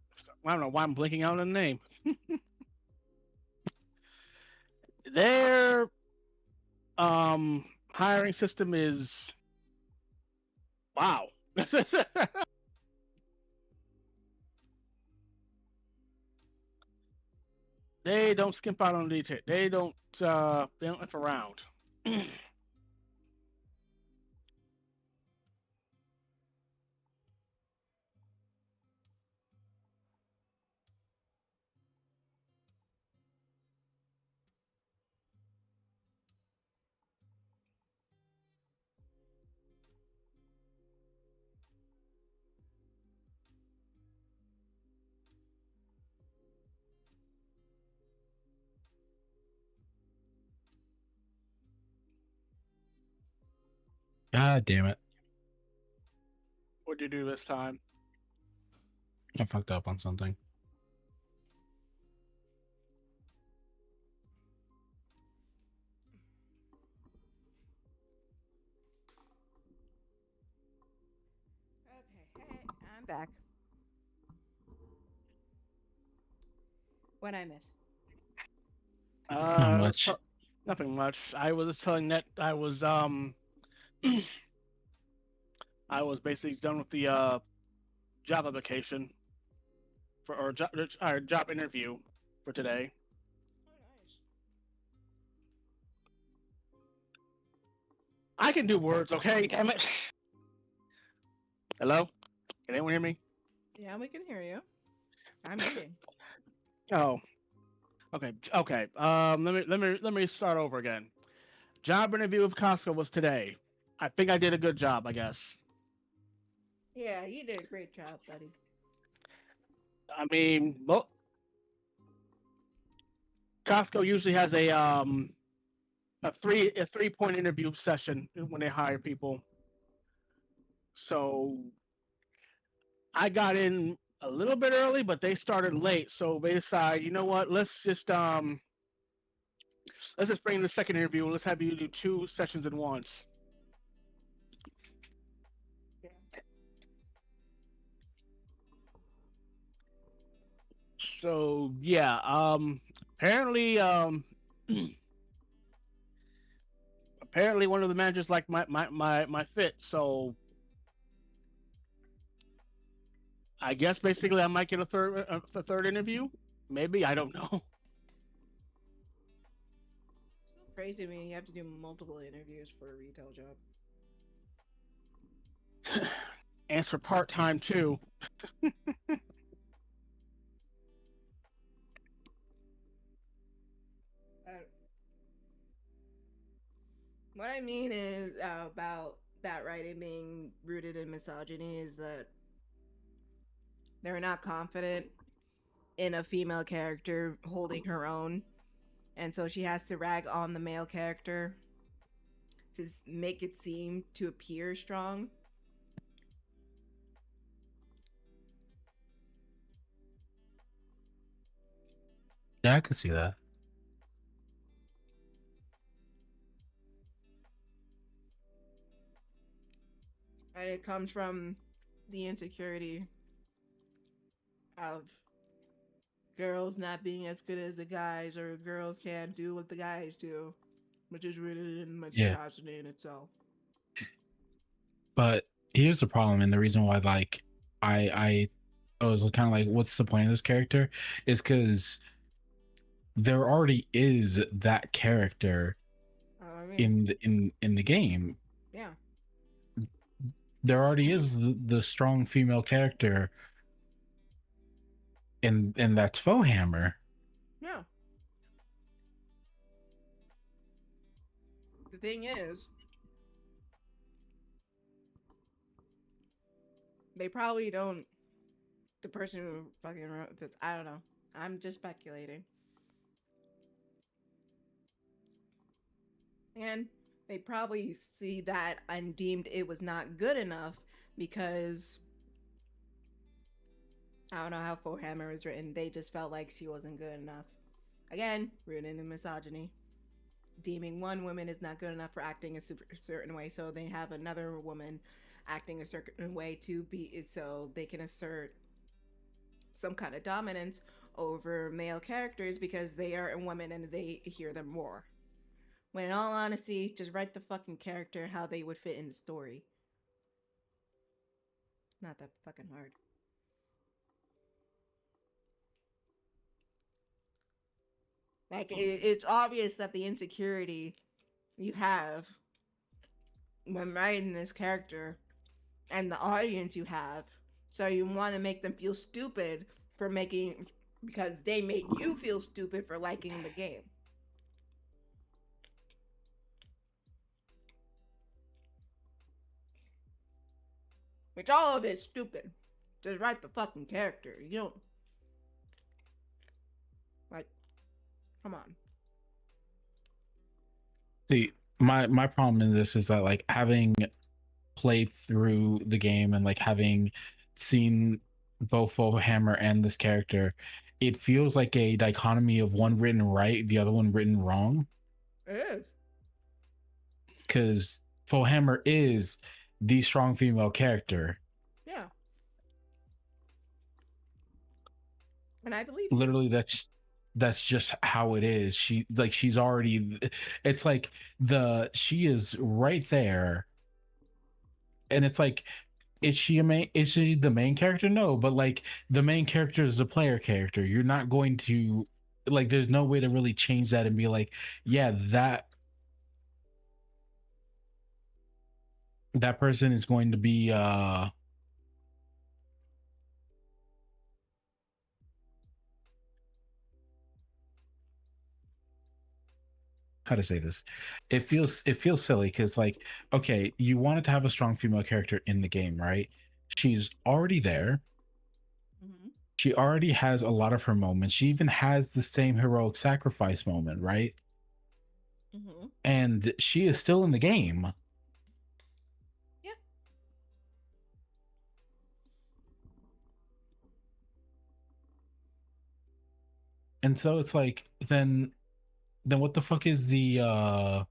don't know why I'm blinking out on the name. Their hiring system is wow. They don't skimp out on detail. They don't F around. God damn it. What'd you do this time? I fucked up on something. Okay, hey, I'm back. What I miss? Not much. Nothing much. I was telling Net I was I was basically done with the job application for or job interview for today. Oh, nice. I can do words, okay? Damn it. Hello? Can anyone hear me? Yeah, we can hear you. I'm eating. Oh. Okay. Okay. Let me start over again. Job interview with Costco was today. I think I did a good job, I guess. Yeah, you did a great job, buddy. I mean, Costco usually has a 3 point interview session when they hire people. So I got in a little bit early, but they started late. So they decided, you know what? Let's just bring in the second interview and let's have you do 2 sessions at once. Yeah. So yeah, apparently apparently one of the managers liked my fit. So I guess basically I might get a third interview. Maybe, I don't know. It's so crazy to me. You have to do multiple interviews for a retail job. And for part time too. Uh, what I mean is about that writing being rooted in misogyny is that they're not confident in a female character holding her own, and so she has to rag on the male character to make it seem to appear strong. Yeah, I could see that. And it comes from the insecurity of girls not being as good as the guys, or girls can't do what the guys do, which is rooted in Yeah. misogyny in itself. But here's the problem, and the reason why, like, I was kind of like, what's the point of this character? Is because there already is that character I mean, in the game. yeah. There already is the strong female character, and that's Fohammer. Yeah. The thing is, they probably don't. The person who fucking wrote this, I don't know. I'm just speculating. And they probably see that and deemed it was not good enough because I don't know how Forehammer was written. They just felt like she wasn't good enough. Again, rooted in misogyny. Deeming one woman is not good enough for acting a certain way, so they have another woman acting a certain way to be so they can assert some kind of dominance over male characters because they are women and they hear them more. When in all honesty, just write the fucking character how they would fit in the story. Not that fucking hard. Like it's obvious that the insecurity you have when writing this character and the audience you have, so you want to make them feel stupid for making because they made you feel stupid for liking the game. Which all of it's stupid. Just write the fucking character. You don't like. Come on. See, my problem in this is that, like, having played through the game and like having seen both Hammer and this character, it feels like a dichotomy of one written right, the other one written wrong. It is. Because Hammer is the strong female character. Yeah. And I believe literally that's just how it is. She's already, it's like she is right there, and it's like, is she the main character? No, but like the main character is a player character. You're not going to, like, there's no way to really change that and be like, yeah, that person is going to be how to say this. It feels silly because, like, okay, you wanted to have a strong female character in the game, right? she's already there. Mm-hmm. She already has a lot of her moments. She even has the same heroic sacrifice moment, right? Mm-hmm. And she is still in the game. Yeah. And so it's like, then what the fuck is the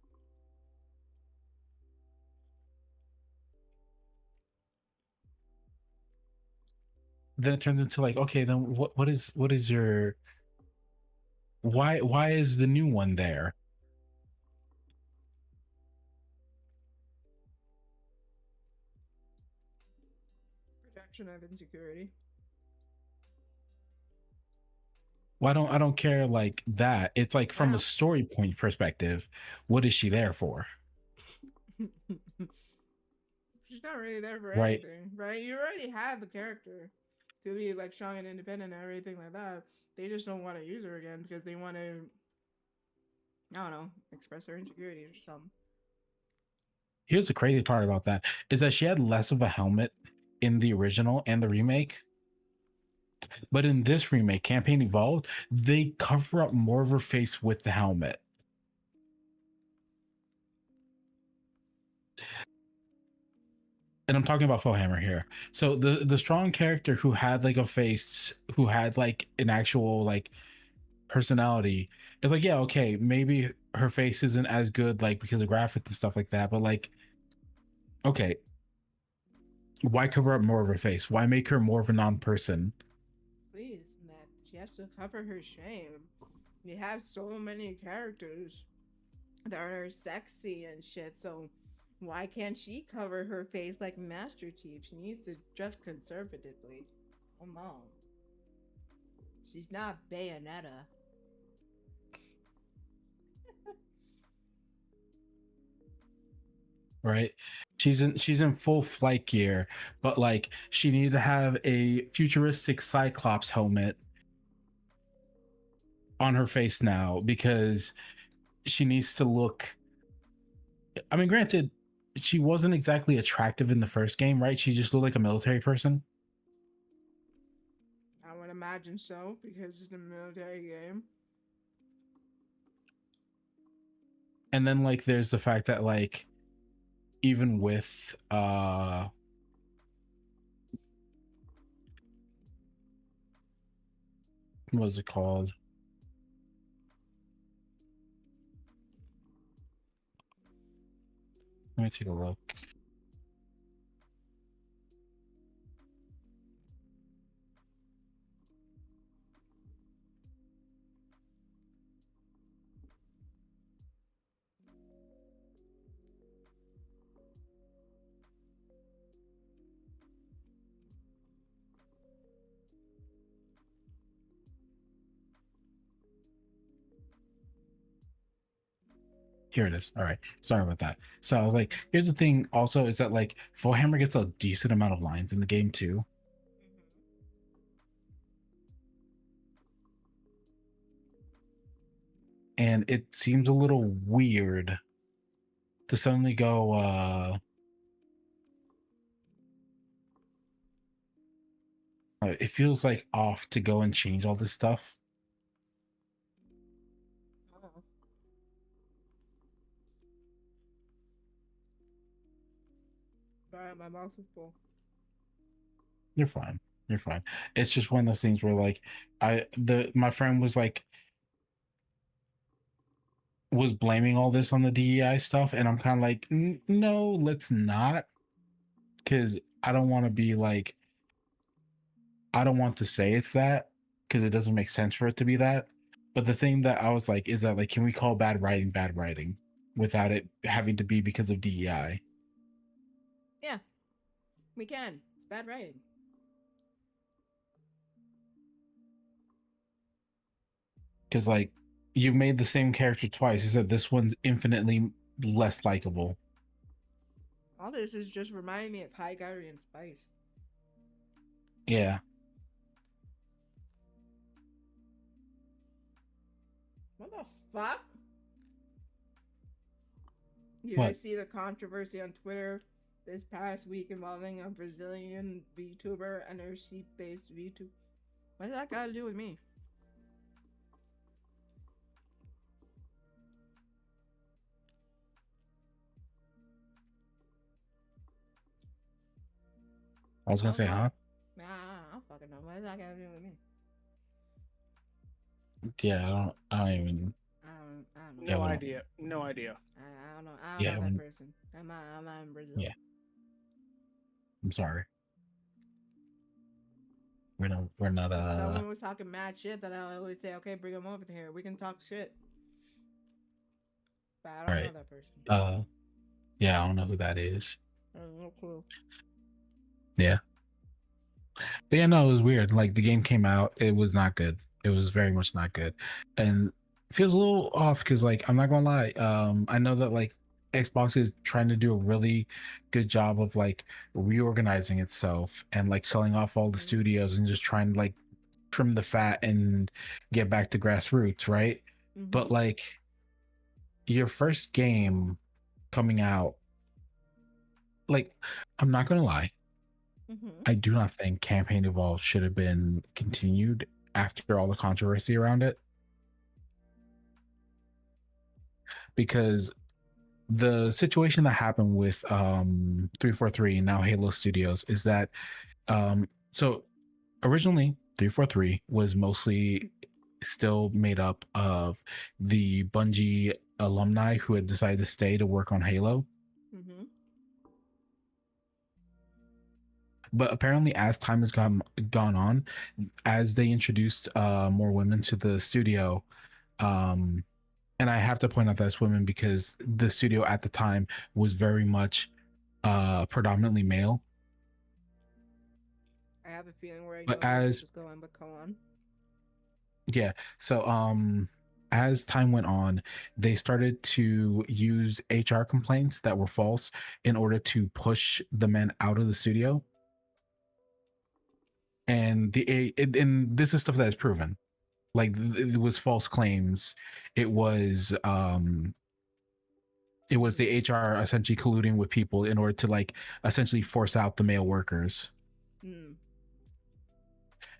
then it turns into like, okay, then what is your, why is the new one there? Protection of insecurity. Well, I don't care like that. It's like from a story point perspective, what is she there for? She's not really there for Right. anything, right? You already have the character to be like strong and independent and everything like that. They just don't want to use her again because they want to, I don't know, express their insecurities or something. Here's the crazy part about that is that she had less of a helmet in the original and the remake. But in this remake, Campaign Evolved, they cover up more of her face with the helmet. And I'm talking about Fohammer here. So the strong character who had like a face, who had like an actual like personality, is like, yeah, okay, maybe her face isn't as good like because of graphics and stuff like that, but like, okay, why cover up more of her face? Why make her more of a non-person? Please, Matt. She has to cover her shame. We have so many characters that are sexy and shit, so why can't she cover her face like Master Chief? She needs to dress conservatively. Come on. She's not Bayonetta. Right, she's in full flight gear, but like she needed to have a futuristic Cyclops helmet on her face now because she needs to look, I mean, granted, she wasn't exactly attractive in the first game, right? She just looked like a military person. I would imagine so, because it's a military game. And then like there's the fact that like even with what was it called? Let me take a look. Here it is. All right. Sorry about that. So I was like, here's the thing also is that like Fohammer gets a decent amount of lines in the game too. And it seems a little weird to suddenly go it feels like off to go and change all this stuff. Sorry, my mouth is full. You're fine. You're fine. It's just one of those things where like my friend was like was blaming all this on the DEI stuff, and I'm kind of like, no, let's not, because I don't want to be like, I don't want to say it's that because it doesn't make sense for it to be that. But the thing that I was like is that like, can we call bad writing without it having to be because of DEI? Yeah, we can. It's bad writing. Because like you've made the same character twice. You said this one's infinitely less likable. All this is just reminding me of High Gary and Spice. Yeah. What the fuck? You What? guys see the controversy on Twitter this past week involving a Brazilian VTuber and her sheep-based VTuber. What's that got to do with me? I was gonna say, huh? Nah, I don't fucking know. What does that got to do with me? Yeah, I don't even. I don't know. Yeah, No we don't- idea. No idea. I don't know. I don't Yeah, know that when- person. I'm not in Brazil. Yeah. I'm sorry. We're not Someone was talking mad shit that I always say, okay, bring him over here. We can talk shit. But I don't know Right. that person. Yeah, I don't know who that is. I have no clue. Yeah. But yeah, no, it was weird. Like the game came out, it was not good. It was very much not good. And it feels a little off because like I'm not gonna lie. I know that like Xbox is trying to do a really good job of like reorganizing itself and like selling off all the studios and just trying to like trim the fat and get back to grassroots, right? But like your first game coming out, like I'm not gonna lie, I do not think Campaign Evolved should have been continued after all the controversy around it, because the situation that happened with 343 and now Halo Studios is that so originally 343 was mostly still made up of the Bungie alumni who had decided to stay to work on Halo. But apparently as time has gone on, as they introduced more women to the studio, and I have to point out that's women because the studio at the time was very much predominantly male. I have a feeling where I know But where as- this is going, but come on. Yeah. So as time went on, they started to use HR complaints that were false in order to push the men out of the studio. And and this is stuff that is proven. Like it was false claims. It was the HR essentially colluding with people in order to like essentially force out the male workers.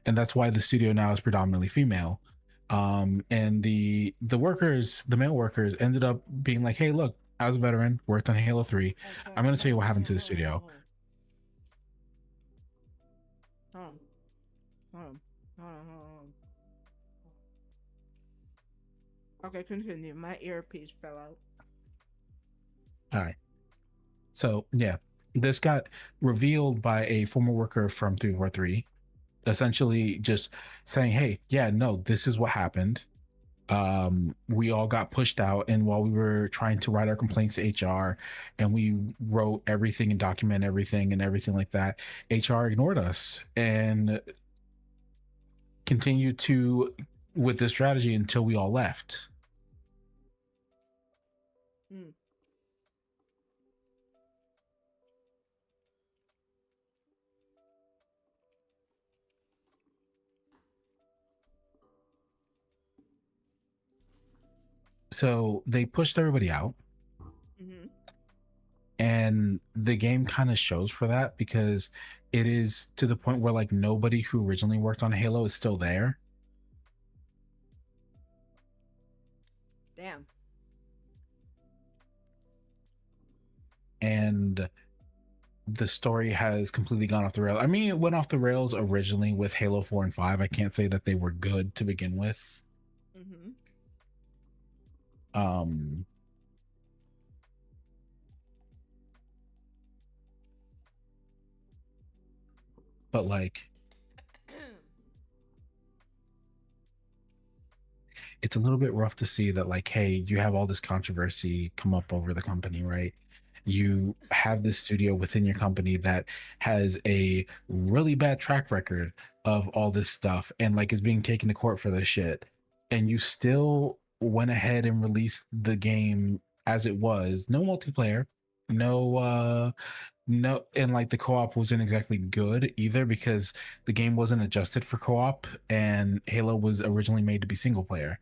And that's why the studio now is predominantly female. And the workers, the male workers, ended up being like, hey, look, I was a veteran, worked on Halo 3. I'm going to tell you what happened to the studio. Hold on. Okay, continue. My earpiece fell out. All right. So, yeah, this got revealed by a former worker from 343, essentially just saying, hey, yeah, no, this is what happened. We all got pushed out, and while we were trying to write our complaints to HR and we wrote everything and document everything and everything like that, HR ignored us and continued to with this strategy until we all left. So they pushed everybody out. And the game kind of shows for that because it is to the point where like nobody who originally worked on Halo is still there. Damn. And the story has completely gone off the rails. I mean, it went off the rails originally with Halo 4 and 5. I can't say that they were good to begin with. But like it's a little bit rough to see that like, hey, you have all this controversy come up over the company, right? You have this studio within your company that has a really bad track record of all this stuff and like is being taken to court for this shit, and you still went ahead and released the game as it was. No multiplayer, no, and like the co-op wasn't exactly good either because the game wasn't adjusted for co-op, and Halo was originally made to be single player,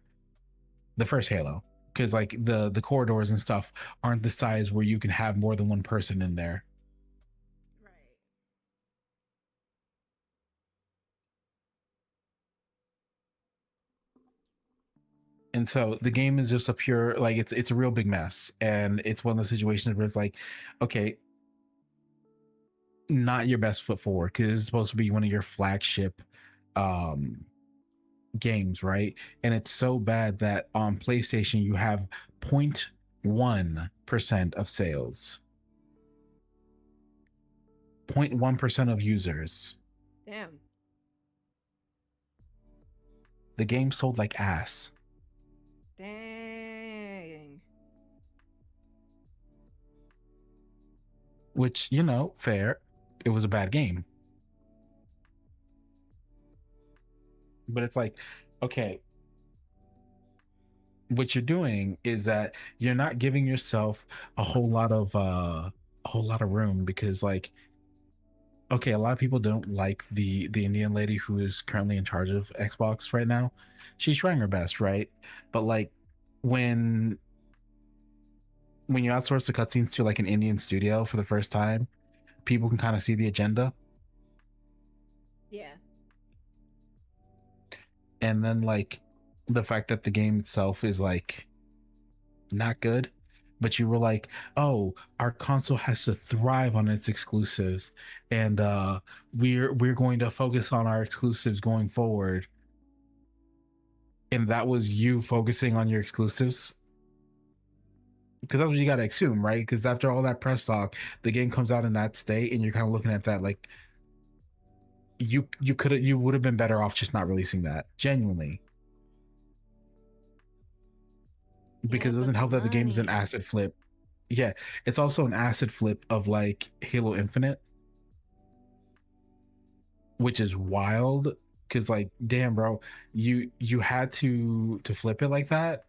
the first Halo, because like the corridors and stuff aren't the size where you can have more than one person in there. And so the game is just a pure, like, it's a real big mess, and it's one of those situations where it's like, okay, not your best foot forward, because it's supposed to be one of your flagship um games, right? And it's so bad that on PlayStation you have 0.1% of sales, 0.1% of users. Damn. The game sold like ass. Dang. Which, fair. It was a bad game. But it's like, okay, what you're doing is that you're not giving yourself a whole lot of room, because, like, okay, a lot of people don't like the Indian lady who is currently in charge of Xbox right now. She's trying her best, right? But like when you outsource the cutscenes to like an Indian studio for the first time, people can kind of see the agenda. Yeah. And then like the fact that the game itself is like not good, but you were like, oh, our console has to thrive on its exclusives, and we're going to focus on our exclusives going forward. And that was you focusing on your exclusives, because that's what you got to assume, right? Because after all that press talk, the game comes out in that state, and you're kind of looking at that like you would have been better off just not releasing that, genuinely. Because it doesn't help that the game is an asset flip. Yeah, it's also an asset flip of like Halo Infinite, which is wild. Because like, damn, bro, you had to flip it like that.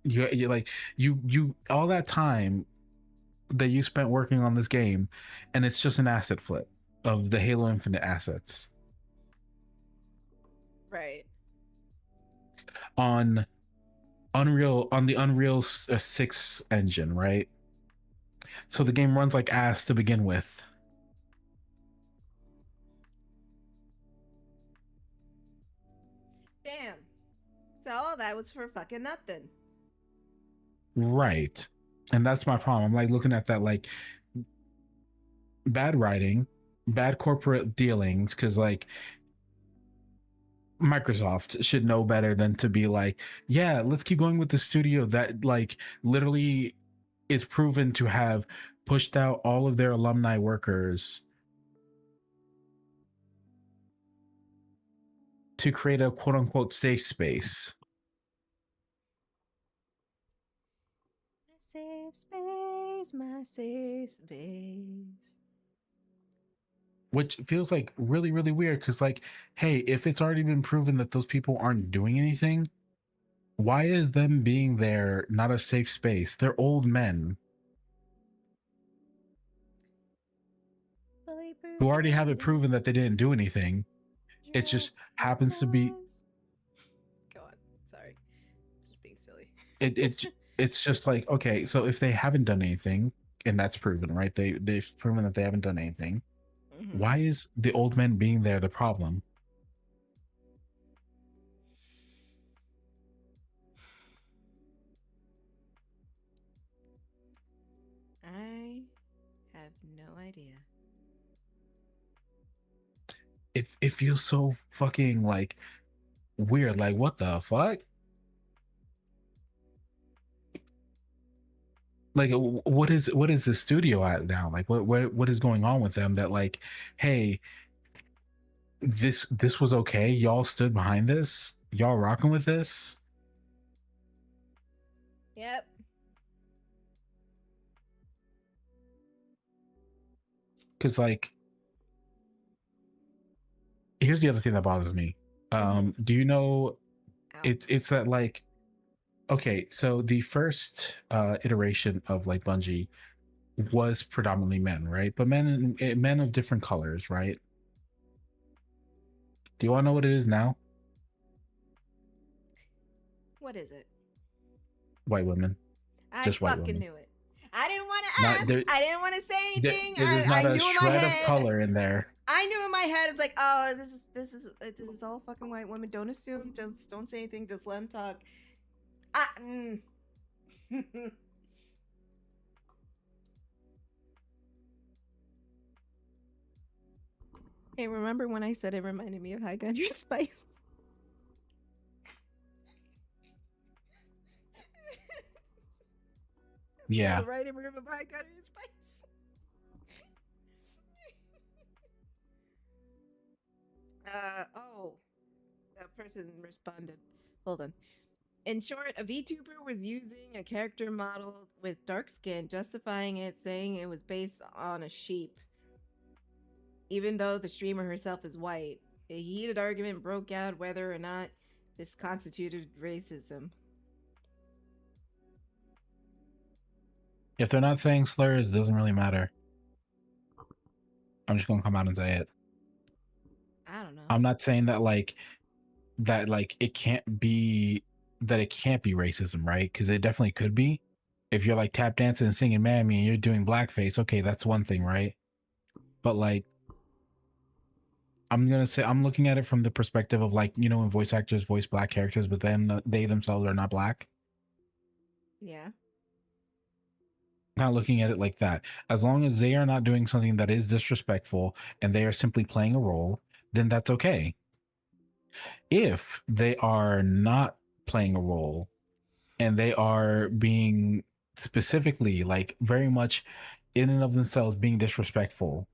You like you all that time that you spent working on this game, and it's just an asset flip of the Halo Infinite assets. Right. On the Unreal 6 engine, right? So the game runs like ass to begin with. Damn. So all that was for fucking nothing. Right. And that's my problem. I'm like looking at that like bad writing, bad corporate dealings, because like Microsoft should know better than to be like, yeah, let's keep going with the studio that like literally is proven to have pushed out all of their alumni workers to create a quote unquote safe space. My safe space, my safe space. Which feels like really, really weird, because like, hey, if it's already been proven that those people aren't doing anything, why is them being there not a safe space? They're old men who already have it proven that they didn't do anything. It just happens to be. Go on. Sorry. Just being silly. It's just like, okay, so if they haven't done anything, and that's proven, right? They've proven that they haven't done anything. Mm-hmm. Why is the old men being there the problem? I have no idea. It feels so fucking like weird. Like, what the fuck? Like, what is the studio at now? Like, what is going on with them that like, hey, this was okay, y'all stood behind this, y'all rocking with this? Yep. Because like, here's the other thing that bothers me. Do you know, it's that like, okay, so the first iteration of like Bungie was predominantly men, right? But men of different colors, right? Do you want to know what it is now? What is it? White women. Just white women. I fucking knew it. I didn't want to ask. I didn't want to say anything. There's not a shred of color in there. I knew in my head, it's like, oh, this is all fucking white women. Don't assume. Just don't say anything. Just let them talk. Hey, remember when I said it reminded me of High Country Spice? Yeah. The writing room of High Country Spice. A person responded. Hold on. In short, a VTuber was using a character model with dark skin, justifying it, saying it was based on a sheep, even though the streamer herself is white. A heated argument broke out whether or not this constituted racism. If they're not saying slurs, it doesn't really matter. I'm just gonna come out and say it. I don't know. I'm not saying that it can't be racism, right? Because it definitely could be. If you're like tap dancing and singing "Mammy" and you're doing blackface, okay, that's one thing, right? But like, I'm gonna say I'm looking at it from the perspective of like, you know, when voice actors voice black characters, but they themselves are not black. Yeah. I'm kind of looking at it like that. As long as they are not doing something that is disrespectful and they are simply playing a role, then that's okay. If they are not playing a role and they are being specifically like very much in and of themselves being disrespectful,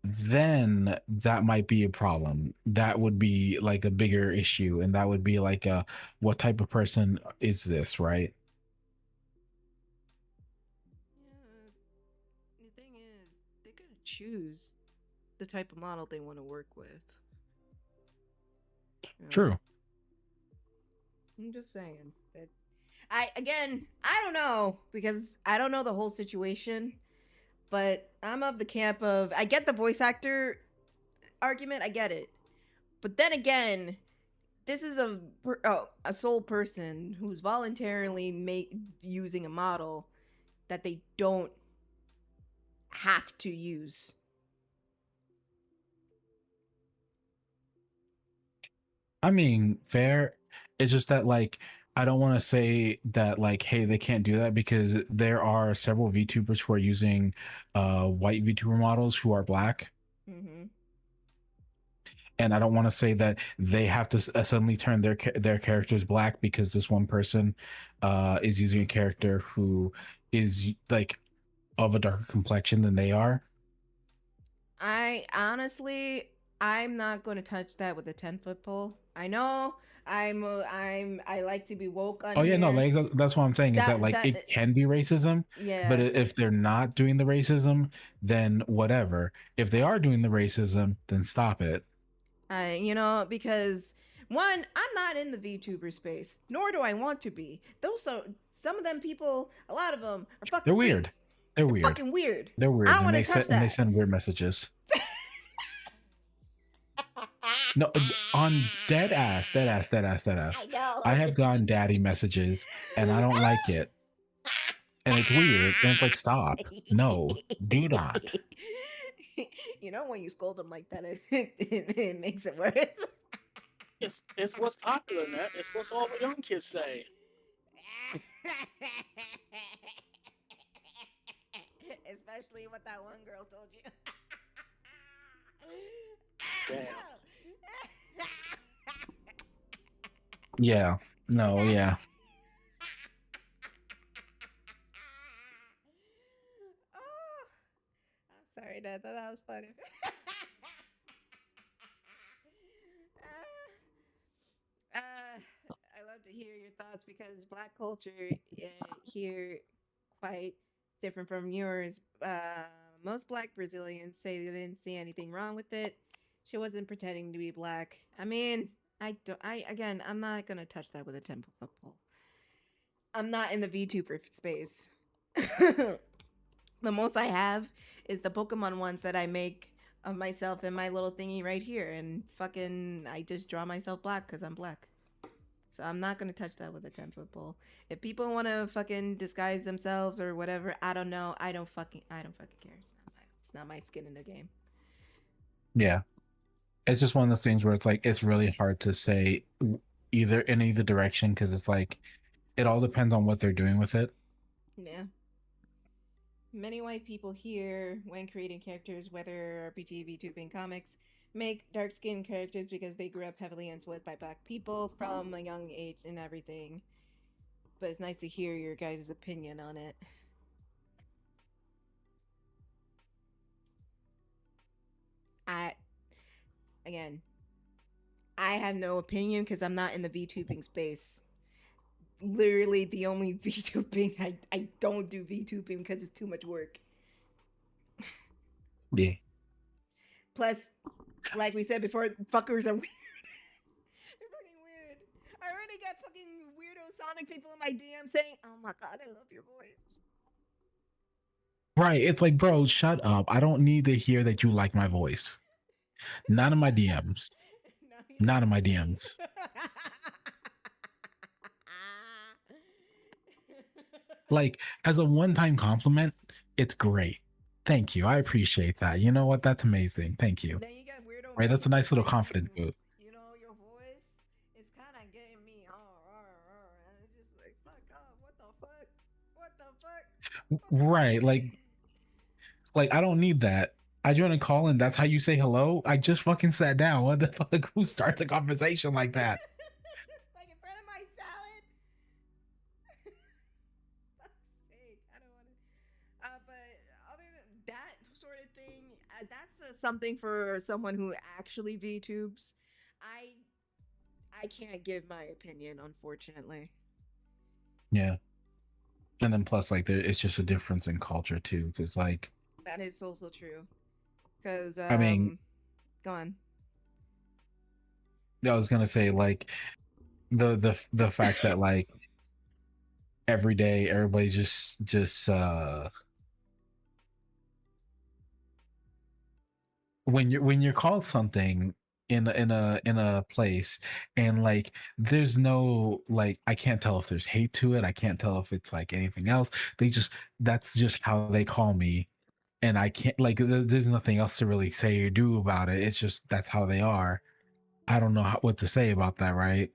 then that might be a problem. That would be like a bigger issue, and that would be like what type of person is this, right? Yeah. The thing is, they gotta choose the type of model they want to work with. You know? True. I'm just saying that I don't know because I don't know the whole situation, but I'm of the camp of I get the voice actor argument, I get it. But then again, this is a sole person who's voluntarily using a model that they don't have to use. I mean, fair. It's just that like I don't want to say that like, hey, they can't do that because there are several VTubers who are using white VTuber models who are black. Mm-hmm. And I don't want to say that they have to suddenly turn their characters black because this one person is using a character who is like of a darker complexion than they are. I'm not going to touch that with a 10-foot pole. I know I like to be woke on. Oh yeah, here. no, like that's what I'm saying is that like it can be racism. Yeah. But if they're not doing the racism, then whatever. If they are doing the racism, then stop it. You know, because one, I'm not in the VTuber space, nor do I want to be. Those are some of them people. A lot of them are fucking. They're weird. Freaks. They're weird. Fucking weird. They're weird. I don't want to touch that. And they send weird messages. No, on dead ass. I have gotten daddy messages and I don't like it. And it's weird. And it's like, stop. No, do not. You know, when you scold them like that, it makes it worse. It's what's popular, Net. It's what all the young kids say. Especially what that one girl told you. Damn. Yeah. No, yeah. Oh, I'm sorry, Dad. That was funny. I love to hear your thoughts because Black culture here quite different from yours. Most Black Brazilians say they didn't see anything wrong with it. She wasn't pretending to be Black. I mean, I'm not gonna touch that with a 10-foot pole. I'm not in the VTuber space. The most I have is the Pokemon ones that I make of myself in my little thingy right here, and fucking I just draw myself black because I'm Black. So I'm not gonna touch that with a 10-foot pole. If people want to fucking disguise themselves or whatever, I don't know. I don't fucking care. It's not my skin in the game. Yeah. It's just one of those things where it's like it's really hard to say either in either direction because it's like it all depends on what they're doing with it. Yeah. Many white people here, when creating characters, whether RPG, VTubing, comics, make dark-skinned characters because they grew up heavily influenced by black people from a young age and everything. But it's nice to hear your guys' opinion on it. Again, I have no opinion because I'm not in the VTubing space. Literally, the only VTubing I don't do VTubing because it's too much work. Yeah. Plus, like we said before, fuckers are weird. They're fucking weird. I already got fucking weirdo Sonic people in my DM saying, "Oh my god, I love your voice." Right. It's like, bro, shut up. I don't need to hear that you like my voice. Not in my DMs. Not in my DMs. Like, as a one-time compliment, it's great. Thank you. I appreciate that. You know what? That's amazing. Thank you. Then you got weirdo Right? That's a nice little saying, confidence boost. You know, your voice is kind of getting me. And it's just like, fuck off. What the fuck? What the fuck? Right. Like I don't need that. I joined a call and that's how you say hello. I just fucking sat down. What the fuck? Who starts a conversation like that? Like in front of my salad? Fuck's sake, I don't want to. But other than that sort of thing, that's something for someone who actually VTubes. I can't give my opinion, unfortunately. Yeah. And then plus like it's just a difference in culture too. Cause like that is also true. Cause I mean, go on. I was gonna say like the fact that like every day everybody just when you're called something in a place and like there's no like I can't tell if there's hate to it, I can't tell if it's like anything else, that's just how they call me, and I can't like there's nothing else to really say or do about it. It's just that's how they are. I don't know what to say about that, right?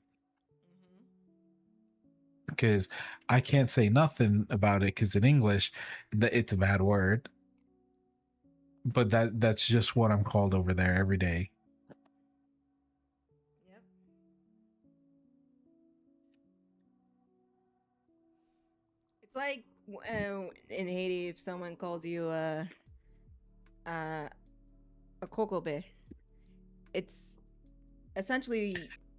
Because I can't say nothing about it because in English it's a bad word, but that's just what I'm called over there every day. Yep. It's like in Haiti, if someone calls you a kokobe, it's essentially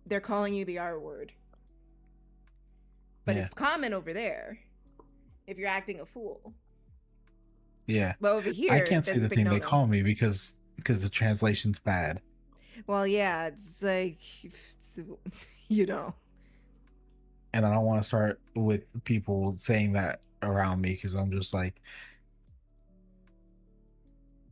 they're calling you the R word. But Yeah. it's common over there if you're acting a fool. Yeah. But over here, I can't say that's a the big thing they no-no. call me because the translation's bad. Well, yeah, it's like, you know. And I don't want to start with people saying that around me because I'm just like,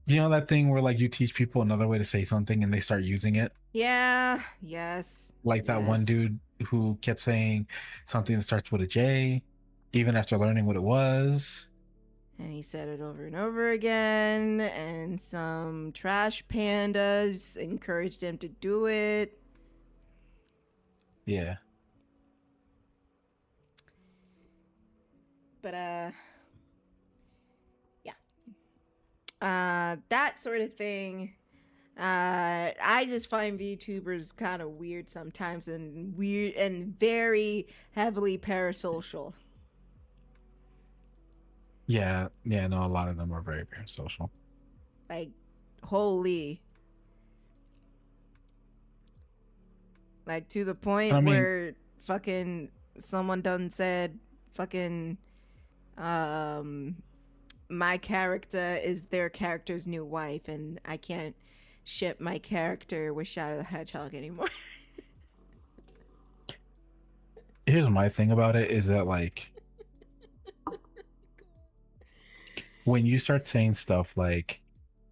you know that thing where like you teach people another way to say something and they start using it? Yeah, yes. Like that one yes. dude who kept saying something that starts with a J, even after learning what it was. And he said it over and over again, and some trash pandas encouraged him to do it. Yeah. But yeah. That sort of thing. I just find VTubers kind of weird sometimes, and weird and very heavily parasocial. Yeah, no, a lot of them are very parasocial. Like, holy. Like, to the point where fucking someone done said fucking my character is their character's new wife, and I can't ship my character with Shadow the Hedgehog anymore. Here's my thing about it is that like when you start saying stuff like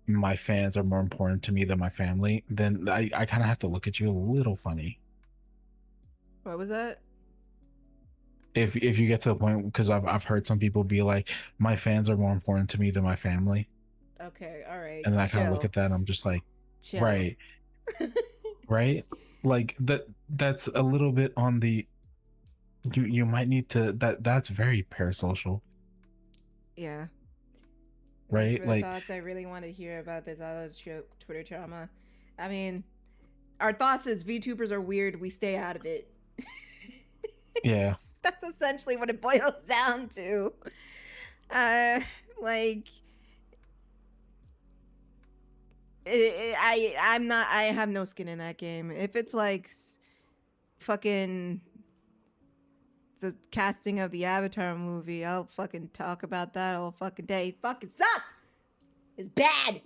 my fans are more important to me than my family, then I kind of have to look at you a little funny. What was that? If you get to a point, because I've heard some people be like, my fans are more important to me than my family. Okay, all right. And then I kind of look at that and I'm just like, Chill. right. right? Like that's a little bit on the you might need to that's very parasocial, Yeah. These right? were the Like thoughts I really want to hear about this other Twitter trauma. I mean, our thoughts as VTubers are weird. We stay out of it. yeah. That's essentially what it boils down to. Like, I'm not. I have no skin in that game. If it's like fucking the casting of the Avatar movie, I'll fucking talk about that all fucking day. It fucking sucks. It's bad.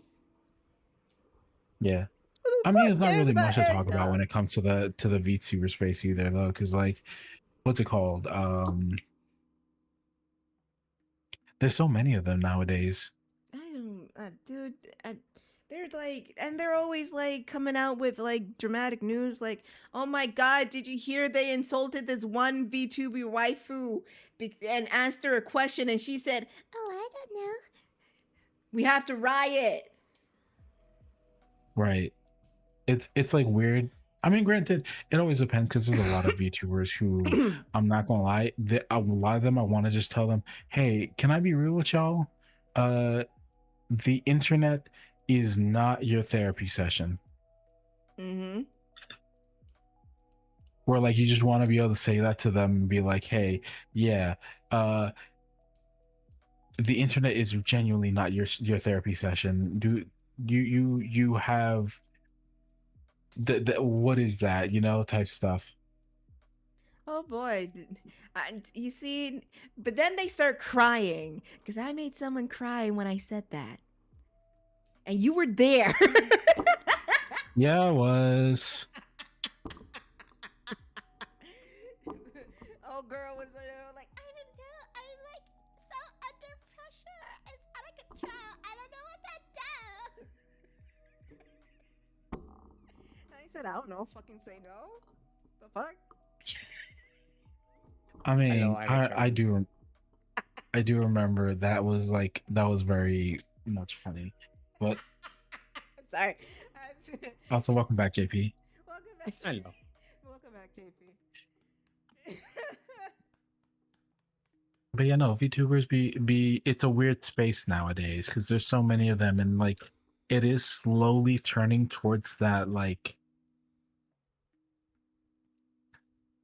Yeah. Who the I mean, fuck it's not cares really about much to talk about Avatar? when it comes to the VTuber space either, though, because like, what's it called? There's so many of them nowadays. I don't, dude. They're like, and they're always like coming out with like dramatic news, like, "Oh my God, did you hear they insulted this one VTuber waifu and asked her a question, and she said, 'Oh, I don't know. We have to riot.'" Right. It's like weird. I mean, granted, it always depends because there's a lot of VTubers who I'm not gonna lie, a lot of them I want to just tell them, hey, can I be real with y'all? The internet is not your therapy session. Mm-hmm. Where like you just want to be able to say that to them and be like, hey, yeah, the internet is genuinely not your therapy session. Do you have the what is that, you know, type stuff. Oh boy, you see, but then they start crying because I made someone cry when I said that, and you were there. Yeah, I was. Oh, girl was like, I don't know. I'm like so under pressure. It's out of control. I don't know what that does. I said, I don't know. Fucking say no. The fuck? I mean, I do. do remember that was like that was very much funny, but I'm sorry. also welcome back, JP. Welcome back. Hello. Welcome back, JP. But yeah, no, VTubers be it's a weird space nowadays because there's so many of them, and like it is slowly turning towards that, like,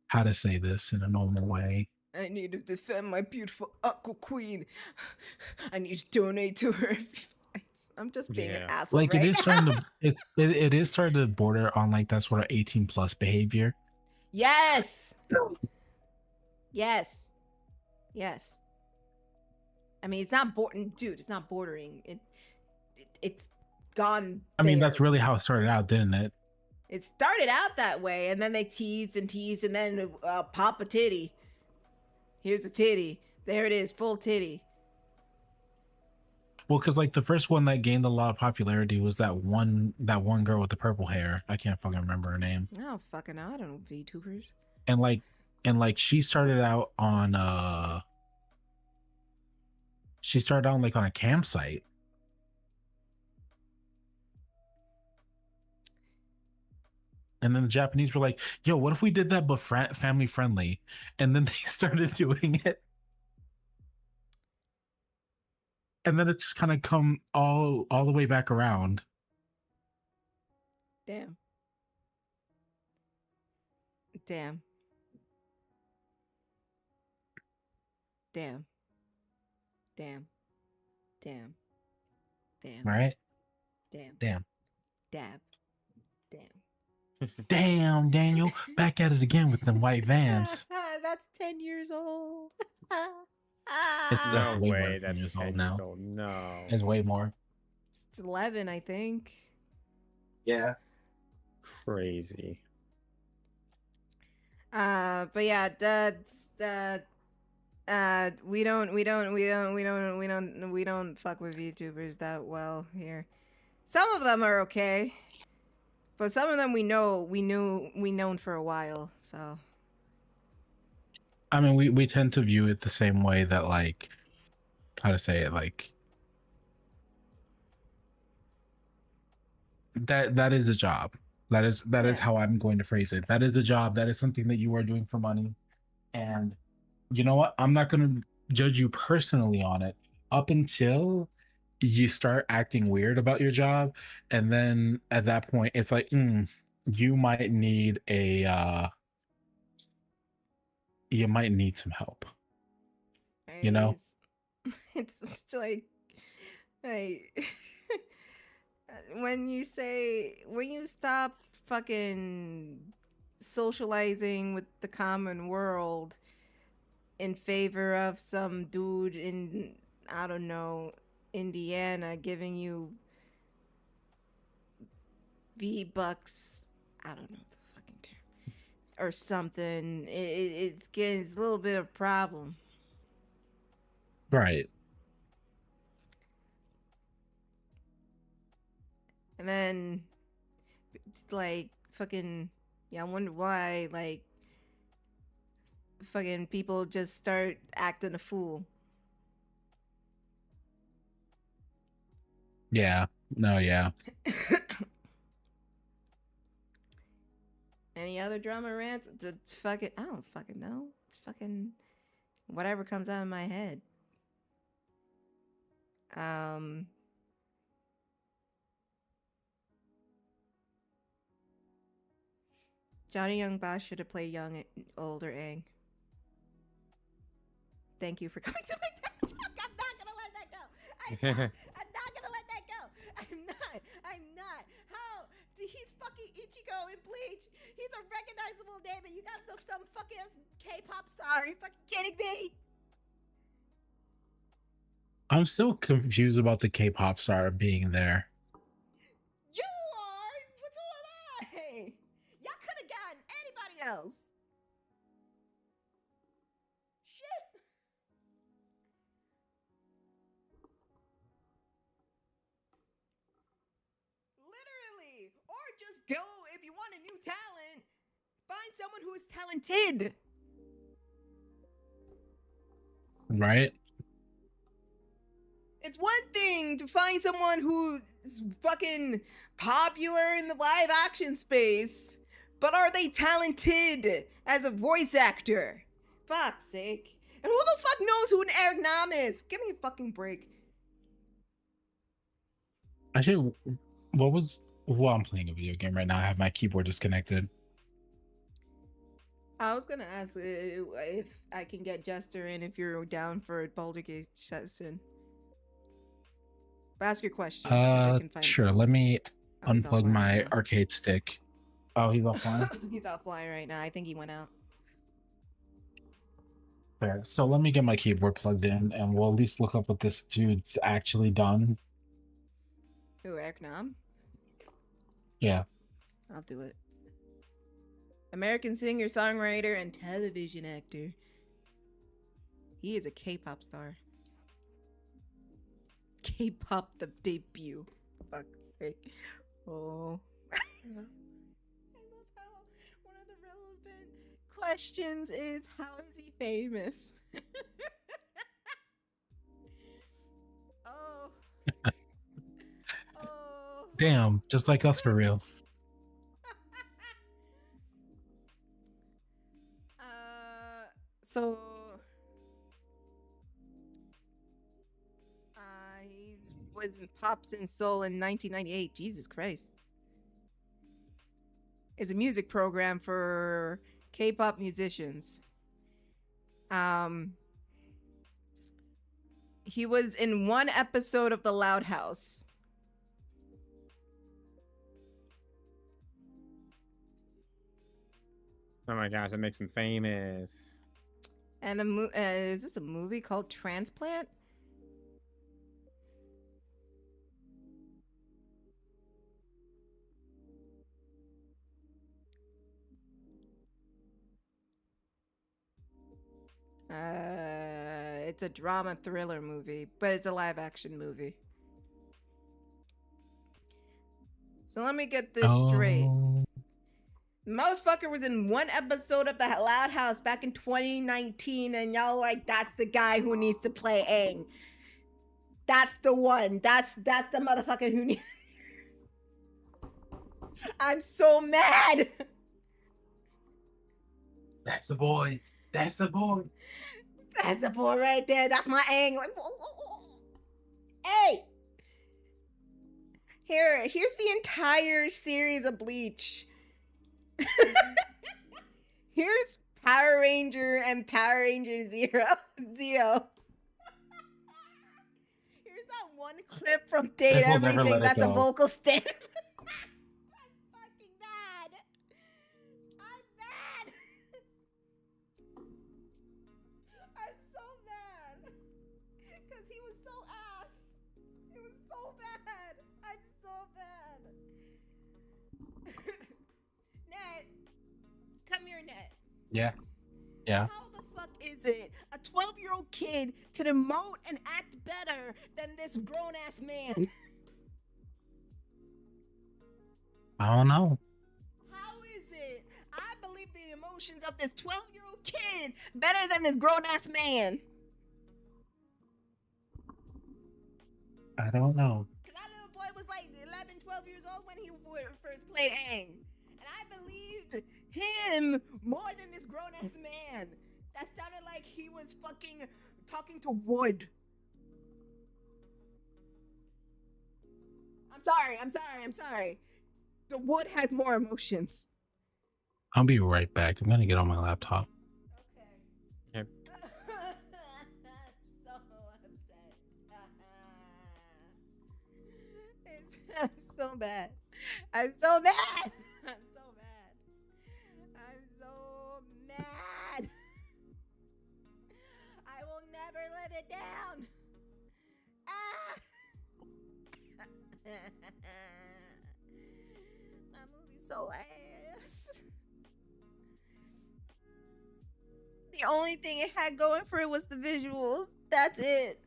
how to say this in a normal way. I need to defend my beautiful Aqua Queen. I need to donate to her. I'm just being an asshole. Like right it is now. starting to it is starting to border on like that sort of 18+ behavior. Yes. Yes. Yes. I mean, it's not dude. It's not bordering. It's gone. I mean, there. that's really how it started out, didn't it? It started out that way, and then they teased, and then pop a titty. Here's the titty. There it is, full titty. Well, because like the first one that gained a lot of popularity was that one girl with the purple hair. I can't fucking remember her name. I don't fucking know. I don't know VTubers. And like she started out on like on a campsite. And then the Japanese were like, yo, what if we did that but family friendly? And then they started doing it. And then it's just kind of come all the way back around. Damn. Damn. Damn. Damn. Damn. Damn. Right? Damn. Damn. Dab. Damn. Damn, Daniel, back at it again with them white vans. That's 10 years old. It's No way more way. than That's 10 years 10 old years now. old. No. It's way more. It's 11, I think. Yeah. Crazy. But yeah, we don't fuck with VTubers that well here. Some of them are okay, but some of them we known for a while. So I mean, we tend to view it the same way that, like, how to say it, like, that is a job. That is Yeah. how I'm going to phrase it. That is a job. That is something that you are doing for money. And you know what? I'm not going to judge you personally on it up until you start acting weird about your job, and then at that point it's like, you might need you might need some help. You know? It's just like when you stop fucking socializing with the common world in favor of some dude in, I don't know, Indiana giving you V-Bucks, I don't know the fucking term, or something, it's getting a little bit of a problem. Right. And then, like, fucking, yeah, I wonder why, like, fucking people just start acting a fool. Yeah. No, yeah. Any other drama rants? I don't fucking know. It's fucking whatever comes out of my head. Johnny Young Boss should have played older Aang. Thank you for coming to my TED Talk. I'm not gonna let that go. I'm not gonna let that go. I'm not. How? He's fucking Ichigo in Bleach. He's a recognizable name, and you got some fucking K-pop star. Are you fucking kidding me? I'm still confused about the K-pop star being there. You are? What's wrong with that? Y'all could have gotten anybody else. Shit. Literally. Or just go, if you want a new talent, find someone who is talented. Right? It's one thing to find someone who's fucking popular in the live action space, but are they talented as a voice actor? Fuck's sake. And who the fuck knows who an Eric Nam is? Give me a fucking break. Actually, well, I'm playing a video game right now. I have my keyboard disconnected. I was gonna ask if I can get Jester in if you're down for a Baldur's Gate session. Ask your question. If I can find Sure. it. Let me Oh, he's unplug offline my right now. arcade stick. Oh, he's offline? He's offline right now. I think he went out. Fair. So let me get my keyboard plugged in, and we'll at least look up what this dude's actually done. Who, Eric Nam? Yeah. I'll do it. American singer, songwriter, and television actor. He is a K-pop star. K-pop the debut. For fuck's sake. Oh. I love how one of the relevant questions is, how is he famous? Oh. Oh. Damn, just like us for real. So he was in Pops and Soul in 1998. Jesus Christ. It's a music program for K-pop musicians. He was in one episode of The Loud House. Oh my gosh, that makes him famous. And is this a movie called Transplant? It's a drama thriller movie, but it's a live action movie. So let me get this straight. Motherfucker was in one episode of The Loud House back in 2019, and y'all like, that's the guy who needs to play Aang. That's the one. That's the motherfucker who needs. I'm so mad. That's the boy. That's the boy. That's the boy right there. That's my angle. Hey. Here's the entire series of Bleach. Here's Power Ranger and Power Ranger Zero. Here's that one clip from Date Tiff will never Everything let it that's a go. vocal stand. I'm fucking mad. I'm mad. I'm so mad. Because he was so ass. It was so bad. I'm so bad. Net. Come here, Net. Yeah. Yeah. How the fuck is it a 12-year-old kid could emote and act better than this grown-ass man? I don't know. How is it? I believe the emotions of this 12-year-old kid better than this grown-ass man. I don't know. Because that little boy was like 11, 12 years old when he first played Aang. And I believed him more than this grown-ass man. That sounded like he was fucking talking to wood. I'm sorry. The wood has more emotions. I'll be right back. I'm gonna get on my laptop. Okay. Yep. I'm so upset. I'm so bad. I'm so mad. I'm so mad. I'm so mad. I will never live it down. Ah! That movie's so ass. The only thing it had going for it was the visuals. That's it.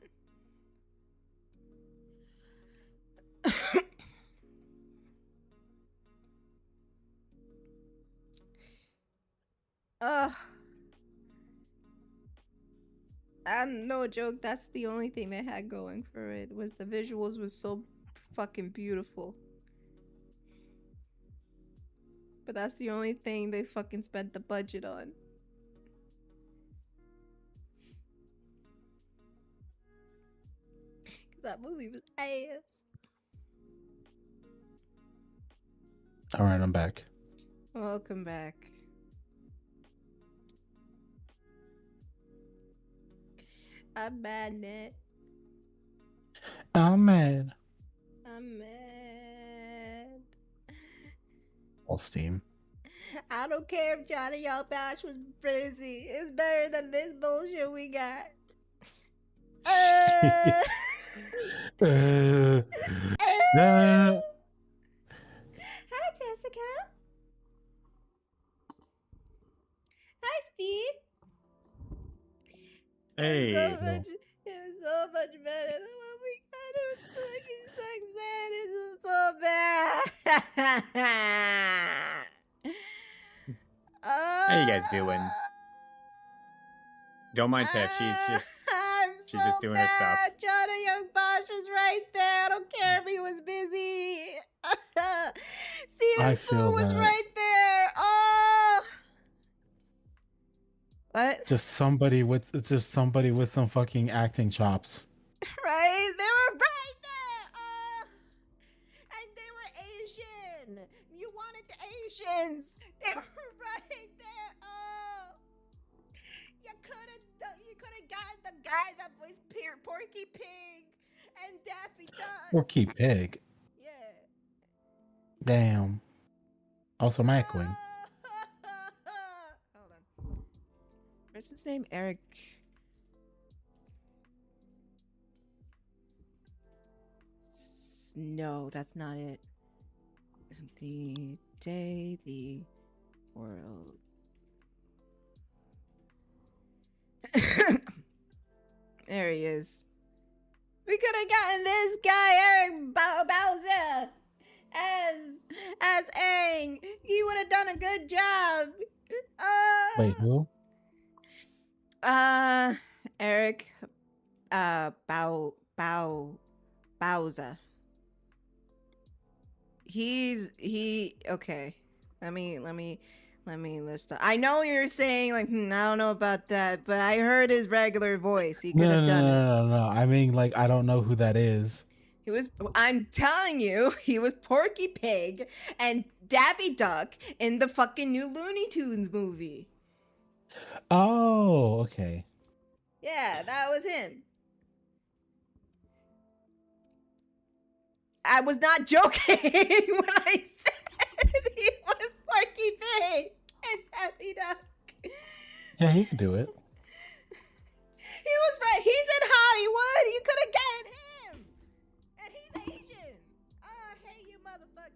Ugh. I'm no joke. That's the only thing they had going for it was the visuals was so fucking beautiful. But that's the only thing they fucking spent the budget on. That movie was ass. All right, I'm back. Welcome back. I'm mad, Net. I'm mad. I'm mad. All Steam. I don't care if Johnny Young Bash was busy. It's better than this bullshit we got. Uh, Hi, Jessica. Hi, Speed. Hey. It was so much better than what we got. It sucks, man. This is so bad. How you guys doing? Don't mind Tiff. She's just doing her stuff. Johnny Young Bosch was right there. I don't care if he was busy. Steven Fu was right there. Oh. What? Just somebody with some fucking acting chops. Right? They were right there. And they were Asian. You wanted the Asians. They were right there. Oh. You could have gotten the guy that voiced Porky Pig and Daffy Duck. Porky Pig. Yeah. Damn. Also, my echoing. Hold on. What's his name? Eric. No, that's not it. The day the world. There he is. We could have gotten this guy, Eric Bowser, as Aang. He would have done a good job. Wait, who? Eric, Bowser. Okay. Let me list. I know you're saying like I don't know about that, but I heard his regular voice. He could have done it. No. I mean, like, I don't know who that is. I'm telling you, he was Porky Pig and Daffy Duck in the fucking new Looney Tunes movie. Oh, okay. Yeah, that was him. I was not joking when I said he was Porky Pig and Daffy Duck. Yeah, he could do it. He was right. He's in Hollywood. You could have gotten him. And he's Asian. Oh, hey, you motherfucker.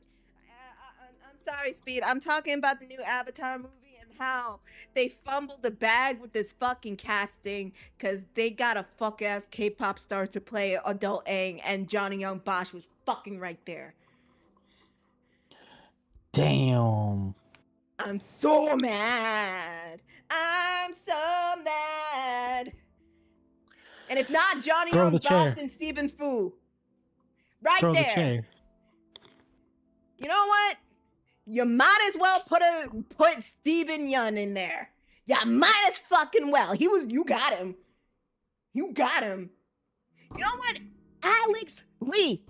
I'm sorry, Speed. I'm talking about the new Avatar movie and how they fumbled the bag with this fucking casting because they got a fuck-ass K-pop star to play Adult Aang, and Johnny Young Bosch was fucking right there. Damn. I'm so mad. I'm so mad. And if not Johnny Throw Young the Bosch, chair. then Stephen Fu. Right Throw there. the chair. You know what? You might as well put Steven Yeun in there. You might as fucking well. You got him. You got him. You know what? Alex Lee.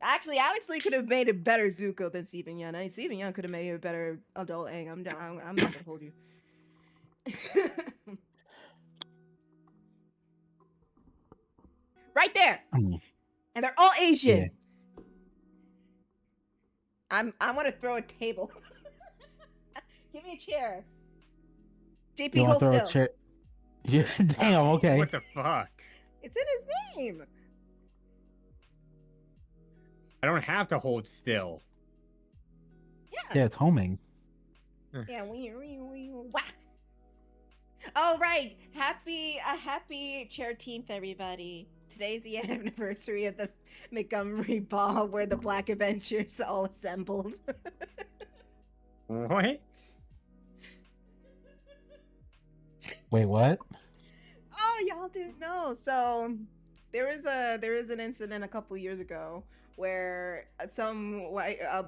Actually, Alex Lee could have made a better Zuko than Steven Yeun. I mean, Steven Yeun could have made a better Adult Aang. I'm not gonna hold you. Right there. And they're all Asian. Yeah. I want to throw a table. Give me a chair. JP, hold still. Chair? Yeah, damn, okay. What the fuck? It's in his name. I don't have to hold still. Yeah, it's homing. Yeah, wah. Oh, right. Happy 13th, everybody. Today's the anniversary of the Montgomery Ball where the Black Avengers all assembled. What? Wait, what? Oh, y'all didn't know. So there was an incident a couple years ago where a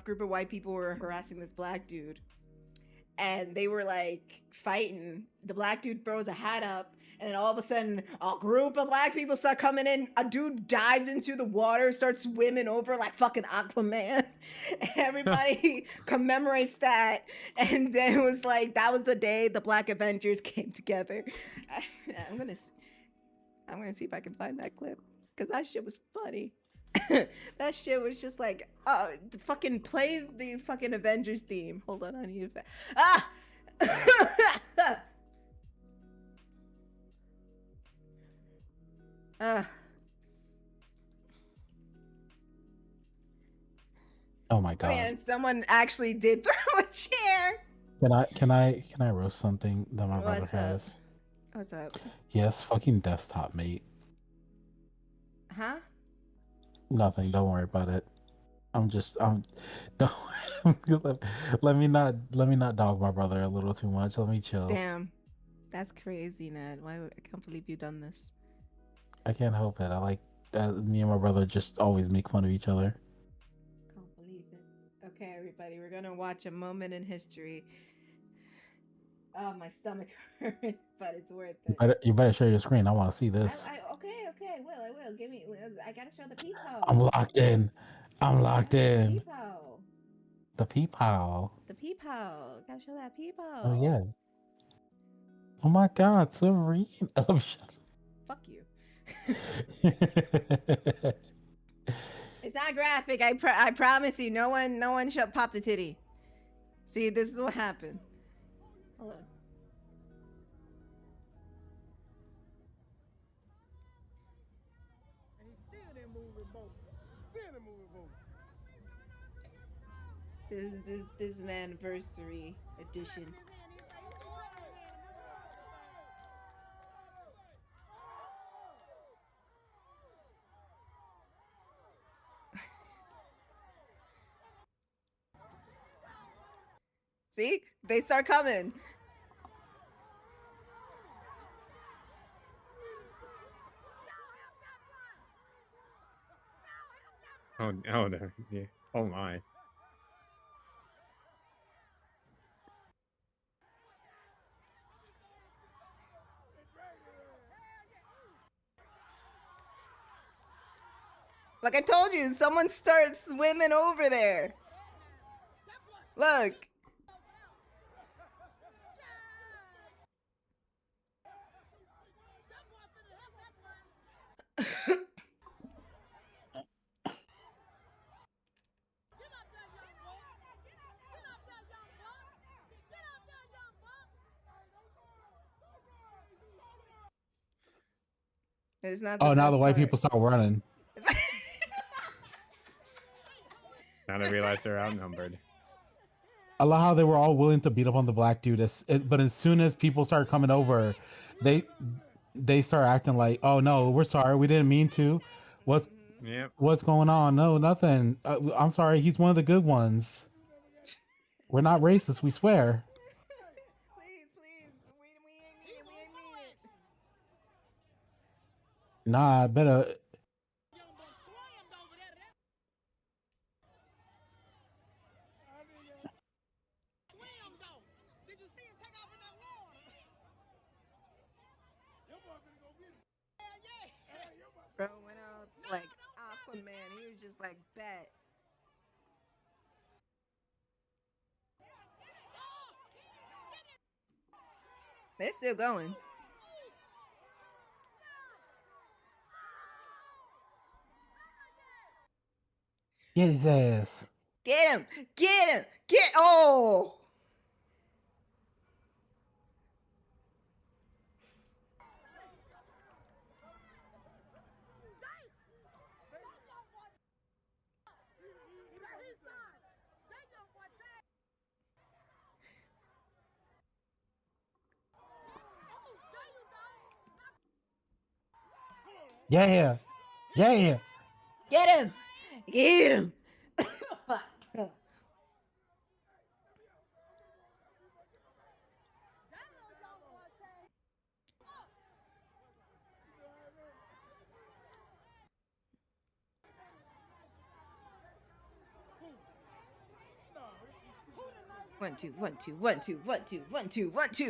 group of white people were harassing this black dude, and they were like fighting. The black dude throws a hat up, and then all of a sudden a group of black people start coming in. A dude dives into the water, starts swimming over like fucking Aquaman. Everybody commemorates that, and then it was like that was the day the Black Avengers came together. I'm gonna see if I can find that clip because that shit was funny. That shit was just like, fucking play the fucking Avengers theme. Hold on, I need to. Oh my god. And someone actually did throw a chair. Can I roast something that my brother has? What's up? Yes, fucking desktop mate. Huh? Nothing. Don't worry about it. Don't let me not dog my brother a little too much. Let me chill. Damn, that's crazy, Ned. I can't believe you've done this. I can't help it. I like me and my brother just always make fun of each other. Can't believe it. Okay, everybody, we're gonna watch a moment in history. Oh, my stomach hurts, but it's worth it. You better share your screen. I want to see this. Okay, I will. Give me. I gotta show the peephole. I'm locked in. Peephole. The peephole. The peephole. Gotta show that peephole. Oh yeah. Oh my God, Serene. Oh, fuck you. It's not graphic. I promise you. No one shall pop the titty. See, this is what happened. Hold on. This is an anniversary edition. See? They start coming. Oh, yeah. Oh my. Like I told you, someone starts swimming over there. Look. It's not the Oh, now best the white part. people start running. Now they realize they're outnumbered. I love how they were all willing to beat up on the black dude, but as soon as people start coming over, they start acting like, "Oh no, we're sorry, we didn't mean to. What's Yep. what's going on? No, nothing. I'm sorry, he's one of the good ones. We're not racist, we swear." Please. We ain't mean it. Nah, I better. Bro went out like Aquaman. He was just like, bet. They're still going. Get his ass. Get him! Oh! Yeah. Get him! One, two.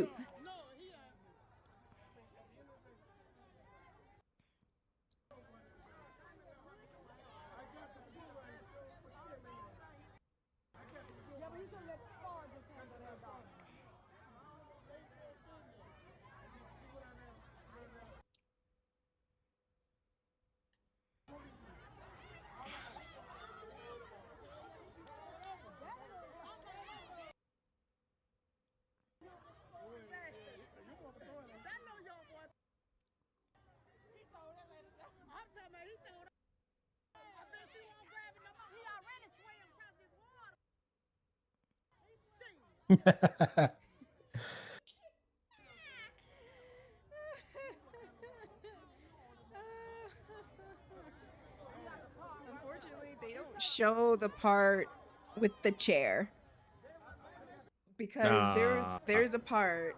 Unfortunately, they don't show the part with the chair because there's a part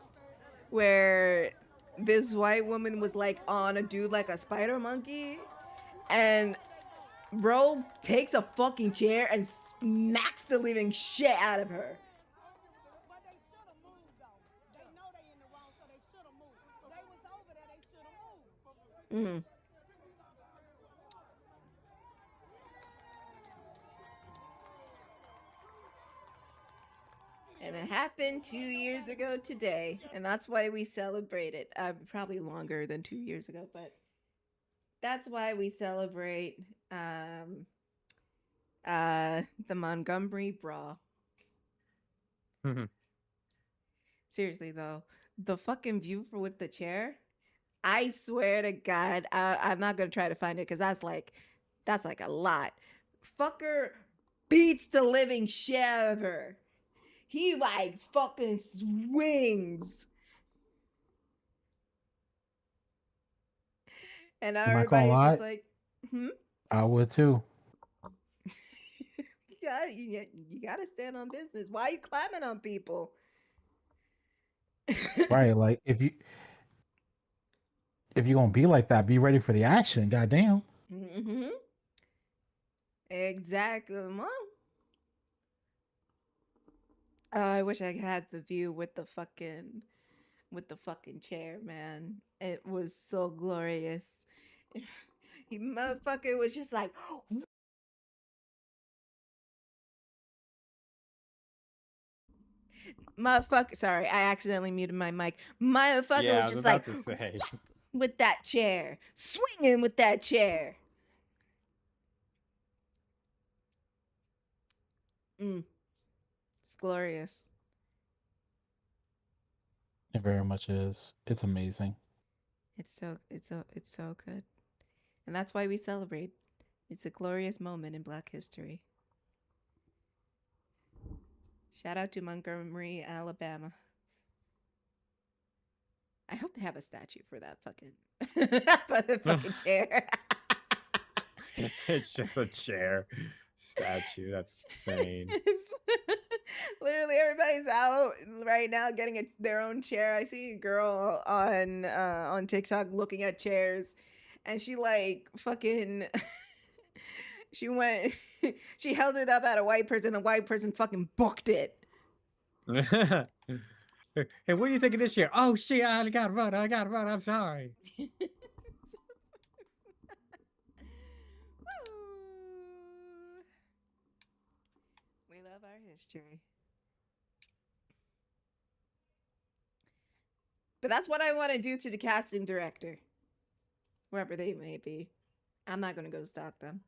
where this white woman was like on a dude like a spider monkey, and bro takes a fucking chair and smacks the living shit out of her. Mm. And it happened 2 years ago today, and that's why we celebrate it. Probably longer than 2 years ago, but that's why we celebrate the Montgomery Brawl. Seriously though, the fucking view for with the chair, I swear to God, I'm not gonna try to find it because that's like a lot. Fucker beats the living shit out of her. He like fucking swings. And I'm not gonna everybody's lie, just like, I would too. Yeah, you gotta stand on business. Why are you climbing on people? Right, like if you're gonna be like that, be ready for the action. Goddamn. Mm-hmm. Exactly. Well, I wish I had the view with the fucking chair, man. It was so glorious. He motherfucker was just like motherfucker. Sorry, I accidentally muted my mic. Motherfucker Yeah, I was was just about like to say. with that chair, swinging with that chair. It's glorious. It very much is. It's amazing. It's so good. And that's why we celebrate. It's a glorious moment in Black history. Shout out to Montgomery, Alabama. I hope they have a statue for that fucking for the fucking chair. It's just a chair statue. That's insane. Literally, everybody's out right now getting their own chair. I see a girl on TikTok looking at chairs, and she like fucking. She went. She held it up at a white person. The white person fucking booked it. Hey, what do you think of this chair? Oh shit! I gotta run. I'm sorry. We love our history. But that's what I want to do to the casting director. Wherever they may be. I'm not going to go stalk them.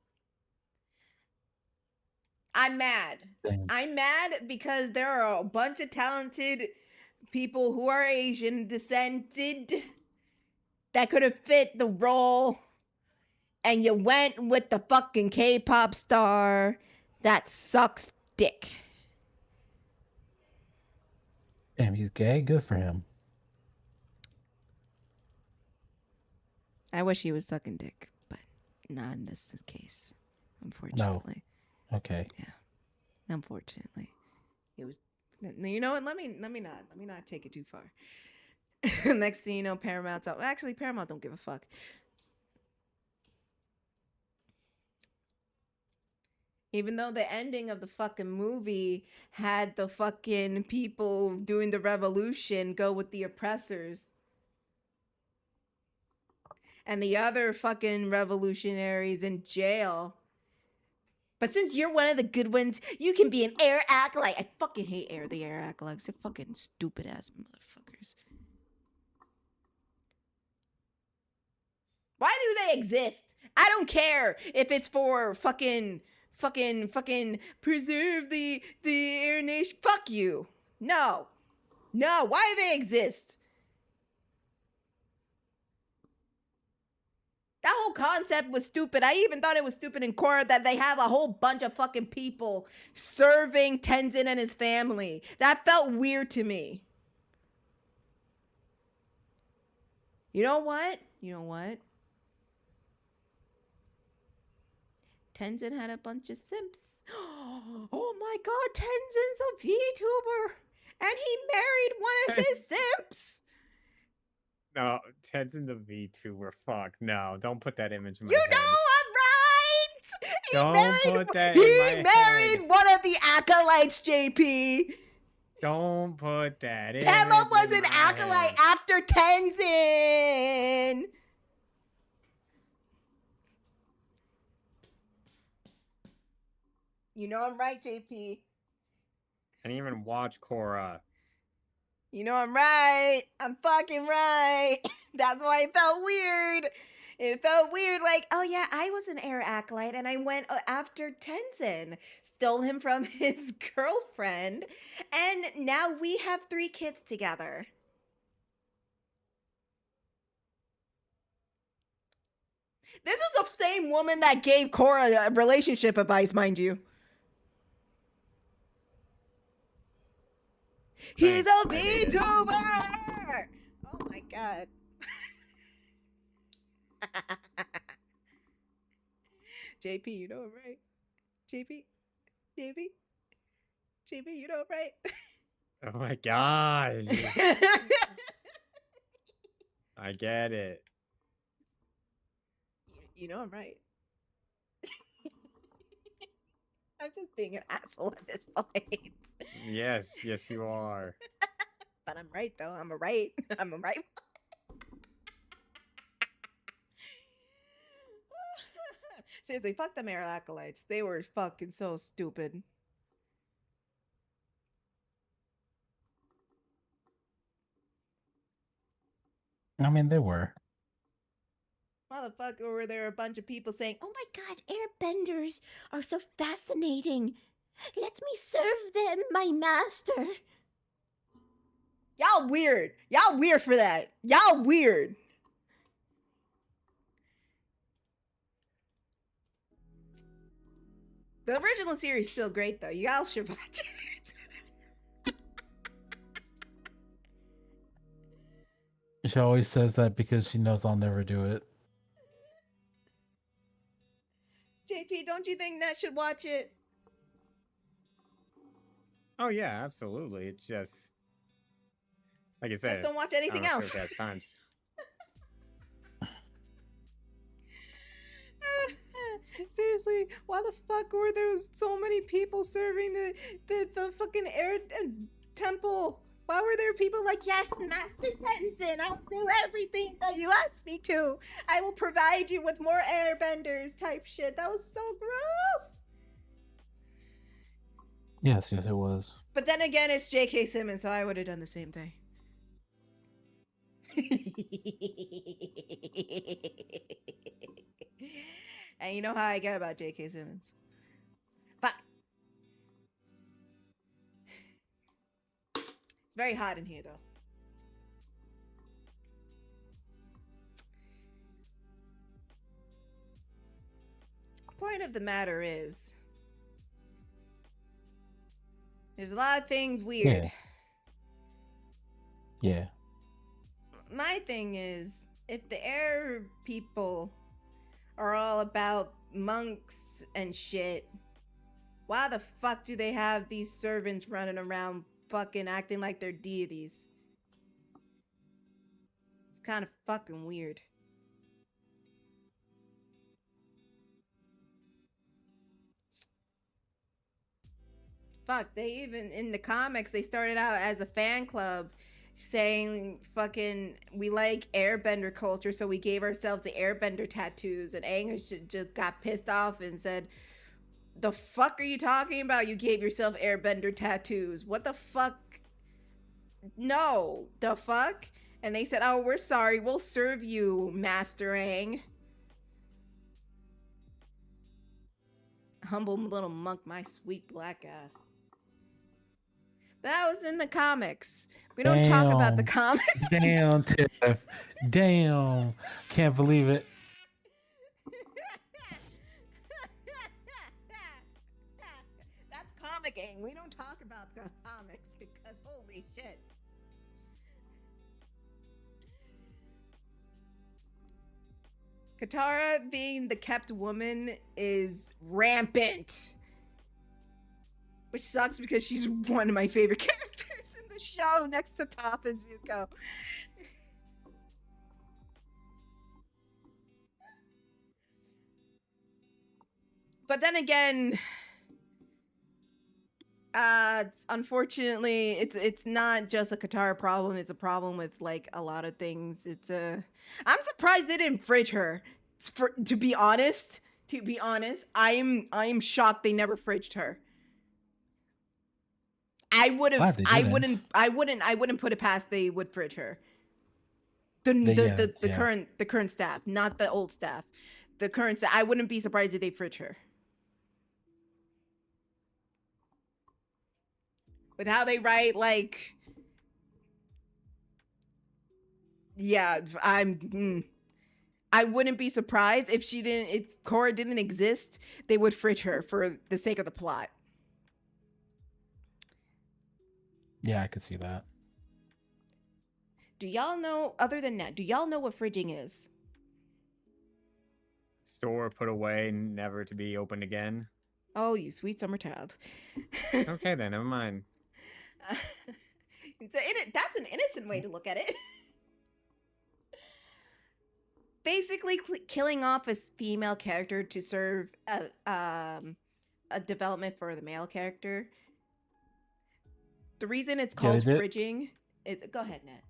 I'm mad. Same. I'm mad because there are a bunch of talented people who are Asian descended that could have fit the role. And you went with the fucking K-pop star that sucks dick. Damn, he's gay. Good for him. I wish he was sucking dick, but not in this case, unfortunately. No. Okay. Yeah, unfortunately, it was. You know what? Let me not take it too far. Next thing you know, Paramount's out. Actually, Paramount don't give a fuck. Even though the ending of the fucking movie had the fucking people doing the revolution go with the oppressors. And the other fucking revolutionaries in jail. But since you're one of the good ones, you can be an air acolyte. I fucking hate the air acolytes. They're fucking stupid ass motherfuckers. Why do they exist? I don't care if it's for fucking preserve the air nation. Fuck you. No. Why do they exist? That whole concept was stupid. I even thought it was stupid in Korra that they have a whole bunch of fucking people serving Tenzin and his family. That felt weird to me. You know what? Tenzin had a bunch of simps. Oh my god, Tenzin's a VTuber. And he married one of his simps. No, Ted's in the VTuber. Fuck. No, don't put that image in my You head. know I'm right. Don't put that in my He married head. one of the acolytes, JP. Don't put that in. Pema was an acolyte after Tenzin. You know I'm right, JP. I didn't even watch Korra. You know I'm right. I'm fucking right. That's why it felt weird. It felt weird, like, oh yeah, I was an air acolyte and I went after Tenzin, stole him from his girlfriend, and now we have 3 kids together. This is the same woman that gave Korra relationship advice, mind you. He's a VTuber! Oh my god. JP, you know I'm right. JP, you know I'm right. Oh my gosh. I get it. You know I'm right. I'm just being an asshole at this point. Yes, yes, you are. But I'm right though. I'm a right. I'm a right. Seriously, fuck the Mare acolytes. They were fucking so stupid. I mean, they were. Motherfucker, were there a bunch of people saying, "Oh my god, airbenders are so fascinating. Let me serve them, my master." Y'all weird. Y'all weird for that. Y'all weird. The original series is still great though. Y'all should watch it. She always says that because she knows I'll never do it. JP, don't you think Nat should watch it? Oh yeah, absolutely. It's just like I said. Just don't watch anything else. Times. Seriously, why the fuck were there so many people serving the fucking air temple? Why were there people like, "Yes, Master Tenzin, I'll do everything that you ask me to. I will provide you with more airbenders," type shit. That was so gross. Yes, it was. But then again, it's J.K. Simmons, so I would have done the same thing. And you know how I get about J.K. Simmons. Fuck. It's very hot in here, though. Point of the matter is, there's a lot of things weird. Yeah. My thing is, if the air people are all about monks and shit, why the fuck do they have these servants running around fucking acting like they're deities? It's kind of fucking weird. Fuck, they even, in the comics, they started out as a fan club saying fucking, "We like airbender culture, so we gave ourselves the airbender tattoos." And Aang just got pissed off and said, "The fuck are you talking about? You gave yourself airbender tattoos. What the fuck? No, the fuck?" And they said, "Oh, we're sorry. We'll serve you, Master Aang." Humble little monk, my sweet black ass. That was in the comics. We don't talk about the comics. Damn, Tiff. Damn. Can't believe it. That's comic Aang. We don't talk about the comics because holy shit. Katara being the kept woman is rampant. Which sucks because she's one of my favorite characters in the show next to Toph and Zuko. But then again, unfortunately, it's not just a Katara problem. It's a problem with like a lot of things. I'm surprised they didn't fridge her. To be honest, I'm shocked they never fridged her. I wouldn't put it past they would fridge her. The current staff, not the old staff. The current staff, I wouldn't be surprised if they fridge her. With how they write, like, yeah, I wouldn't be surprised if Korra didn't exist, they would fridge her for the sake of the plot. Yeah, I could see that. Do y'all know, other than that, do y'all know what fridging is? Store put away, never to be opened again. Oh, you sweet summer child. Okay then, never mind. That's an innocent way to look at it. Basically, killing off a female character to serve a a development for the male character. The reason it's Yeah, they called did. fridging is go ahead, Nat.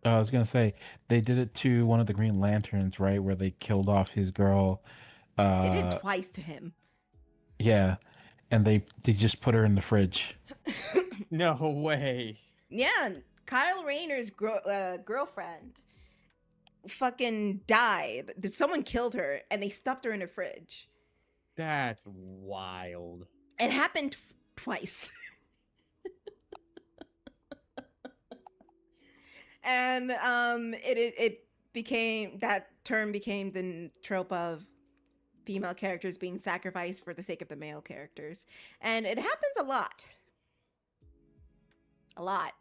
I was gonna say they did it to one of the Green Lanterns, right, where they killed off his girl. They did it Uh, twice to him. yeah, and they just put her in the fridge. No way. Yeah, Kyle Rayner's girlfriend fucking died. Someone killed her, and they stuffed her in a fridge. That's wild. It happened twice. And it became, that term became the trope of female characters being sacrificed for the sake of the male characters, and it happens a lot. A lot.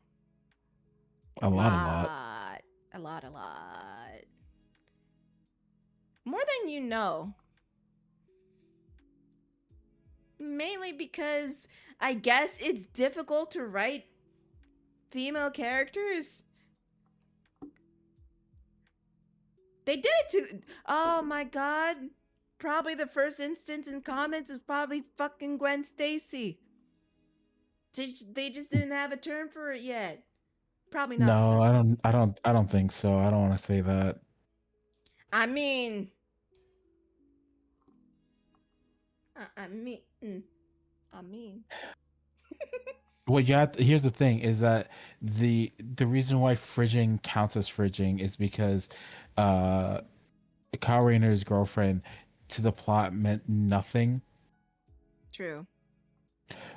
A lot. A lot. More than you know. Mainly because I guess it's difficult to write female characters. They did it to, oh my god. Probably the first instance in comments is probably fucking Gwen Stacy. They just didn't have a term for it yet. Probably not. No, the first I don't think so. I don't want to say that. I mean, I mean. Well, you have to, here's the thing: is that the reason why fridging counts as fridging is because Kyle Rayner's girlfriend to the plot meant nothing. True.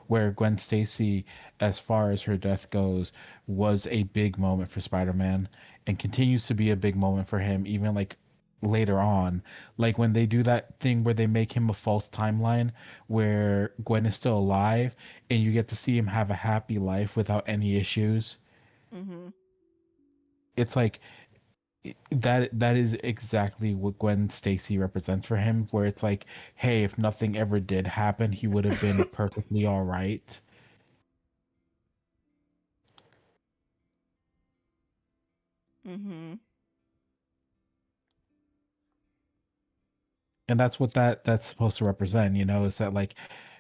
Where Gwen Stacy, as far as her death goes, was a big moment for Spider-Man and continues to be a big moment for him, even like later on. Like when they do that thing where they make him a false timeline where Gwen is still alive and you get to see him have a happy life without any issues. Mm-hmm. It's like that is exactly what Gwen Stacy represents for him, where it's like, hey, if nothing ever did happen, he would have been perfectly all right. Mm-hmm. And that's what that's supposed to represent, you know, is that like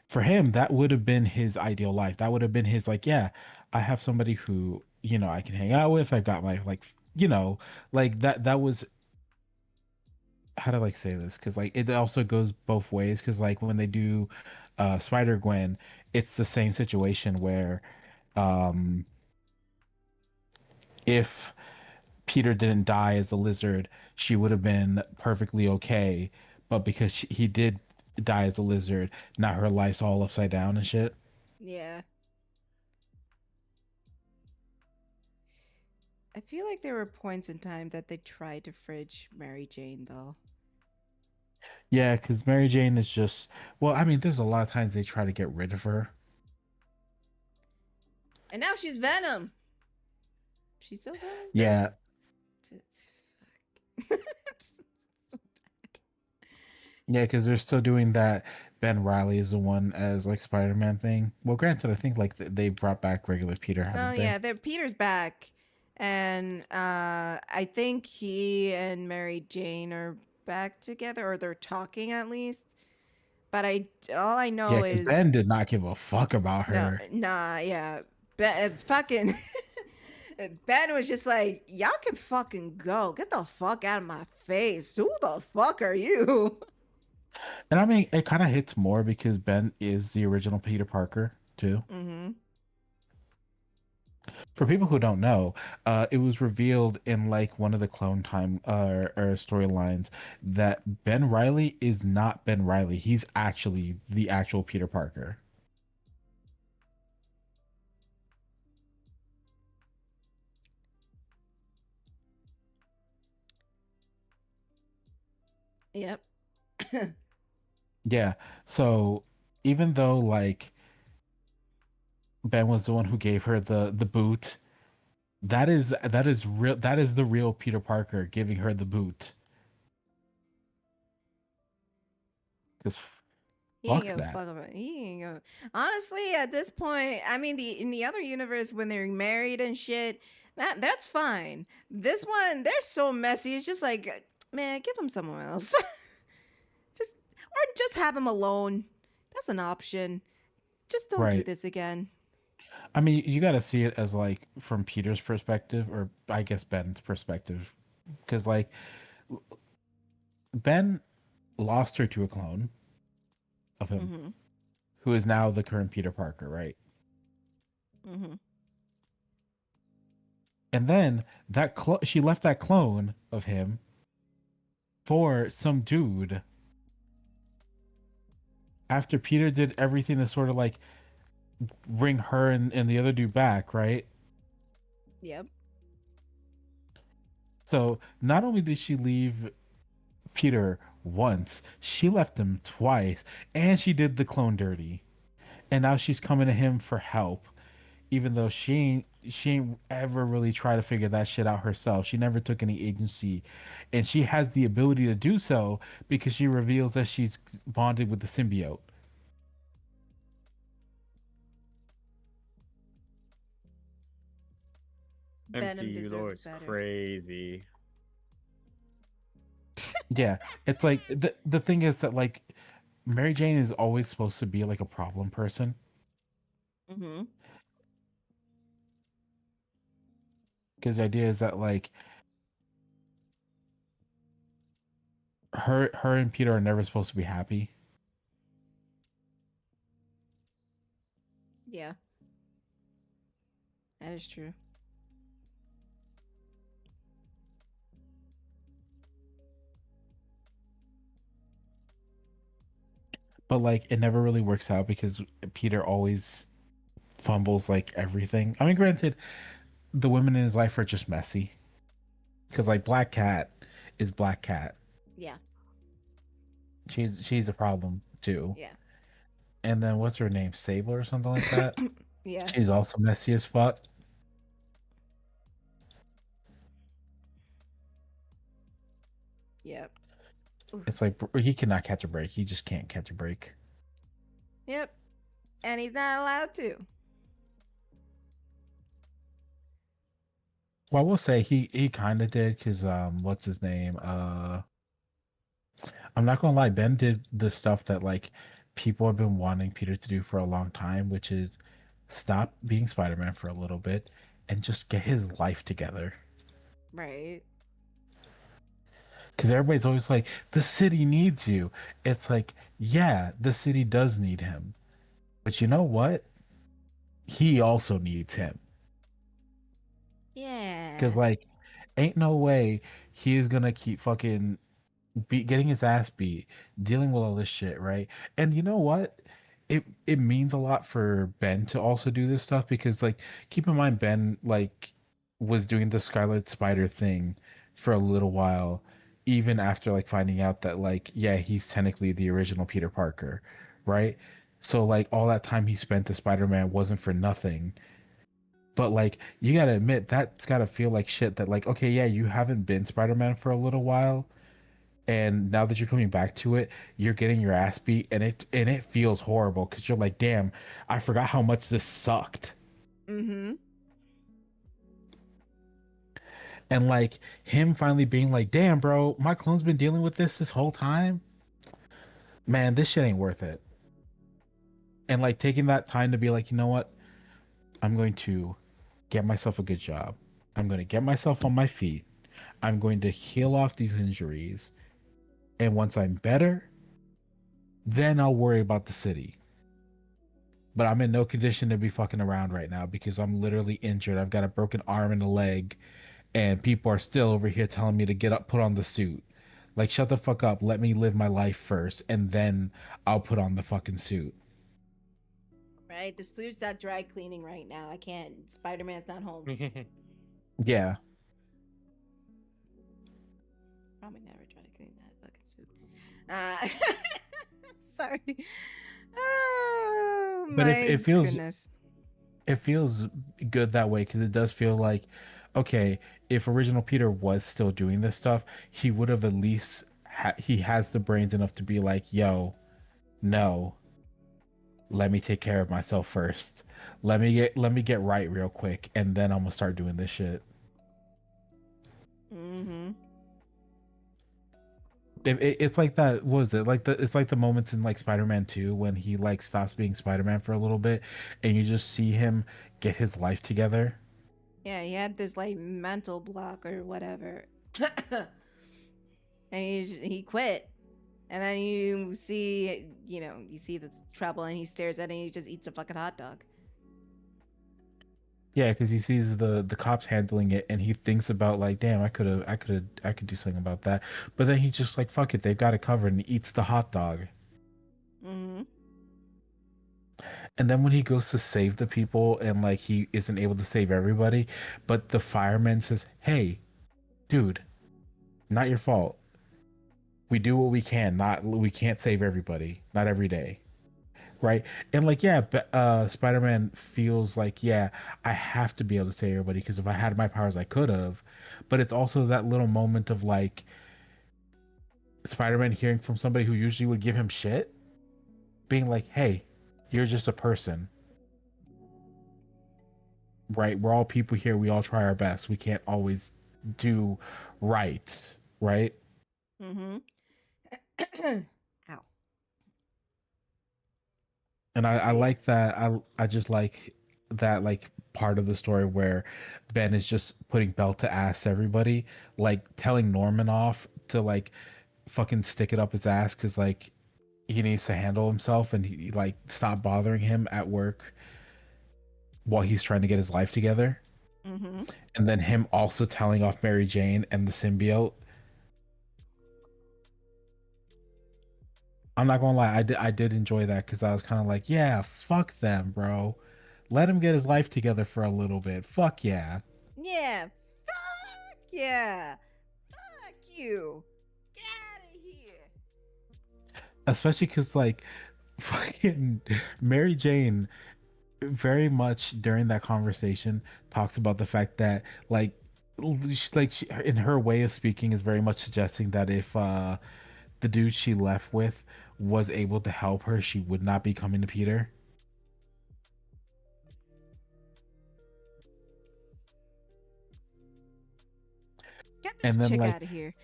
for him that would have been his ideal life. That would have been his like, yeah, I have somebody who, you know, I can hang out with. I've got my like, you know, like that was, how do I say this? Because like it also goes both ways. Because like when they do Spider Gwen, it's the same situation where if Peter didn't die as a lizard, she would have been perfectly okay. But because he did die as a lizard, now her life's all upside down and shit. Yeah. I feel like there were points in time that they tried to fridge Mary Jane, though. Yeah, because Mary Jane is just, well, I mean, there's a lot of times they try to get rid of her. And now she's Venom. She's so Venom? Yeah. Fuck. So bad. Yeah, because they're still doing that. Ben Riley is the one as like Spider-Man thing. Well, granted, I think like they brought back regular Peter, haven't Oh they? yeah, Peter's back, and I think he and Mary Jane are back together, or they're talking at least. But all I know Yeah, because is Ben did not give a fuck about no, her. nah, yeah, fucking Ben was just like, y'all can fucking go, get the fuck out of my face. Who the fuck are you? And I mean, it kind of hits more because Ben is the original Peter Parker too. Mm-hmm. For people who don't know, it was revealed in like one of the Clone Time or storylines that Ben Riley is not Ben Riley. He's actually the actual Peter Parker. Yep. Yeah. So even though like Ben was the one who gave her the boot, that is real. That is the real Peter Parker giving her the boot. Because He ain't fuck give a that. fuck about. He ain't give. Honestly, at this point, I mean, in the other universe when they're married and shit, that's fine. This one, they're so messy. It's just like, man, give him someone else. Just have him alone. That's an option. Just don't do Right. this again. I mean, you got to see it as like from Peter's perspective, or I guess Ben's perspective, because like Ben lost her to a clone of him, Mm-hmm. who is now the current Peter Parker, right? Mm-hmm. And then she left that clone of him for some dude after Peter did everything to sort of like bring her and the other dude back, right? Yep. So not only did she leave Peter once, she left him twice, and she did the clone dirty. And now she's coming to him for help, even though she ain't ever really tried to figure that shit out herself. She never took any agency, and she has the ability to do so because she reveals that she's bonded with the symbiote. Venom MCU lore deserves is better. crazy. Yeah, it's like the thing is that like Mary Jane is always supposed to be like a problem person. Mm-hmm. Because the idea is that like her and Peter are never supposed to be happy. Yeah. That is true. But like it never really works out because Peter always fumbles like everything. I mean, granted, the women in his life are just messy. Because like Black Cat is Black Cat. Yeah. She's a problem too. Yeah. And then what's her name? Sable or something like that? Yeah. She's also messy as fuck. Yep. It's like he cannot catch a break. He just can't catch a break. Yep. And he's not allowed to. Well, I will say he kind of did because what's his name? I'm not gonna lie, Ben did the stuff that like people have been wanting Peter to do for a long time, which is stop being Spider-Man for a little bit and just get his life together. Right. Because everybody's always like, the city needs you. It's like, yeah, the city does need him. But you know what? He also needs him. Yeah. Because, like, ain't no way he is going to keep fucking getting his ass beat, dealing with all this shit, right? And you know what? It means a lot for Ben to also do this stuff because, like, keep in mind, Ben, like, was doing the Scarlet Spider thing for a little while, even after, like, finding out that, like, yeah, he's technically the original Peter Parker, right? So, like, all that time he spent as Spider-Man wasn't for nothing. But, like, you gotta admit, that's gotta feel like shit that, like, okay, yeah, you haven't been Spider-Man for a little while, and now that you're coming back to it, you're getting your ass beat, and it feels horrible because you're like, damn, I forgot how much this sucked. Mm-hmm. And like him finally being like, damn, bro, my clone's been dealing with this whole time. Man, this shit ain't worth it. And like taking that time to be like, you know what? I'm going to get myself a good job. I'm going to get myself on my feet. I'm going to heal off these injuries. And once I'm better, then I'll worry about the city. But I'm in no condition to be fucking around right now because I'm literally injured. I've got a broken arm and a leg, and people are still over here telling me to get up, put on the suit. Like, shut the fuck up. Let me live my life first, and then I'll put on the fucking suit. Right. The suit's not dry cleaning right now. I can't. Spider-Man's not home. Yeah. Probably never dry clean that fucking suit. Sorry. Oh But my it feels goodness. it feels good that way because it does feel like, okay, if original Peter was still doing this stuff, he would have at least he has the brains enough to be like, yo, no, let me take care of myself first. Let me get right real quick, and then I'm gonna start doing this shit. Mm-hmm. It's like that. What was it like? It's like the moments in like Spider-Man 2 when he like stops being Spider-Man for a little bit, and you just see him get his life together. Yeah, he had this like mental block or whatever, and he quit. And then you see, you see the trouble, and he stares at it, and he just eats a fucking hot dog. Yeah, because he sees the cops handling it, and he thinks about like, damn, I could do something about that. But then he's just like, fuck it, they've got it covered, and he eats the hot dog. Mm-hmm. And then when he goes to save the people, and like he isn't able to save everybody, but the fireman says, "Hey, dude, not your fault. We do what we can. Not we can't save everybody. Not every day." Right. And like, yeah, but Spider-Man feels like, yeah, I have to be able to save everybody because if I had my powers I could have. But it's also that little moment of like Spider-Man hearing from somebody who usually would give him shit, being like, hey, you're just a person. Right? We're all people here, we all try our best. We can't always do right. Right? Mm-hmm. Ow. And I Yeah. like that. I just like that like part of the story where Ben is just putting belt to ass everybody, like telling Norman off to like fucking stick it up his ass because like he needs to handle himself and he like stop bothering him at work while he's trying to get his life together. Mm-hmm. And then him also telling off Mary Jane and the symbiote. I'm not gonna lie, I did enjoy that because I was kind of like, yeah, fuck them, bro. Let him get his life together for a little bit. Fuck yeah. Yeah. Fuck yeah. Fuck you. Get out of here. Especially because like fucking Mary Jane very much during that conversation talks about the fact that like in her way of speaking is very much suggesting that if the dude she left with was able to help her, she would not be coming to Peter. Get this And then chick like out of here.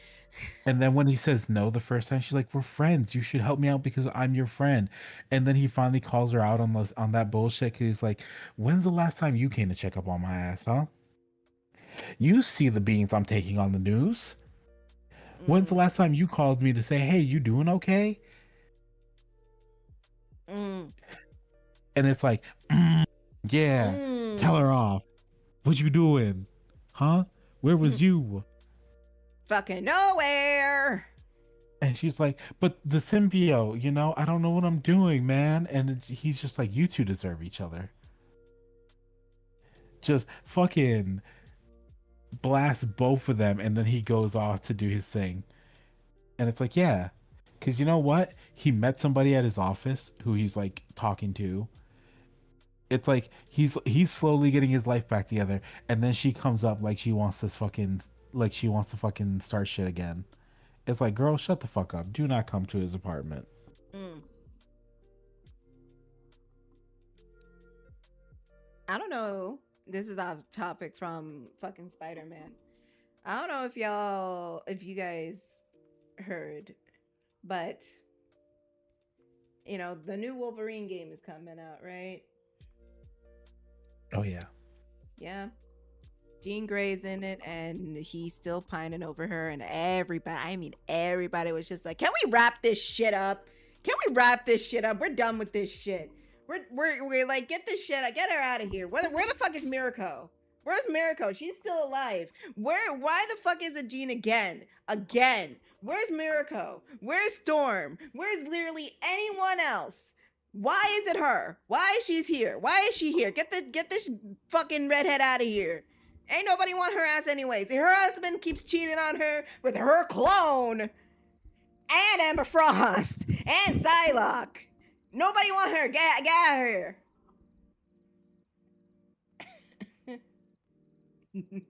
and then when he says no the first time, she's like, we're friends, you should help me out because I'm your friend. And then he finally calls her out on this on that bullshit because he's like, when's the last time you came to check up on my ass, huh? You see the beans I'm taking on the news. When's the Mm. last time you called me to say, hey, you doing okay? Mm. And it's like, yeah, tell her Mm. off. What you doing? Huh? Where was you? Fucking nowhere. And she's like, but the symbiote, I don't know what I'm doing, man. And he's just like, you two deserve each other. Just fucking blast both of them. And then he goes off to do his thing. And it's like, yeah. Because you know what? He met somebody at his office who he's like talking to. It's like he's slowly getting his life back together, and then she comes up like she wants to fucking start shit again. It's like, girl, shut the fuck up. Do not come to his apartment. Mm. I don't know. This is off topic from fucking Spider-Man. I don't know if you guys heard, but the new Wolverine game is coming out, right? Oh yeah. Yeah. Jean Grey's in it, and he's still pining over her, and everybody was just like, can we wrap this shit up? Can we wrap this shit up? We're done with this shit. We're like, get this shit, get her out of here. Where the fuck is Mirko? Where's Mirko? She's still alive. Why the fuck is it Jean again? Again. Where's Mirko? Where's Storm? Where's literally anyone else? Why is it her? Why is she here? Why is she here? Get this fucking redhead out of here. Ain't nobody want her ass anyways. Her husband keeps cheating on her with her clone. And Ember Frost. And Psylocke. Nobody want her. Get out of here.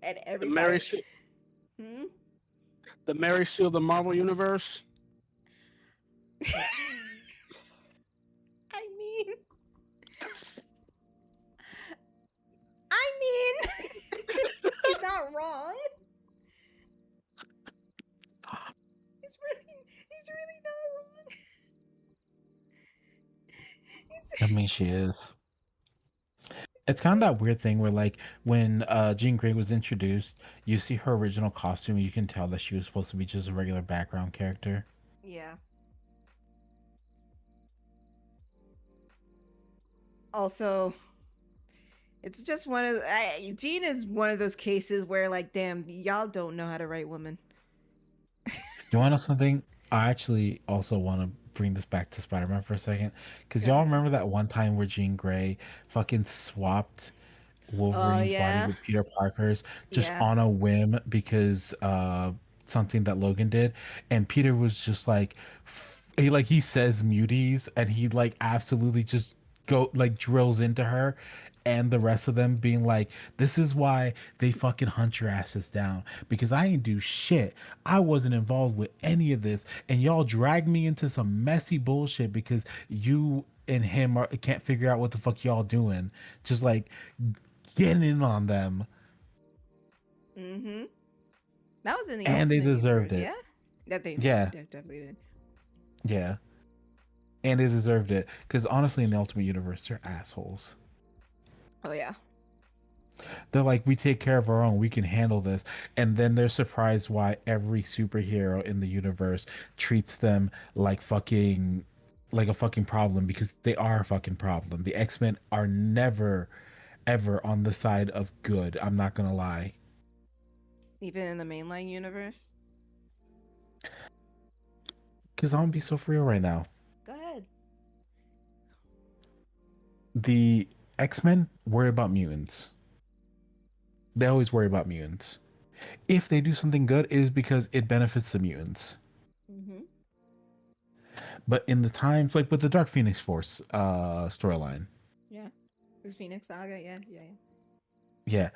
And everybody. The Mary Sue of the Marvel Universe. I mean, he's not wrong. I mean, she is. It's kind of that weird thing where, like, when Jean Grey was introduced, you see her original costume, you can tell that she was supposed to be just a regular background character. Yeah. Also, it's just one of Jean is one of those cases where, like, damn, y'all don't know how to write women. You want to know something? I actually also want to bring this back to Spider-Man for a second, because Go y'all ahead. remember that one time where Jean Grey fucking swapped Wolverine's body yeah. with Peter Parker's just Yeah. on a whim because something that Logan did, and Peter was just like, he says muties, and he like absolutely just drills into her, and the rest of them being like, this is why they fucking hunt your asses down, because I ain't do shit, I wasn't involved with any of this, and y'all dragged me into some messy bullshit because you and him can't figure out what the fuck y'all doing, just like getting in on them. Mm-hmm. That was in the And they Ultimate deserved Universe, it. yeah? That they Yeah. definitely did. Yeah, and they deserved it, because honestly in the Ultimate Universe they're assholes. Oh, yeah. They're like, we take care of our own, we can handle this, and then they're surprised why every superhero in the universe treats them like a fucking problem, because they are a fucking problem. The X-Men are never ever on the side of good, I'm not gonna lie. Even in the mainline universe? Because I'm gonna be so for real right now. Go ahead. The X-Men worry about mutants. They always worry about mutants. If they do something good, it is because it benefits the mutants. Mm-hmm. But in the times like with the Dark Phoenix Force storyline, Yeah. This Phoenix Saga, yeah. yeah,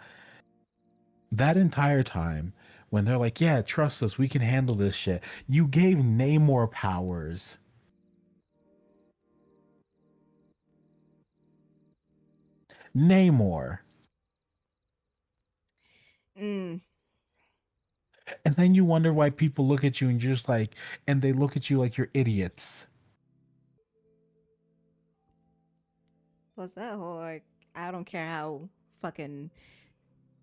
that entire time when they're like, yeah, trust us, we can handle this shit, you gave Namor powers. Namor. Mm. And then you wonder why people look at you and you're just like, and they look at you like you're idiots. Plus that whole, like, I don't care how fucking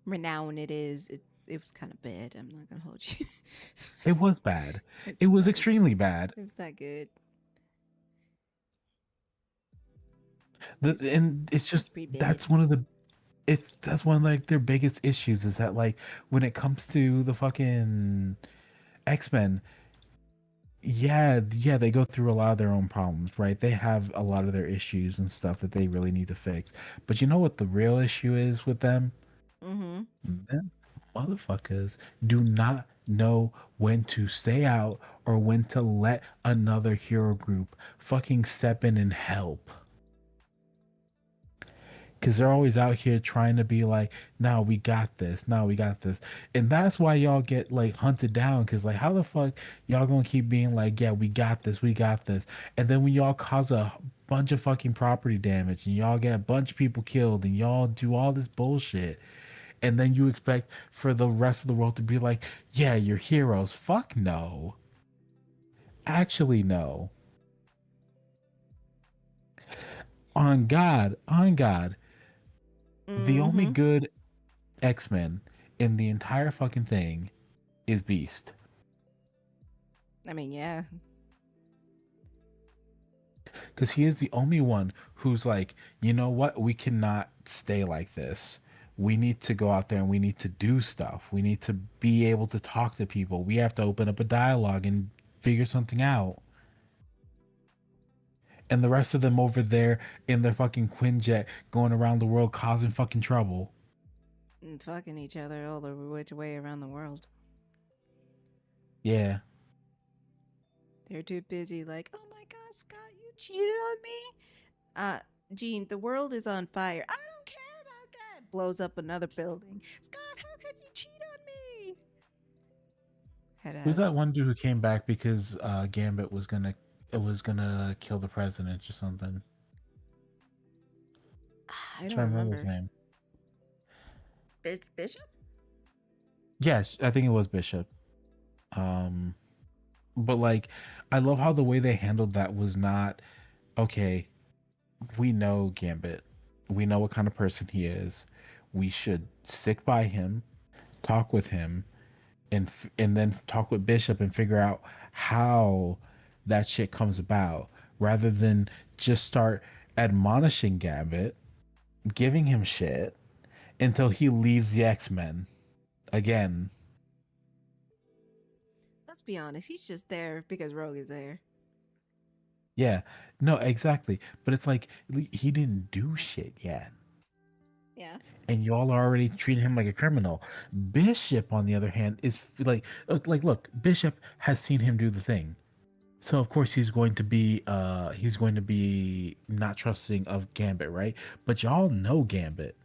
renowned it is, it was kind of bad. I'm not gonna hold you. It was bad. It's It was not- extremely bad. It was that good. And it's just, pretty bad. that's one of the, that's one of like their biggest issues, is that like when it comes to the fucking X-Men, yeah, they go through a lot of their own problems, right? They have a lot of their issues and stuff that they really need to fix. But you know what the real issue is with them? Mm-hmm. Them motherfuckers do not know when to stay out or when to let another hero group fucking step in and help. Because they're always out here trying to be like, no, we got this, no, we got this. And that's why y'all get like hunted down, because like, how the fuck y'all gonna keep being like, yeah, we got this, we got this, and then when y'all cause a bunch of fucking property damage and y'all get a bunch of people killed and y'all do all this bullshit, and then you expect for the rest of the world to be like, yeah, you're heroes. Fuck no. Actually, no. On God, the only Mm-hmm. good X-Men in the entire fucking thing is Beast. I mean, yeah. Because he is the only one who's like, you know what? We cannot stay like this. We need to go out there and we need to do stuff. We need to be able to talk to people. We have to open up a dialogue and figure something out. And the rest of them over there in their fucking Quinjet going around the world causing fucking trouble. And fucking each other all the which way around the world. Yeah. They're too busy like, oh my god, Scott, you cheated on me? Gene, the world is on fire. I don't care about that. Blows up another building. Scott, how could you cheat on me? Head Who's ass. that one dude who came back because Gambit was gonna kill the president or something? I I'm don't trying to remember his remember. name. Bishop? Yes, I think it was Bishop. But like, I love how the way they handled that was not okay. we know Gambit. We know what kind of person he is. We should stick by him, talk with him, and then talk with Bishop and figure out how that shit comes about, rather than just start admonishing Gambit, giving him shit until he leaves the X-Men again. Let's be honest, he's just there because Rogue is there. Yeah, no, exactly. But it's like he didn't do shit yet. Yeah. And y'all are already treating him like a criminal. Bishop, on the other hand, is look, Bishop has seen him do the thing. So of course he's going to be not trusting of Gambit, right? But y'all know Gambit.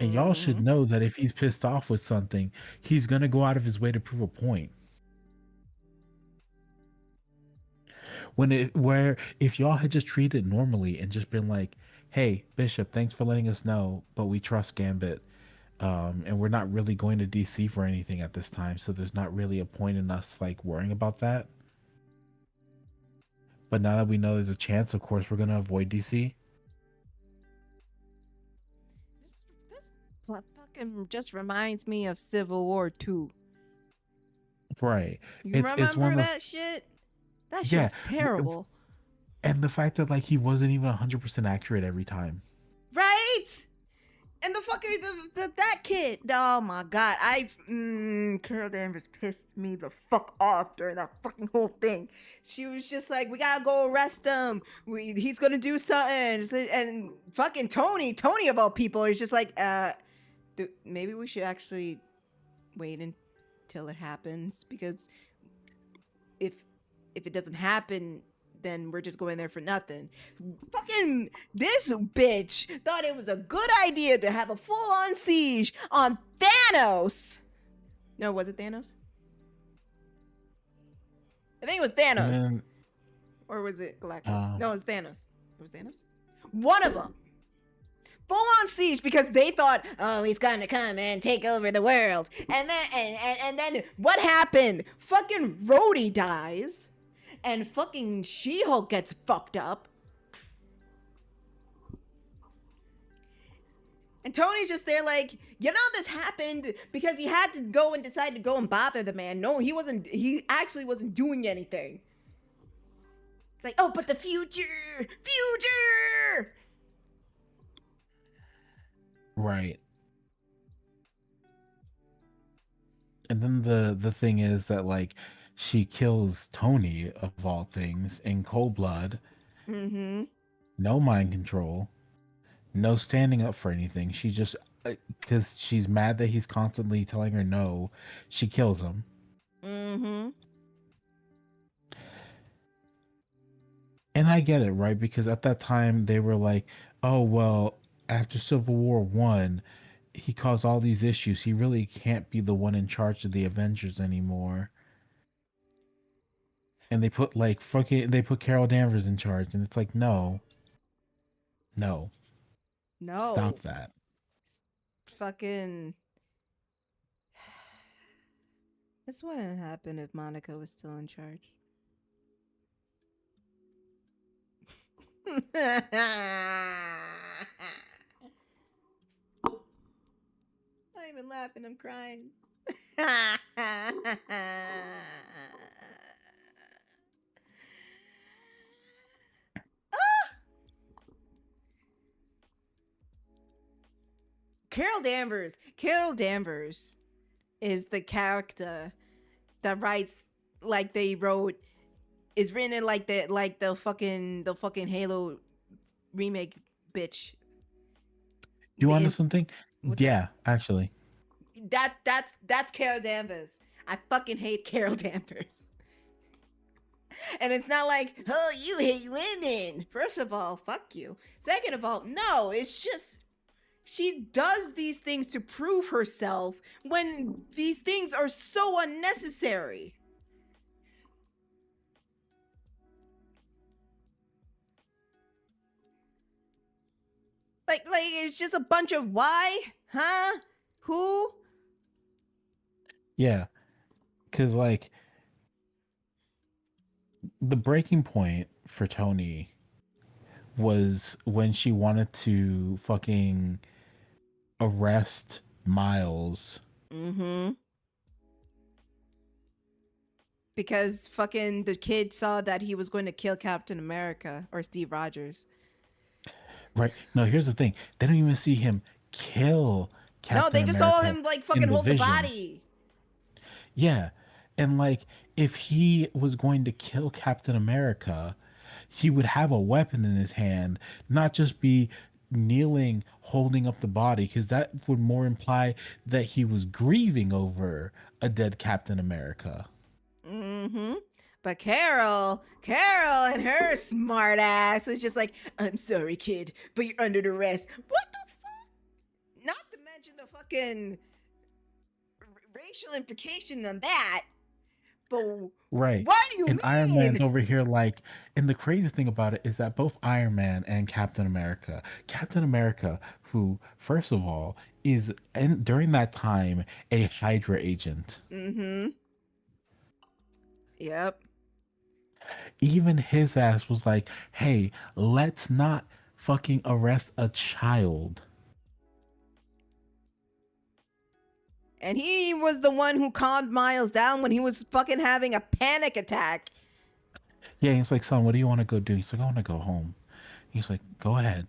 And y'all should know that if he's pissed off with something, he's gonna go out of his way to prove a point. Where if y'all had just treated it normally and just been like, hey, Bishop, thanks for letting us know, but we trust Gambit. And we're not really going to DC for anything at this time, so there's not really a point in us like worrying about that. But now that we know there's a chance, of course we're gonna avoid DC. This fucking just reminds me of Civil War 2. Right. You It's one remember of those, that shit? That shit yeah, was terrible. and the fact that like he wasn't even 100% accurate every time. Right? And the fucking that kid. Oh my god. Carol Danvers pissed me the fuck off during that fucking whole thing. She was just like, we gotta go arrest him. He's gonna do something. And fucking Tony of all people is just like, maybe we should actually wait until it happens, because if it doesn't happen, then we're just going there for nothing. Fucking this bitch thought it was a good idea to have a full-on siege on Thanos. No, was it Thanos? I think it was Thanos. And Or was it Galactus? No, it was Thanos. It was Thanos? One of them. Full-on siege because they thought, oh, he's gonna come and take over the world. And then what happened? Fucking Rhodey dies. And fucking She-Hulk gets fucked up. And Tony's just there like, this happened because he had to go and decide to go and bother the man. No, he actually wasn't doing anything. It's like, oh, but the future! right. And then the thing is that like she kills Tony of all things in cold blood. Mm-hmm. No mind control. No standing up for anything. She just, because she's mad that he's constantly telling her no, she kills him. Mm-hmm. And I get it, right? Because at that time they were like, oh, well, after Civil War 1, he caused all these issues. He really can't be the one in charge of the Avengers anymore. And they put Carol Danvers in charge, and it's like, no. Stop that. Fucking. This wouldn't happen if Monica was still in charge. I'm not even laughing, I'm crying. Carol Danvers is the character that writes like they wrote, is written in like the fucking Halo remake bitch. You want to know something? Yeah, actually. That's Carol Danvers. I fucking hate Carol Danvers. And it's not like, oh, you hate women. First of all, fuck you. Second of all, no, it's just she does these things to prove herself when these things are so unnecessary. Like it's just a bunch of why? Huh? Who? Yeah. Because, like, the breaking point for Tony was when she wanted to fucking arrest Miles. Mm-hmm. Because fucking the kid saw that he was going to kill Captain America or Steve Rogers. Right? No, here's the thing. They don't even see him kill No, Captain they just saw America him like in fucking the hold the vision. body. Yeah. And like if he was going to kill Captain America, he would have a weapon in his hand, not just be kneeling holding up the body, because that would more imply that he was grieving over a dead Captain America. Mm-hmm. But Carol and her smart ass was just like, I'm sorry, kid, but you're under arrest. What the fuck? Not to mention the fucking racial implication on that. But Right. what do you And mean? Iron Man's over here like, and the crazy thing about it is that both Iron Man and Captain America, who first of all is during that time a Hydra agent. Mm-hmm. Yep. Even his ass was like, hey, let's not fucking arrest a child. And he was the one who calmed Miles down when he was fucking having a panic attack. Yeah, he's like, son, what do you want to go do? He's like, I want to go home. He's like, go ahead.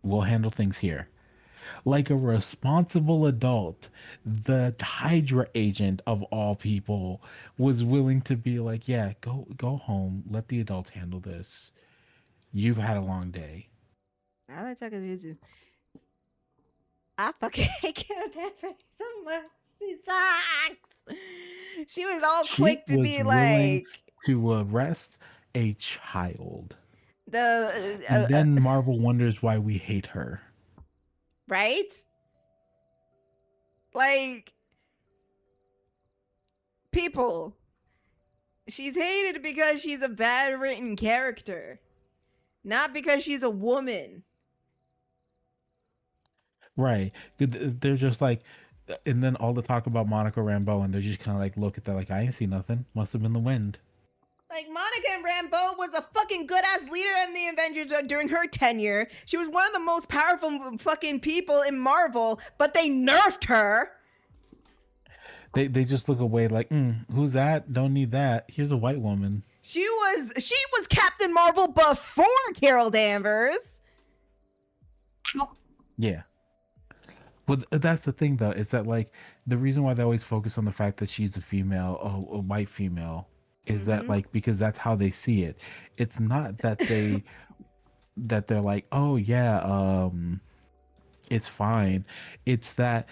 We'll handle things here. Like a responsible adult, the Hydra agent of all people was willing to be like, yeah, go home. Let the adults handle this. You've had a long day. I like Takazuzu. I fucking hate Carol Danvers so much. She sucks. She was all She quick to was be willing like to arrest a child. the And then Marvel wonders why we hate her. right? Like people. She's hated because she's a bad written character. Not because she's a woman. Right. They're just like, and then all the talk about Monica Rambeau, and they're just kind of like, look at that, like, I ain't see nothing. Must have been the wind. Like, Monica Rambeau was a fucking good-ass leader in the Avengers during her tenure. She was one of the most powerful fucking people in Marvel, but they nerfed her. They just look away like, who's that? Don't need that. Here's a white woman. She was Captain Marvel before Carol Danvers. Ow. Yeah. But that's the thing, though, is that, like, the reason why they always focus on the fact that she's a female, a white female, is that, like, because that's how they see it. It's not that that they're like, oh, yeah, it's fine. It's that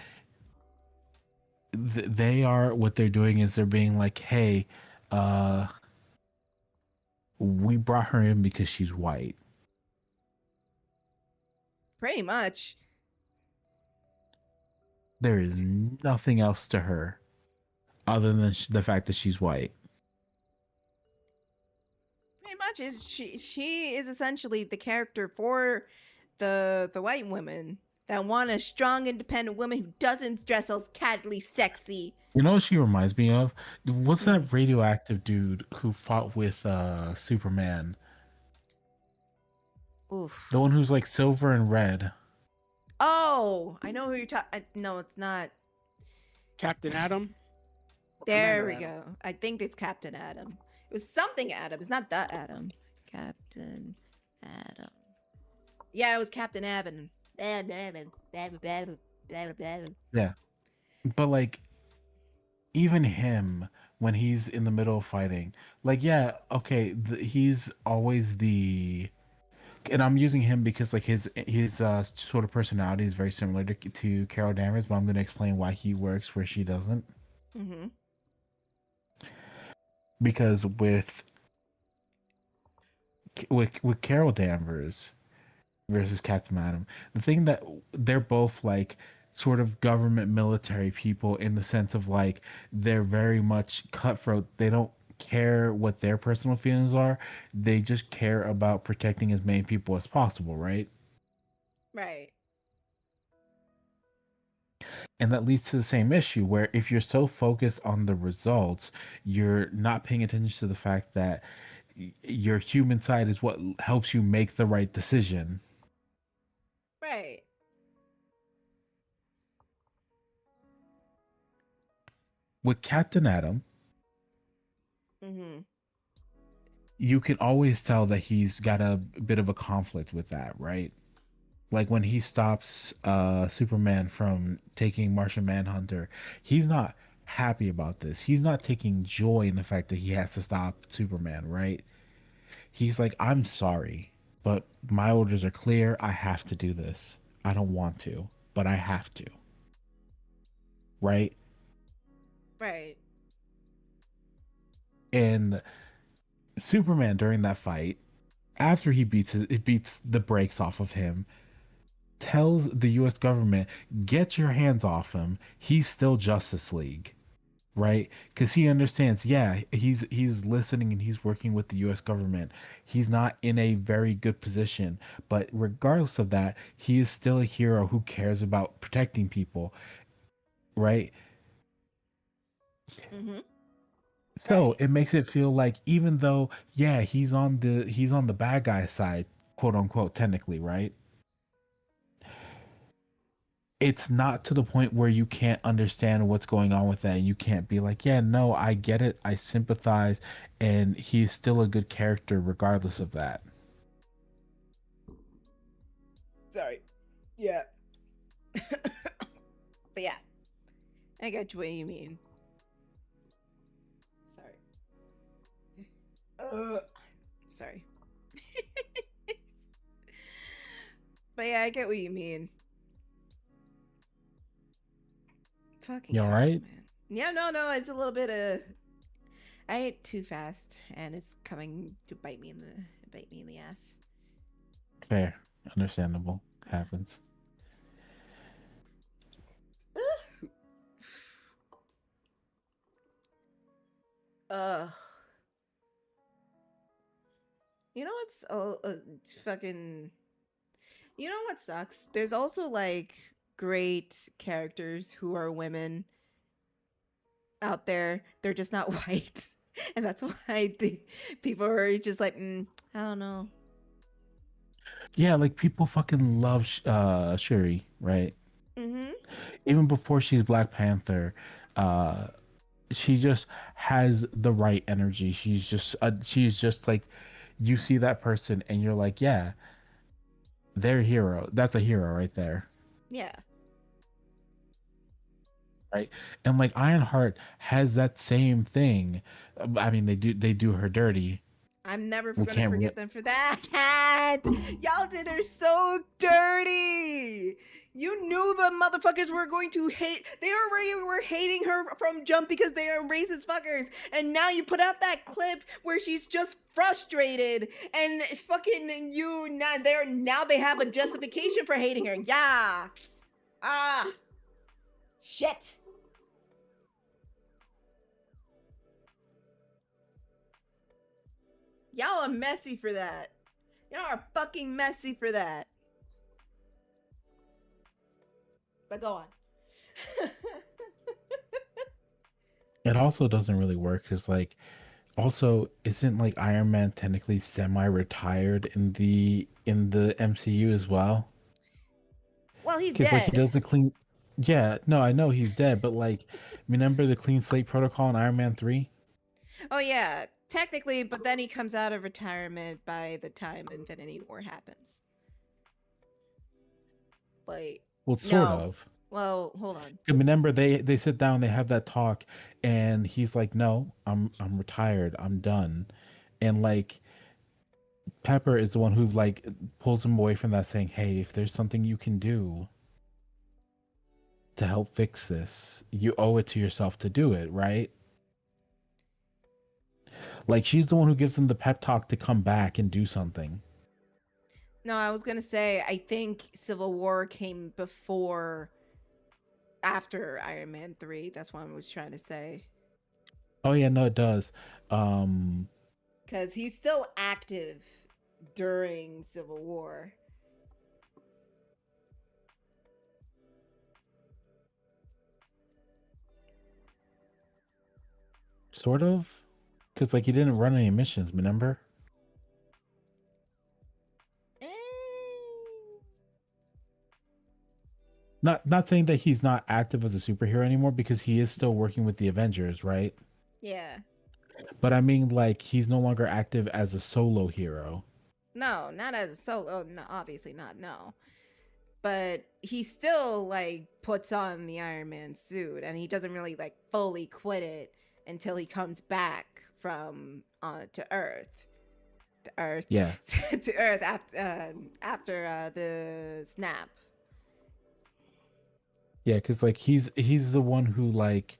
they are, what they're doing is they're being like, hey, we brought her in because she's white. Pretty much. There is nothing else to her other than the fact that she's white. Pretty much is she is essentially the character for the white women that want a strong, independent woman who doesn't dress all cattily sexy. You know what she reminds me of? What's that radioactive dude who fought with Superman? Oof. The one who's like silver and red. Oh, I know who you're talking. No, it's not. Captain Atom. There Commander we Atom. go. I think it's Captain Atom. It was something Atom. It's not the Atom. Captain Atom. Yeah, it was Captain Atom. Yeah. But like, even him, when he's in the middle of fighting, like, yeah, okay, he's always the, and I'm using him because like his sort of personality is very similar to Carol Danvers, but I'm going to explain why he works where she doesn't. Mm-hmm. Because with Carol Danvers versus Captain Atom, the thing that they're both like sort of government military people in the sense of like they're very much cutthroat. They don't care what their personal feelings are. They just care about protecting as many people as possible, right? Right. And that leads to the same issue where if you're so focused on the results, you're not paying attention to the fact that your human side is what helps you make the right decision. Right. With Captain Atom, Mm-hmm. you can always tell that he's got a bit of a conflict with that, right? Like when he stops Superman from taking Martian Manhunter, he's not happy about this. He's not taking joy in the fact that he has to stop Superman, right? He's like, I'm sorry, but my orders are clear. I have to do this. I don't want to, but I have to. Right? Right. And Superman during that fight, after it beats the brakes off of him, tells the US government, get your hands off him. He's still Justice League. Right? Because he understands, yeah, he's listening and he's working with the US government. He's not in a very good position, but regardless of that, he is still a hero who cares about protecting people, right? Mm-hmm. So Right. it makes it feel like even though, yeah, he's on the bad guy side, quote unquote, technically, right? It's not to the point where you can't understand what's going on with that. And you can't be like, yeah, no, I get it. I sympathize. And he's still a good character regardless of that. Sorry. Yeah. But yeah, I get what you mean. Sorry. Sorry. But yeah, I get what you mean. Fucking You all hell, right? man. Yeah, no, it's a little bit I ate too fast, and it's coming to bite me in the ass. Fair. Understandable. Happens. Ugh. You know what's fucking. You know what sucks? There's also like great characters who are women out there. They're just not white, and that's why the people are just like, I don't know. Yeah, like people fucking love Shuri, right? Mm-hmm. Even before she's Black Panther, uh she just has the right energy. She's just like, you see that person and you're like, yeah, they're a hero. That's a hero right there. Yeah. Right? And like Ironheart has that same thing. I mean, they do her dirty. I'm never We gonna can't forget them for that. Y'all did her so dirty. You knew the motherfuckers were going to hate. They already were hating her from jump because they are racist fuckers. And now you put out that clip where she's just frustrated and fucking you now they have a justification for hating her. Yeah. Ah. Shit. Y'all are messy for that. Y'all are fucking messy for that. But go on. It also doesn't really work because like, also isn't like Iron Man technically semi-retired in the MCU as well? Well, he's Because like he dead. does the clean. Yeah, no, I know he's dead, but like, remember the clean slate protocol in Iron Man 3? Oh yeah, technically, but then he comes out of retirement by the time Infinity War happens. Like, Well, sort no. of. Well, hold on. Remember they sit down, they have that talk, and he's like, "No, I'm retired. I'm done." And like Pepper is the one who like pulls him away from that, saying, "Hey, if there's something you can do to help fix this, you owe it to yourself to do it, right?" Like she's the one who gives him the pep talk to come back and do something. No, I was gonna say I think Civil War came after Iron Man 3. That's what I was trying to say. Oh yeah, no, it does. Um, Because he's still active during Civil War. Sort of. Because like he didn't run any missions, remember? Eh, Not saying that he's not active as a superhero anymore, because he is still working with the Avengers, right? yeah. But I mean, like, he's no longer active as a solo hero. No, not as a solo. No, obviously not. No. But he still like puts on the Iron Man suit, and he doesn't really like fully quit it until he comes back from to Earth, Yeah. to Earth after the snap. Yeah, because like he's the one who, like,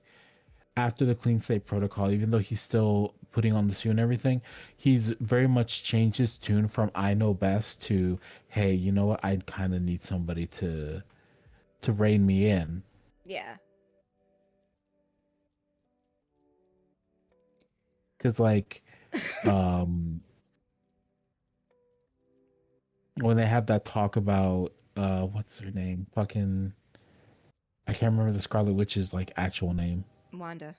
after the clean slate protocol, even though he's still putting on the suit and everything, he's very much changed his tune from "I know best" to "Hey, you know what? I kind of need somebody to rein me in." Yeah. Because like, um, when they have that talk about what's her name? Fucking, I can't remember the Scarlet Witch's like actual name. Wanda.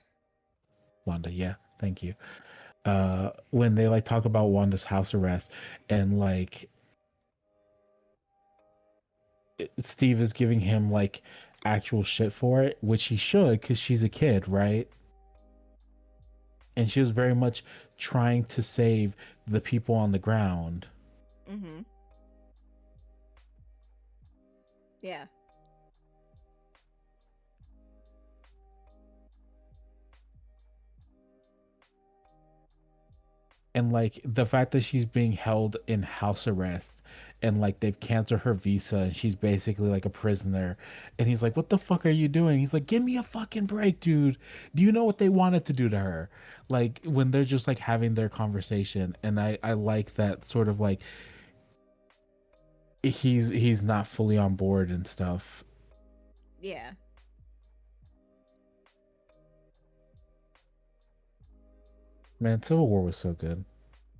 Wanda. Yeah, thank you. When they like talk about Wanda's house arrest, and like Steve is giving him like actual shit for it, which he should, because she's a kid, right? And she was very much trying to save the people on the ground. Mm-hmm. Yeah. And like the fact that she's being held in house arrest, and like they've canceled her visa, and she's basically like a prisoner, and he's like, what the fuck are you doing? He's like, give me a fucking break, dude. Do you know what they wanted to do to her? Like when they're just like having their conversation. And I like that sort of like he's not fully on board and stuff. Yeah. Man, Civil War was so good.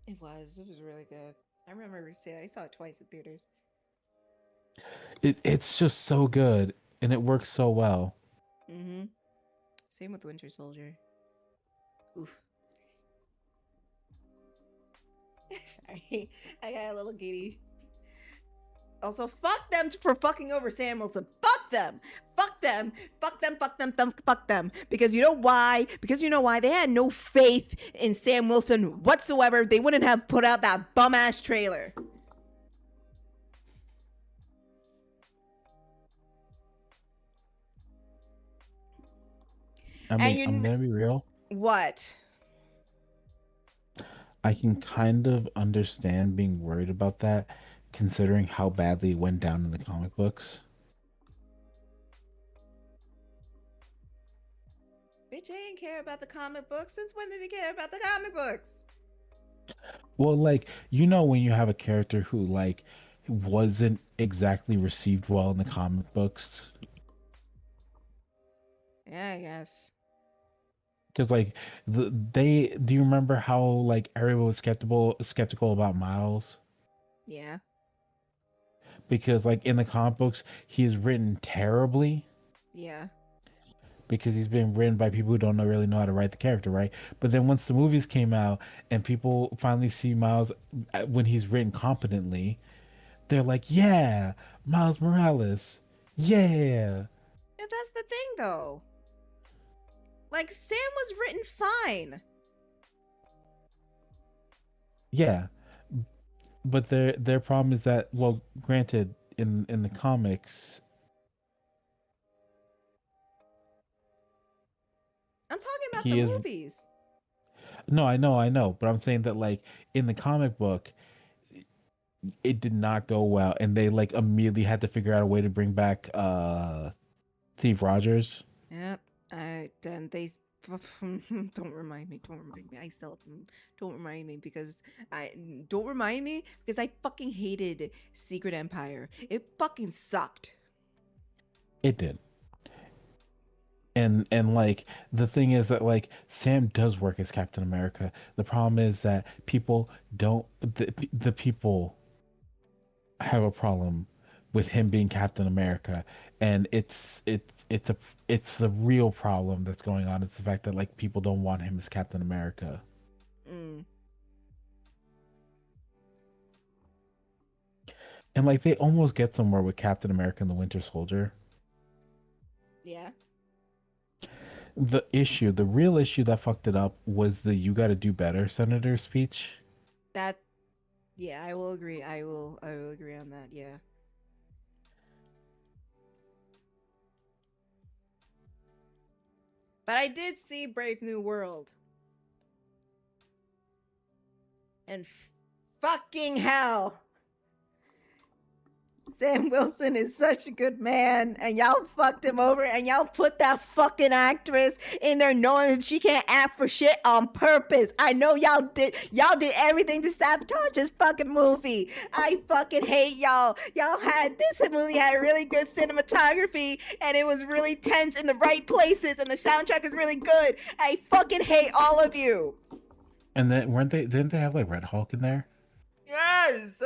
It was. It was really good. I remember I saw it twice in theaters. It's just so good, and it works so well. Mm-hmm. Same with Winter Soldier. Oof. Sorry, I got a little giddy. Also, fuck them for fucking over Sam Wilson. Fuck them. Fuck them. Fuck them. Fuck them. Fuck them. Because you know why? Because you know why? They had no faith in Sam Wilson whatsoever. They wouldn't have put out that bum ass trailer. I mean, I'm gonna be real. What? I can kind of understand being worried about that, considering how badly it went down in the comic books. Bitch, I didn't care about the comic books. Since when did he care about the comic books? Well, like, you know, when you have a character who like wasn't exactly received well in the comic books, Yeah, I guess. because like they do you remember how like everyone was skeptical about Miles? Yeah. Because like in the comic books he is written terribly, Yeah. because he's been written by people who don't really know how to write the character, right? But then once the movies came out and people finally see Miles when he's written competently, they're like, yeah, Miles Morales, yeah. And that's the thing, though. Like, Sam was written fine. Yeah, but their problem is that, well, granted, in the comics, I'm talking about he the is movies. no, I know, but I'm saying that like in the comic book, it did not go well, and they like immediately had to figure out a way to bring back Steve Rogers. Yep. Then they don't remind me. Don't remind me. I still don't remind me because I fucking hated Secret Empire. It fucking sucked. It did. And like the thing is that like Sam does work as Captain America. The problem is that people don't the people have a problem with him being Captain America, and it's a real problem that's going on. It's the fact that like people don't want him as Captain America. Mm. And like they almost get somewhere with Captain America and the Winter Soldier. Yeah. The real issue that fucked it up was the "you got to do better" Senator speech. That. Yeah, I will agree. I will agree on that. Yeah. But I did see Brave New World. And fucking hell. Sam Wilson is such a good man, and y'all fucked him over, and y'all put that fucking actress in there knowing that she can't act for shit on purpose. I know y'all did everything to sabotage this fucking movie. I fucking hate y'all. This movie had really good cinematography, and it was really tense in the right places, and the soundtrack is really good. I fucking hate all of you. And then didn't they have like Red Hulk in there? Yes.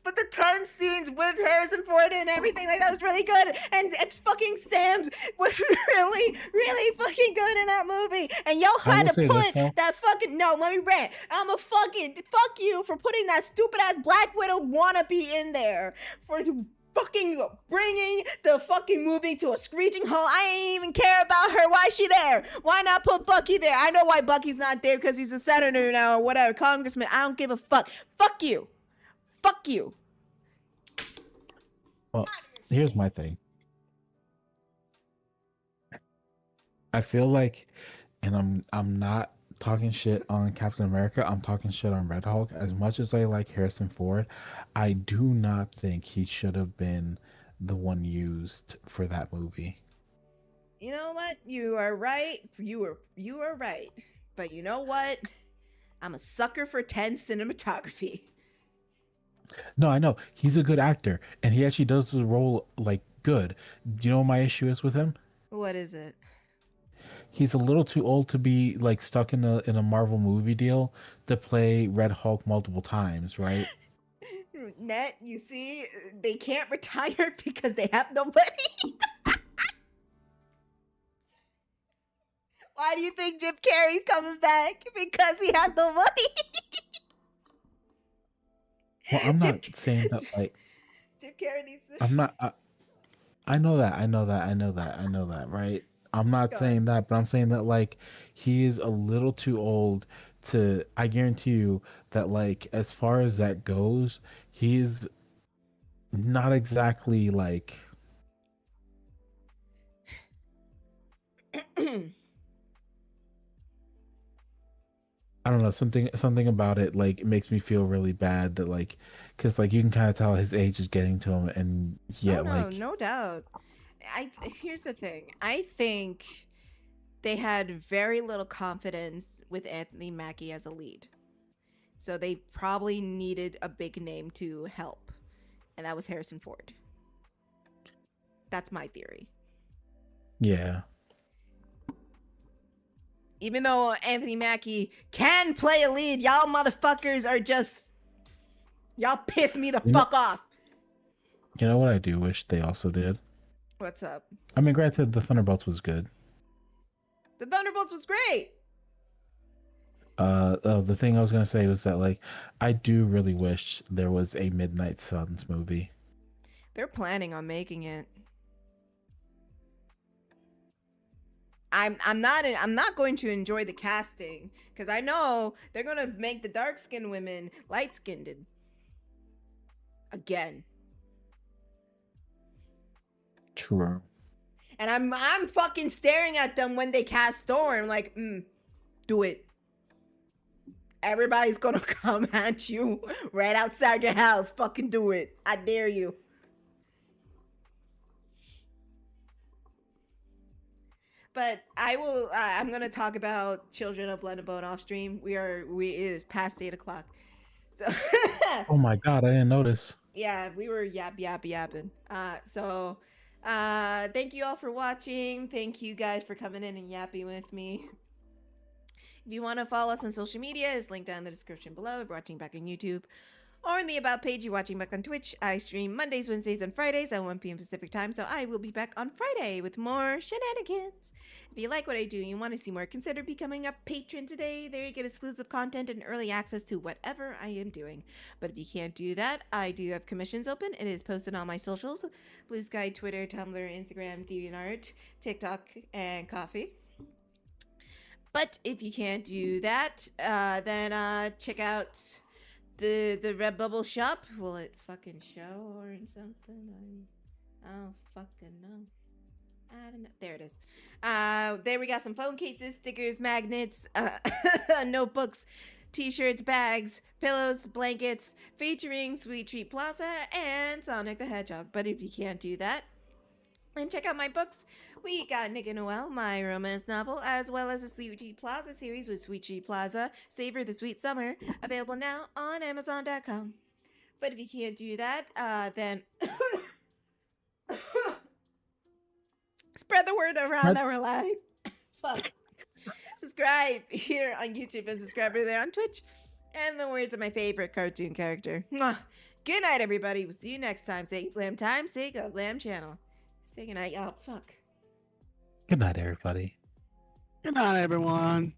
But the tense scenes with Harrison Ford and everything like that was really good. And it's fucking Sam's was really, really fucking good in that movie. And y'all had to put that fucking let me rant. I'm a fucking fuck you for putting that stupid ass Black Widow wannabe in there for fucking bringing the fucking movie to a screeching halt. I ain't even care about her. Why is she there? Why not put Bucky there? I know why Bucky's not there because he's a senator now or whatever, congressman. I don't give a fuck. Fuck you. Fuck you. Well, here's my thing. I feel like, and I'm not talking shit on Captain America. I'm talking shit on Red Hulk. As much as I like Harrison Ford, I do not think he should have been the one used for that movie. You know what? You are right. You are right. But you know what? I'm a sucker for tense cinematography. No, I know. He's a good actor, and he actually does the role, like, good. Do you know what my issue is with him? What is it? He's a little too old to be, like, stuck in a Marvel movie deal to play Red Hulk multiple times, right? Net, you see, they can't retire because they have no money. Why do you think Jim Carrey's coming back? Because he has no money. Well, I'm not saying that, like, Jim Carrey needs to... I'm not, I know that, right? I'm not saying that, but I'm saying that, like, he is a little too old to, I guarantee you that, like, as far as that goes, he's not exactly, like... I don't know, something about it, like, it makes me feel really bad that, like, because, like, you can kind of tell his age is getting to him, and yeah, no doubt. Here's the thing. I think they had very little confidence with Anthony Mackie as a lead, so they probably needed a big name to help, and that was Harrison Ford. That's my theory. Yeah. Even though Anthony Mackie can play a lead, y'all motherfuckers are just... Y'all piss me the fuck off. You know what I do wish they also did? What's up? I mean, granted, the Thunderbolts was good. The Thunderbolts was great. The thing I was gonna say was that, like, I do really wish there was a Midnight Suns movie. They're planning on making it. I'm not going to enjoy the casting because I know they're gonna make the dark-skinned women light-skinned again. True. And I'm fucking staring at them when they cast Storm like, do it. Everybody's gonna come at you right outside your house. Fucking do it. I dare you. But I'm gonna talk about Children of Blood and Bone off stream. It is past 8:00. So Oh my god, I didn't notice. Yeah, we were yapping. Thank you all for watching. Thank you guys for coming in and yapping with me. If you want to follow us on social media, it's linked down in the description below. If you're watching back on YouTube, or in the About page. You're watching back on Twitch. I stream Mondays, Wednesdays, and Fridays at 1 p.m. Pacific time, so I will be back on Friday with more shenanigans. If you like what I do and you want to see more, consider becoming a patron today. There you get exclusive content and early access to whatever I am doing. But if you can't do that, I do have commissions open. It is posted on my socials: Blue Sky, Twitter, Tumblr, Instagram, DeviantArt, TikTok, and Coffee. But if you can't do that, then check out the Redbubble shop. Will it fucking show or something? I don't fucking know. I don't know. There it is. There we got some phone cases, stickers, magnets, notebooks, t-shirts, bags, pillows, blankets, featuring Sweet Treat Plaza and Sonic the Hedgehog. But if you can't do that, and check out my books. We got Nick and Noel, my romance novel, as well as the Sweet Treat Plaza series with Sweet Treat Plaza, Savor the Sweet Summer, available now on Amazon.com. But if you can't do that, then spread the word around that we're live. Fuck. Subscribe here on YouTube and subscribe over there on Twitch. And the words of my favorite cartoon character. Mwah. Good night, everybody. We'll see you next time. Say Glam time. Say Go Glam channel. Say goodnight, y'all. Fuck. Good night, everybody. Good night, everyone.